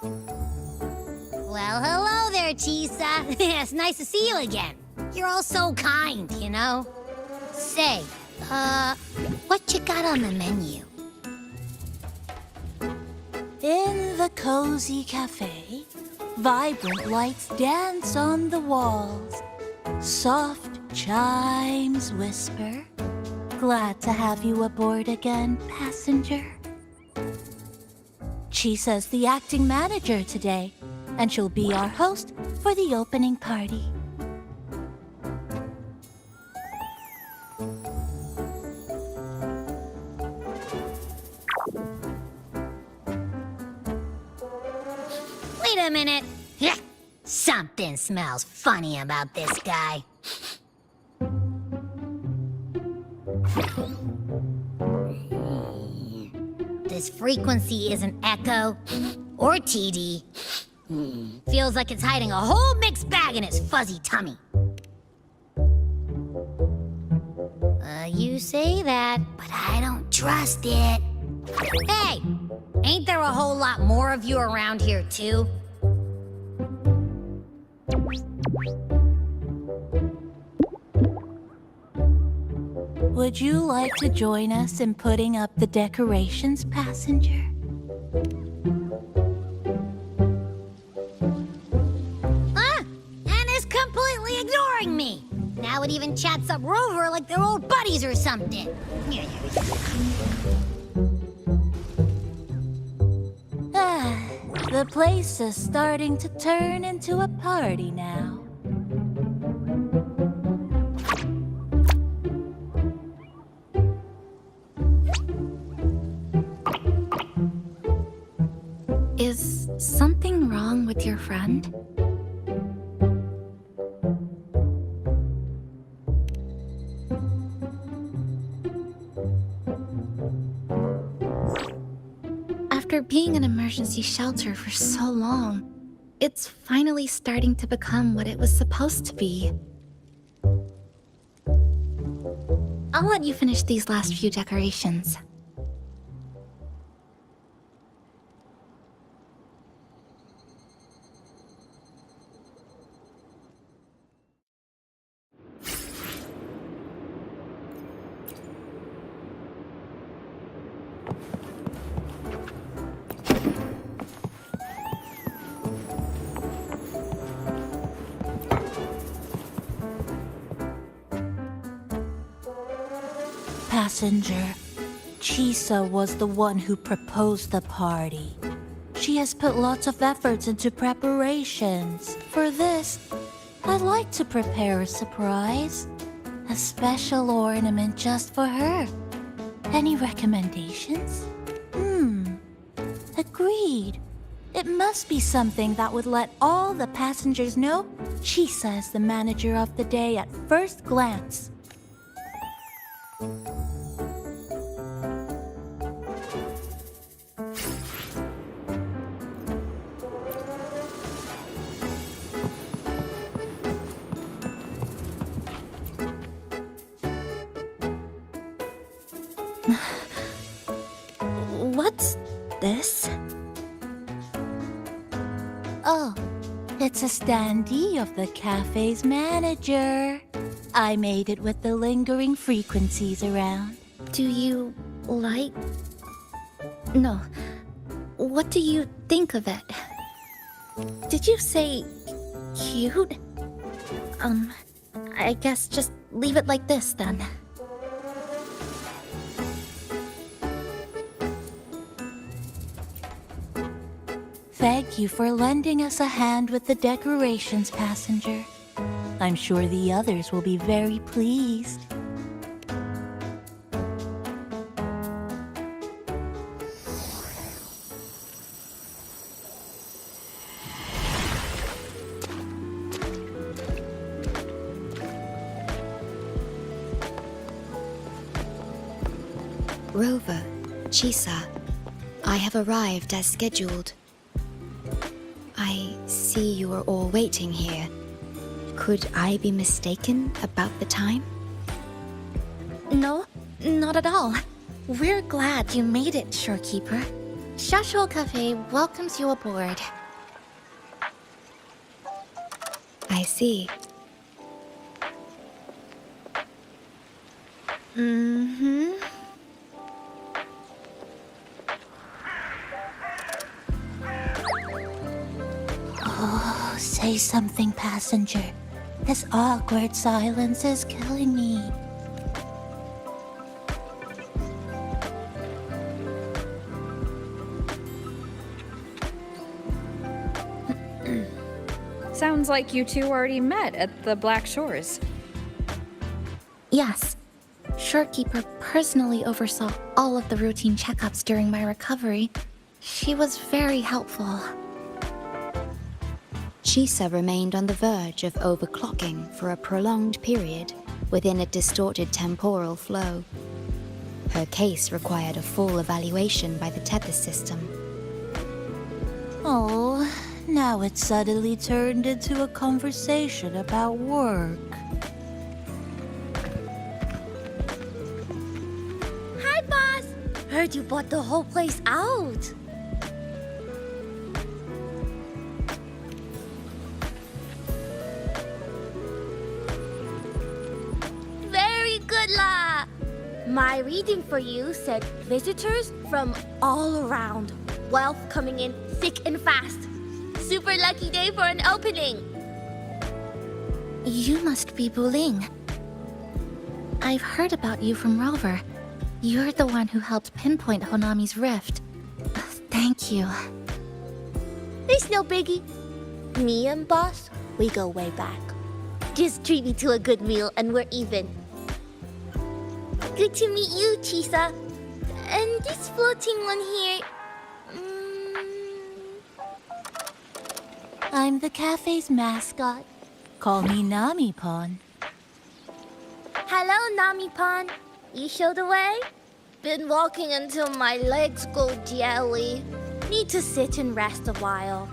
Well, hello there, Chisa. It's nice to see you again. You're all so kind, you know? Say, what you got on the menu? In the cozy cafe, vibrant lights dance on the walls. Soft chimes whisper. Glad to have you aboard again, passenger. Chisa's the acting manager today, and she'll be our host for the opening party. Wait a minute. Something smells funny about this guy. This frequency isn't echo or TD. Feels like it's hiding a whole mixed bag in its fuzzy tummy. You say that, but I don't trust it. Hey, ain't there a whole lot more of you around here too? Would you like to join us in putting up the decorations, passenger? Anna's completely ignoring me. Now it even chats up Rover like they're old buddies or something. The place is starting to turn into a party now. Is something wrong with your friend? After being an emergency shelter for so long, it's finally starting to become what it was supposed to be. I'll let you finish these last few decorations. Passenger, Chisa was the one who proposed the party. She has put lots of efforts into preparations. For this, I'd like to prepare a surprise. A special ornament just for her. Any recommendations? Agreed. It must be something that would let all the passengers know Chisa is the manager of the day at first glance. What's this? Oh, it's a standee of the cafe's manager. I made it with the lingering frequencies around. Do you like... No. What do you think of it? Did you say cute? I guess just leave it like this then. Thank you for lending us a hand with the decorations, passenger. I'm sure the others will be very pleased. Rover, Chisa, I have arrived as scheduled. I see you are all waiting here. Could I be mistaken about the time? No, not at all. We're glad you made it, Shorekeeper. Shashol Cafe welcomes you aboard. I see. Oh, say something, passenger. This awkward silence is killing me. Sounds like you two already met at the Black Shores. Yes. Shorekeeper personally oversaw all of the routine checkups during my recovery. She was very helpful. Chisa remained on the verge of overclocking for a prolonged period within a distorted temporal flow. Her case required a full evaluation by the tether system. Oh, now it suddenly turned into a conversation about work. Hi, boss! Heard you bought the whole place out. Very good, La! My reading for you said visitors from all around. Wealth coming in thick and fast. Super lucky day for an opening. You must be Buling. I've heard about you from Rover. You're the one who helped pinpoint Honami's rift. Thank you. It's no biggie. Me and Boss, we go way back. Just treat me to a good meal and we're even. Good to meet you, Chisa. And this floating one here... I'm the cafe's mascot. Call me Nami-pon. Hello, Nami-pon. You show the way? Been walking until my legs go jelly. Need to sit and rest a while.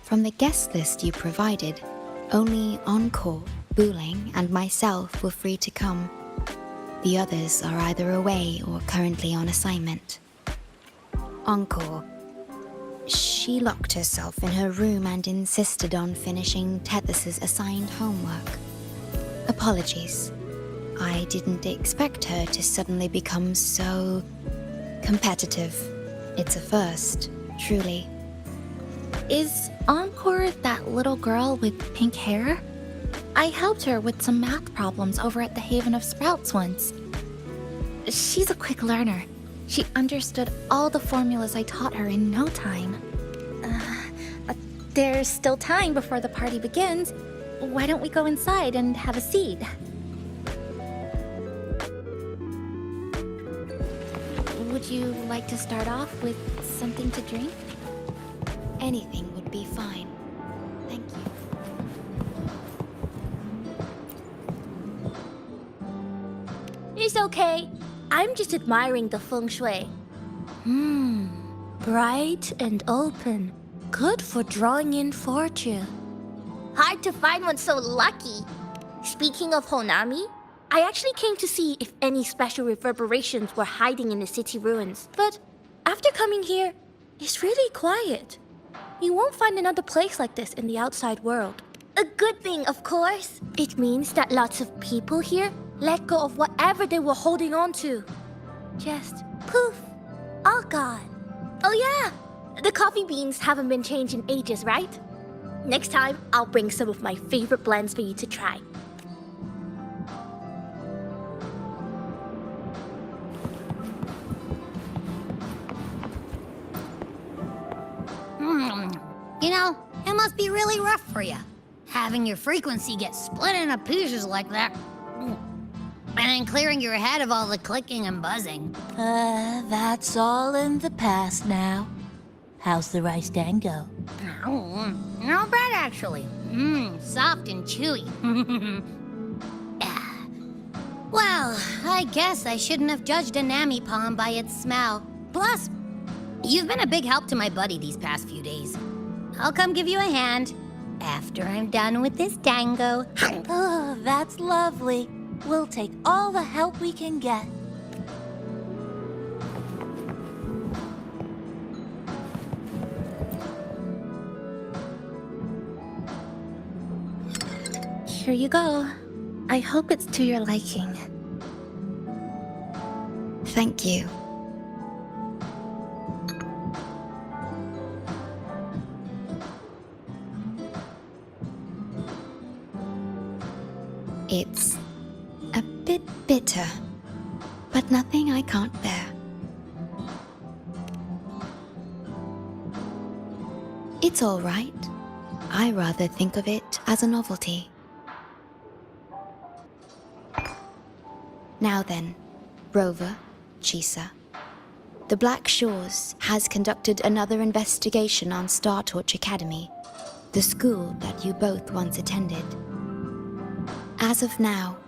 From the guest list you provided, only Encore, Buling, and myself were free to come. The others are either away or currently on assignment. Encore. She locked herself in her room and insisted on finishing Tethys's assigned homework. Apologies. I didn't expect her to suddenly become so competitive. It's a first, truly. Is Encore that little girl with pink hair? I helped her with some math problems over at the Haven of Sprouts once. She's a quick learner. She understood all the formulas I taught her in no time. There's still time before the party begins. Why don't we go inside and have a seat? Would you like to start off with something to drink? Anything would be fine. Thank you. It's okay. I'm just admiring the feng shui. Bright and open. Good for drawing in fortune. Hard to find one so lucky. Speaking of Honami, I actually came to see if any special reverberations were hiding in the city ruins. But after coming here, it's really quiet. You won't find another place like this in the outside world. A good thing, of course. It means that lots of people here let go of whatever they were holding on to. Just poof, all gone. Oh yeah, the coffee beans haven't been changed in ages, right? Next time, I'll bring some of my favorite blends for you to try. You know, it must be really rough for you, having your frequency get split into pieces like that. And then clearing your head of all the clicking and buzzing. That's all in the past now. How's the rice dango? Oh, not bad, actually. Soft and chewy. Well, I guess I shouldn't have judged a Nami-pon by its smell. Plus, you've been a big help to my buddy these past few days. I'll come give you a hand after I'm done with this dango. Oh, that's lovely. We'll take all the help we can get. Here you go. I hope it's to your liking. Thank you. It's a bit bitter, but nothing I can't bear. It's all right. I rather think of it as a novelty. Now then, Rover, Chisa. The Black Shores has conducted another investigation on Star Torch Academy, the school that you both once attended. As of now,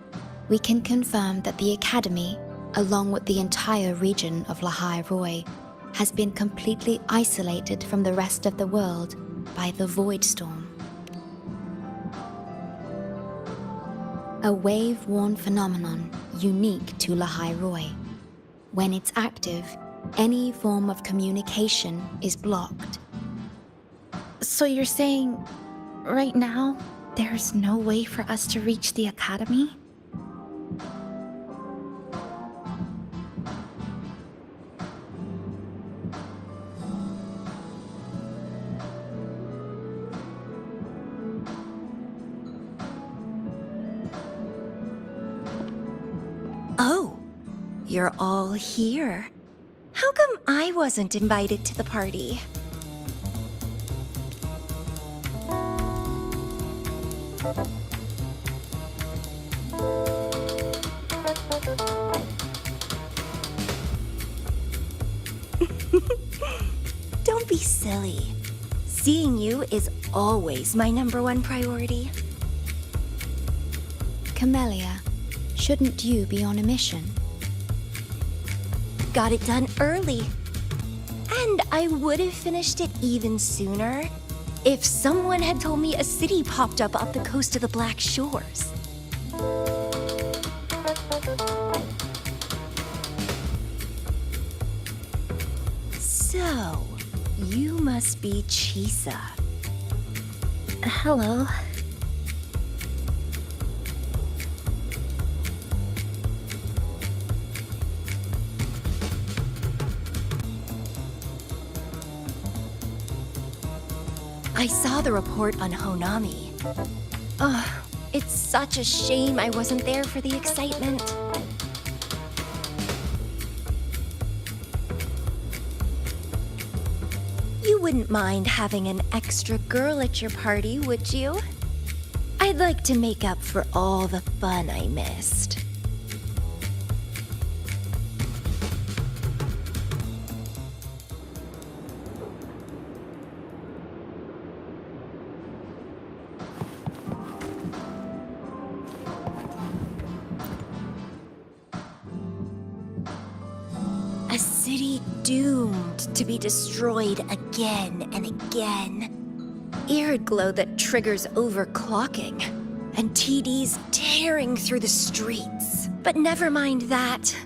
we can confirm that the Academy, along with the entire region of Lahai Roi, has been completely isolated from the rest of the world by the Void Storm. A wave-worn phenomenon unique to Lahai Roi. When it's active, any form of communication is blocked. So you're saying, right now, there's no way for us to reach the Academy? Oh, you're all here. How come I wasn't invited to the party? Don't be silly. Seeing you is always my #1 priority. Camellia, shouldn't you be on a mission? Got it done early. And I would have finished it even sooner if someone had told me a city popped up off the coast of the Black Shores. So, you must be Chisa. Hello. I saw the report on Honami. Ugh, it's such a shame I wasn't there for the excitement. You wouldn't mind having an extra girl at your party, would you? I'd like to make up for all the fun I missed. A city doomed to be destroyed again and again. Arid glow that triggers overclocking, and TDs tearing through the streets. But never mind that.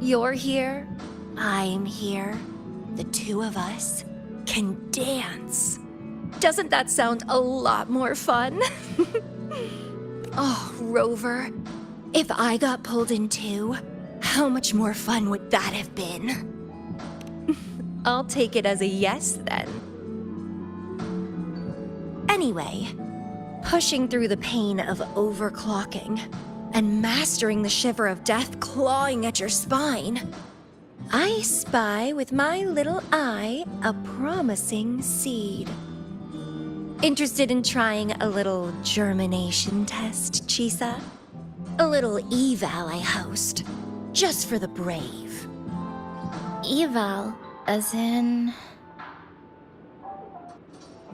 You're here, I'm here. The two of us can dance. Doesn't that sound a lot more fun? Oh, Rover, if I got pulled in too, how much more fun would that have been? I'll take it as a yes, then. Anyway, pushing through the pain of overclocking and mastering the shiver of death clawing at your spine, I spy with my little eye a promising seed. Interested in trying a little germination test, Chisa? A little eval I host, just for the brave. Eval, as in...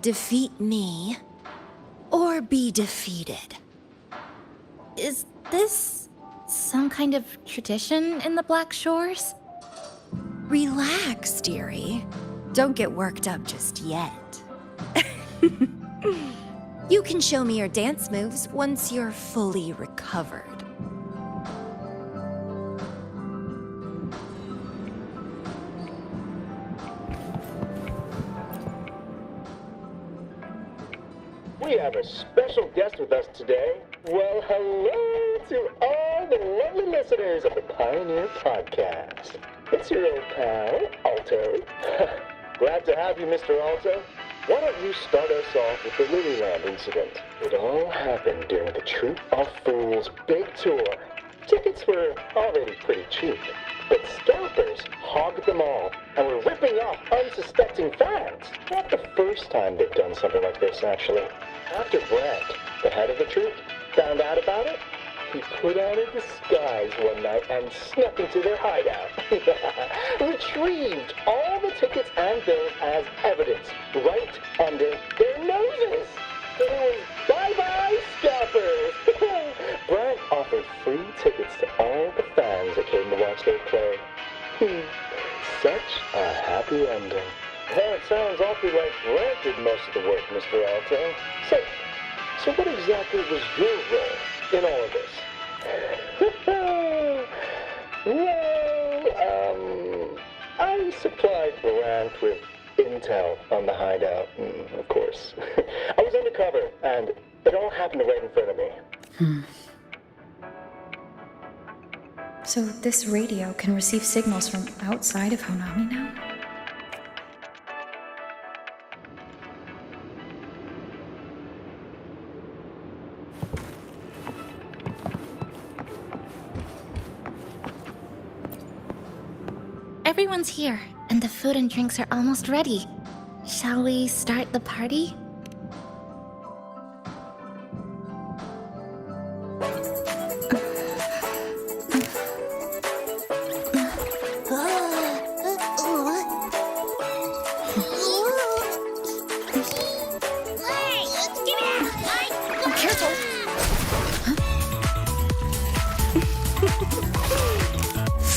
Defeat me, or be defeated. Is this some kind of tradition in the Black Shores? Relax, dearie. Don't get worked up just yet. You can show me your dance moves once you're fully recovered. We have a special guest with us today. Well, hello to all the lovely listeners of the Pioneer Podcast. It's your old pal, Alto. Glad to have you, Mr. Alto. Why don't you start us off with the Lilyland incident? It all happened during the Troop of Fools big tour. Tickets were already pretty cheap, but scalpers hogged them all and were ripping off unsuspecting fans. Not the first time they've done something like this, actually. After Brent, the head of the troop, found out about it, he put on a disguise one night and snuck into their hideout. Retrieved all the tickets and bills as evidence right under their noses. It was bye-bye scalpers. Brent offered free tickets to all the fans that came to watch their play. Such a happy ending. Well, it sounds awfully like Brent did most of the work, Mr. Alto. So what exactly was your role in all of this? Well, I supplied Varant with intel on the hideout, of course. I was undercover, and it all happened right in front of me. So this radio can receive signals from outside of Honami now? Everyone's here, and the food and drinks are almost ready. Shall we start the party?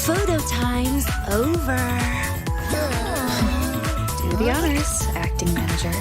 Photo time's over. Do the honors, acting manager.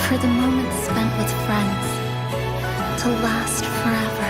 For the moments spent with friends to last forever.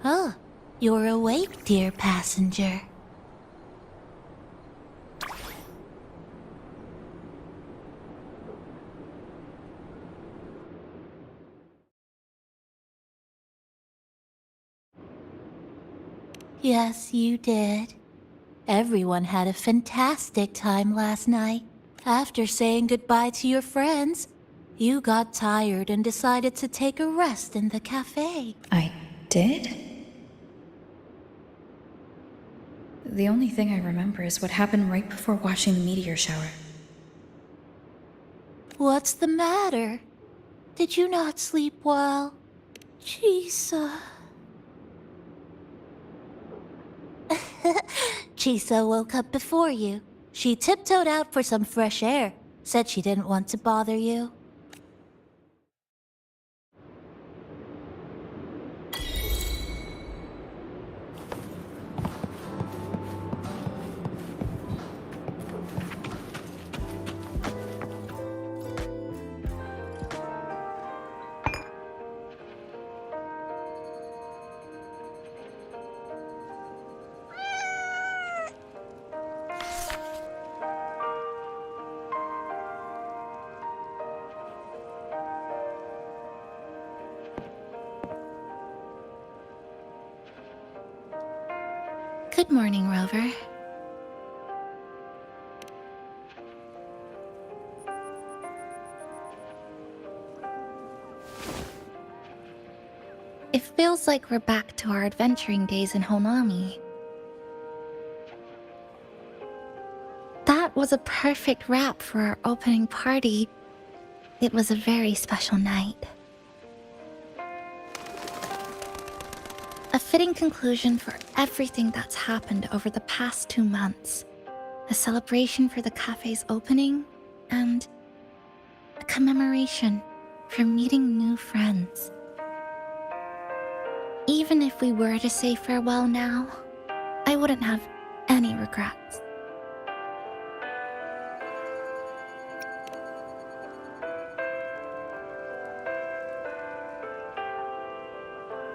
Oh, you're awake, dear passenger. Yes, you did. Everyone had a fantastic time last night. After saying goodbye to your friends, you got tired and decided to take a rest in the cafe. I did? The only thing I remember is what happened right before watching the meteor shower. What's the matter? Did you not sleep well? Chisa. Chisa woke up before you. She tiptoed out for some fresh air. Said she didn't want to bother you. Good morning, Rover. It feels like we're back to our adventuring days in Honami. That was a perfect wrap for our opening party. It was a very special night. A fitting conclusion for everything that's happened over the past 2 months. A celebration for the cafe's opening, and a commemoration for meeting new friends. Even if we were to say farewell now, I wouldn't have any regrets.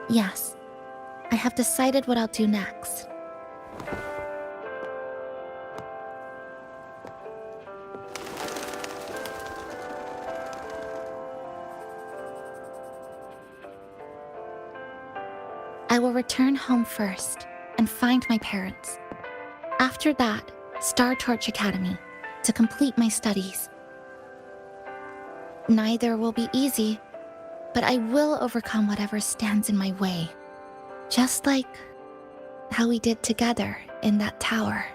Yes, I have decided what I'll do next. I will return home first and find my parents. After that, Star Torch Academy to complete my studies. Neither will be easy, but I will overcome whatever stands in my way. Just like how we did together in that tower.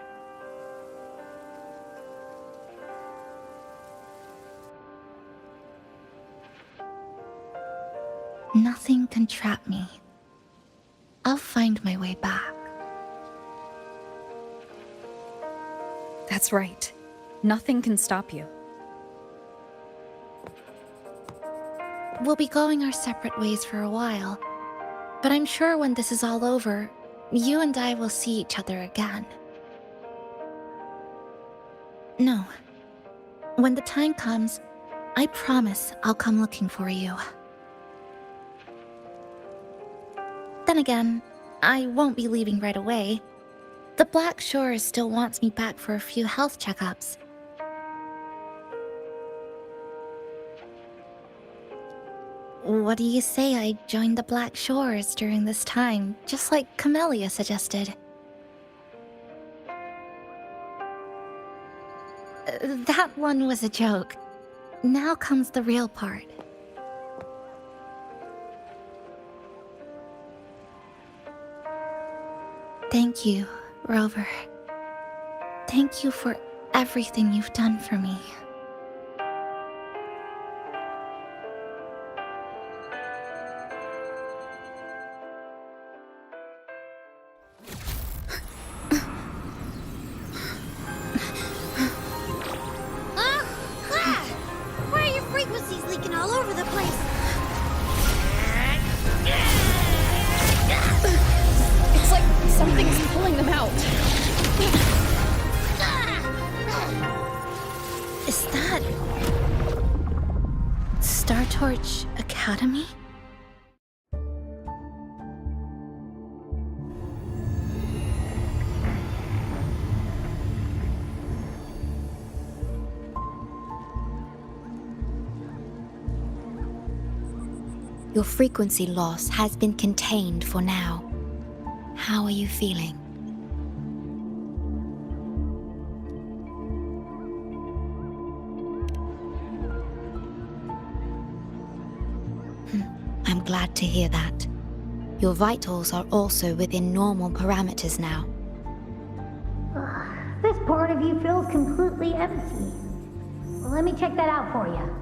Nothing can trap me. I'll find my way back. That's right. Nothing can stop you. We'll be going our separate ways for a while, but I'm sure when this is all over, you and I will see each other again. No. When the time comes, I promise I'll come looking for you. Then again, I won't be leaving right away. The Black Shores still wants me back for a few health checkups. What do you say I join the Black Shores during this time, just like Camellia suggested? That one was a joke. Now comes the real part. Thank you, Rover. Thank you for everything you've done for me. Why are your frequencies leaking all over the place? It's like something's pulling them out. Is that Star Torch Academy? Your frequency loss has been contained for now. How are you feeling? I'm glad to hear that. Your vitals are also within normal parameters now. This part of you feels completely empty. Let me check that out for you.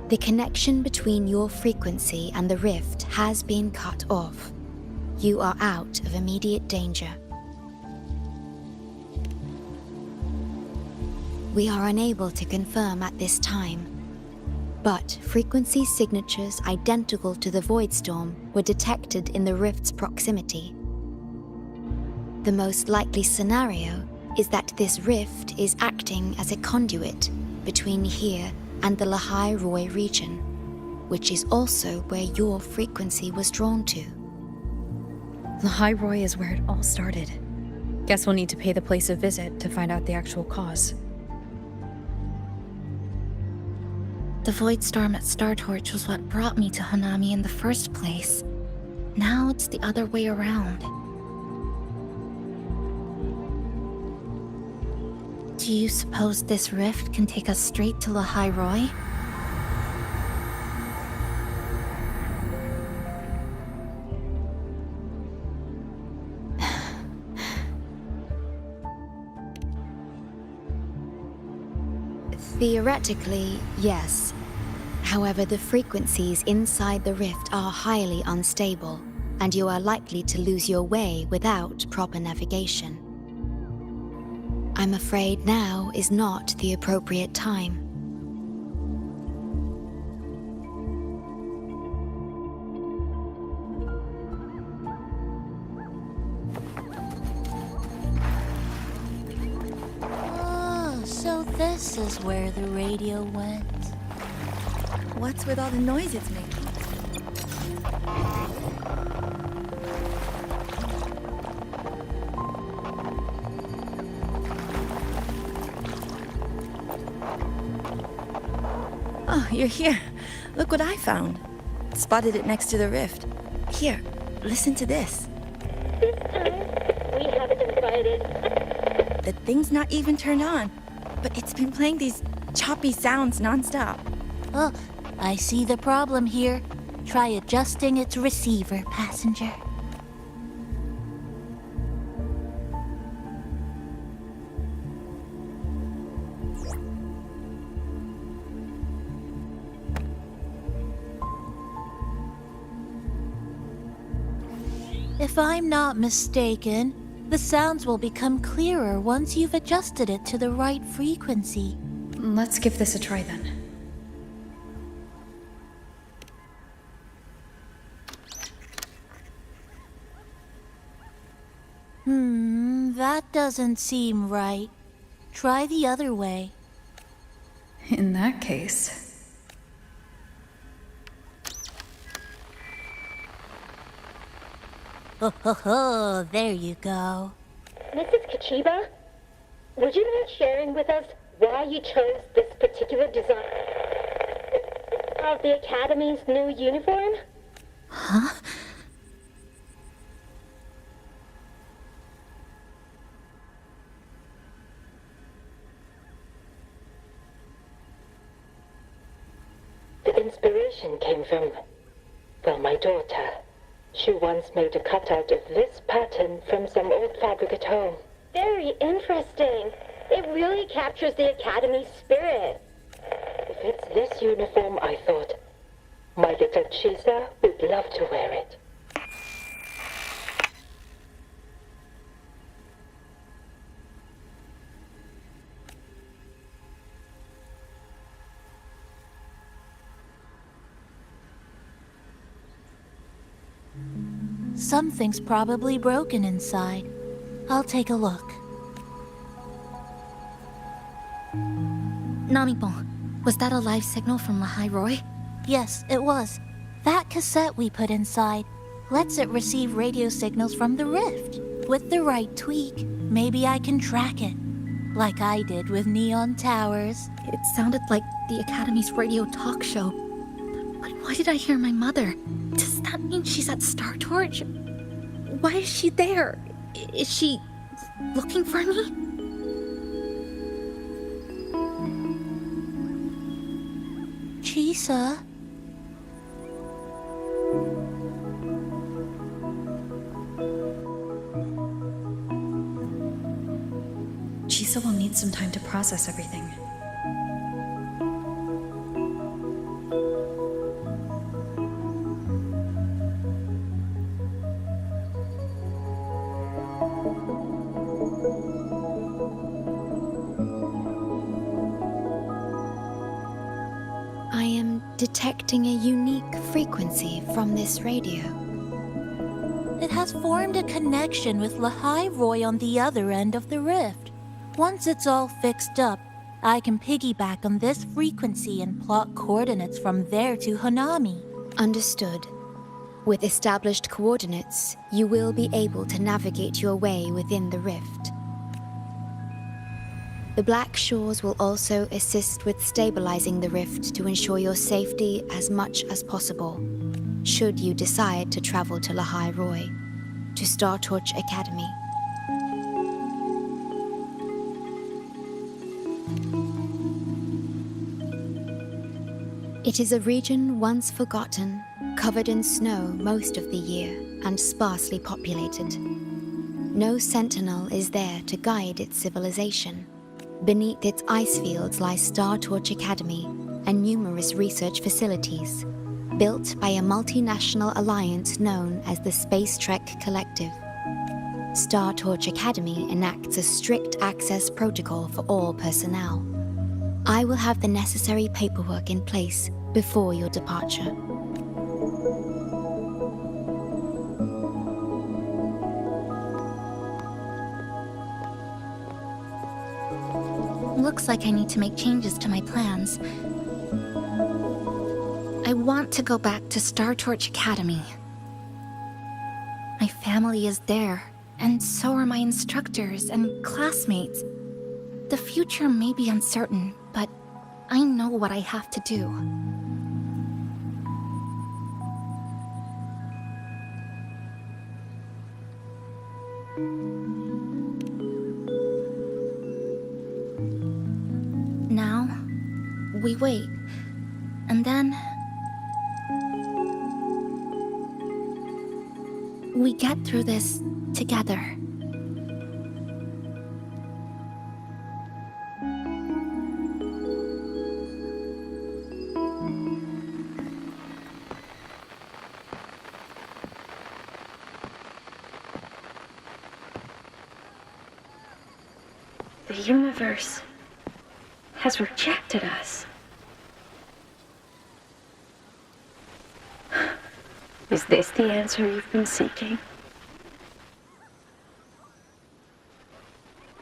The connection between your frequency and the rift has been cut off. You are out of immediate danger. We are unable to confirm at this time, but frequency signatures identical to the Void Storm were detected in the rift's proximity. The most likely scenario is that this rift is acting as a conduit between here and the Lahai Roi region, which is also where your frequency was drawn to. Lahai Roi is where it all started. Guess we'll need to pay the place a visit to find out the actual cause. The Void Storm at Star Torch was what brought me to Honami in the first place. Now it's the other way around. Do you suppose this rift can take us straight to Lahai Roi? Theoretically, yes. However, the frequencies inside the rift are highly unstable, and you are likely to lose your way without proper navigation. I'm afraid now is not the appropriate time. Oh, so this is where the radio went. What's with all the noise it's making? Oh, you're here. Look what I found. Spotted it next to the rift. Here, listen to this. This time, we haven't invited. The thing's not even turned on, but it's been playing these choppy sounds nonstop. Oh, I see the problem here. Try adjusting its receiver, passenger. If I'm not mistaken, the sounds will become clearer once you've adjusted it to the right frequency. Let's give this a try then. That doesn't seem right. Try the other way. In that case... Oh, there you go. Mrs. Kachiba, would you mind sharing with us why you chose this particular design of the Academy's new uniform? Huh? The inspiration came from, well, my daughter. She once made a cutout of this pattern from some old fabric at home. Very interesting. It really captures the Academy's spirit. If it's this uniform, I thought, my little Chisa would love to wear it. Something's probably broken inside. I'll take a look. Namipon, was that a live signal from Lahai Roy? Yes, it was. That cassette we put inside lets it receive radio signals from the rift. With the right tweak, maybe I can track it. Like I did with Neon Towers. It sounded like the Academy's radio talk show. But why did I hear my mother? Does that mean she's at Star Torch? Why is she there? Is she looking for me? Chisa? Chisa will need some time to process everything. Detecting a unique frequency from this radio. It has formed a connection with Lahai Roy on the other end of the rift. Once it's all fixed up, I can piggyback on this frequency and plot coordinates from there to Honami. Understood. With established coordinates, you will be able to navigate your way within the rift. The Black Shores will also assist with stabilizing the rift to ensure your safety as much as possible, should you decide to travel to Lahai Roy, to Star Torch Academy. It is a region once forgotten, covered in snow most of the year, and sparsely populated. No sentinel is there to guide its civilization. Beneath its ice fields lie Star Torch Academy and numerous research facilities, built by a multinational alliance known as the Space Trek Collective. Star Torch Academy enacts a strict access protocol for all personnel. I will have the necessary paperwork in place before your departure. Looks like I need to make changes to my plans. I want to go back to Star Torch Academy. My family is there, and so are my instructors and classmates. The future may be uncertain, but I know what I have to do. Now, we wait, and then we get through this together. The universe has rejected us. Is this the answer you've been seeking?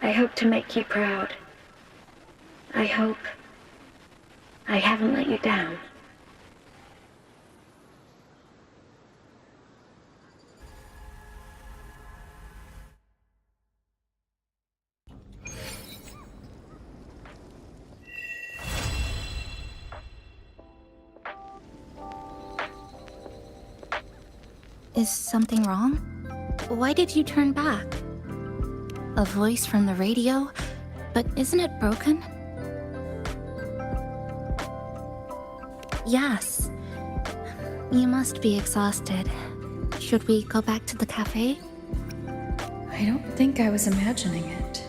I hope to make you proud. I hope I haven't let you down. Is something wrong? Why did you turn back? A voice from the radio? But isn't it broken? Yes. You must be exhausted. Should we go back to the cafe? I don't think I was imagining it.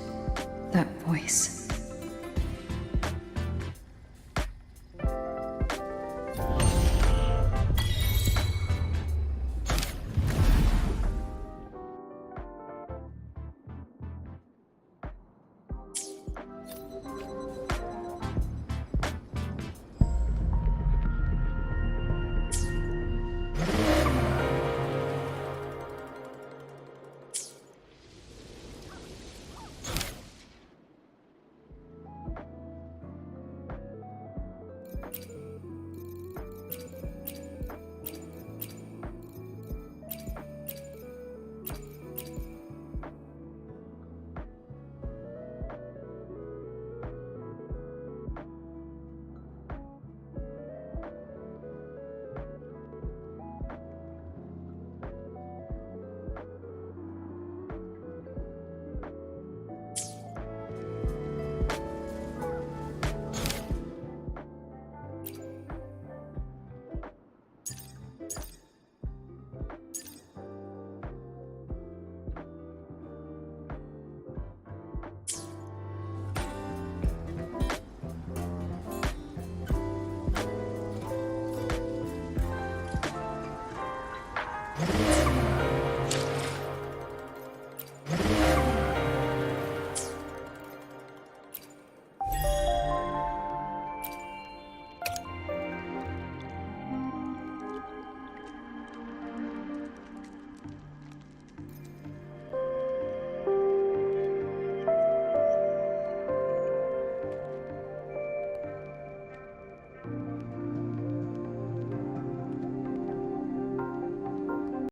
That voice.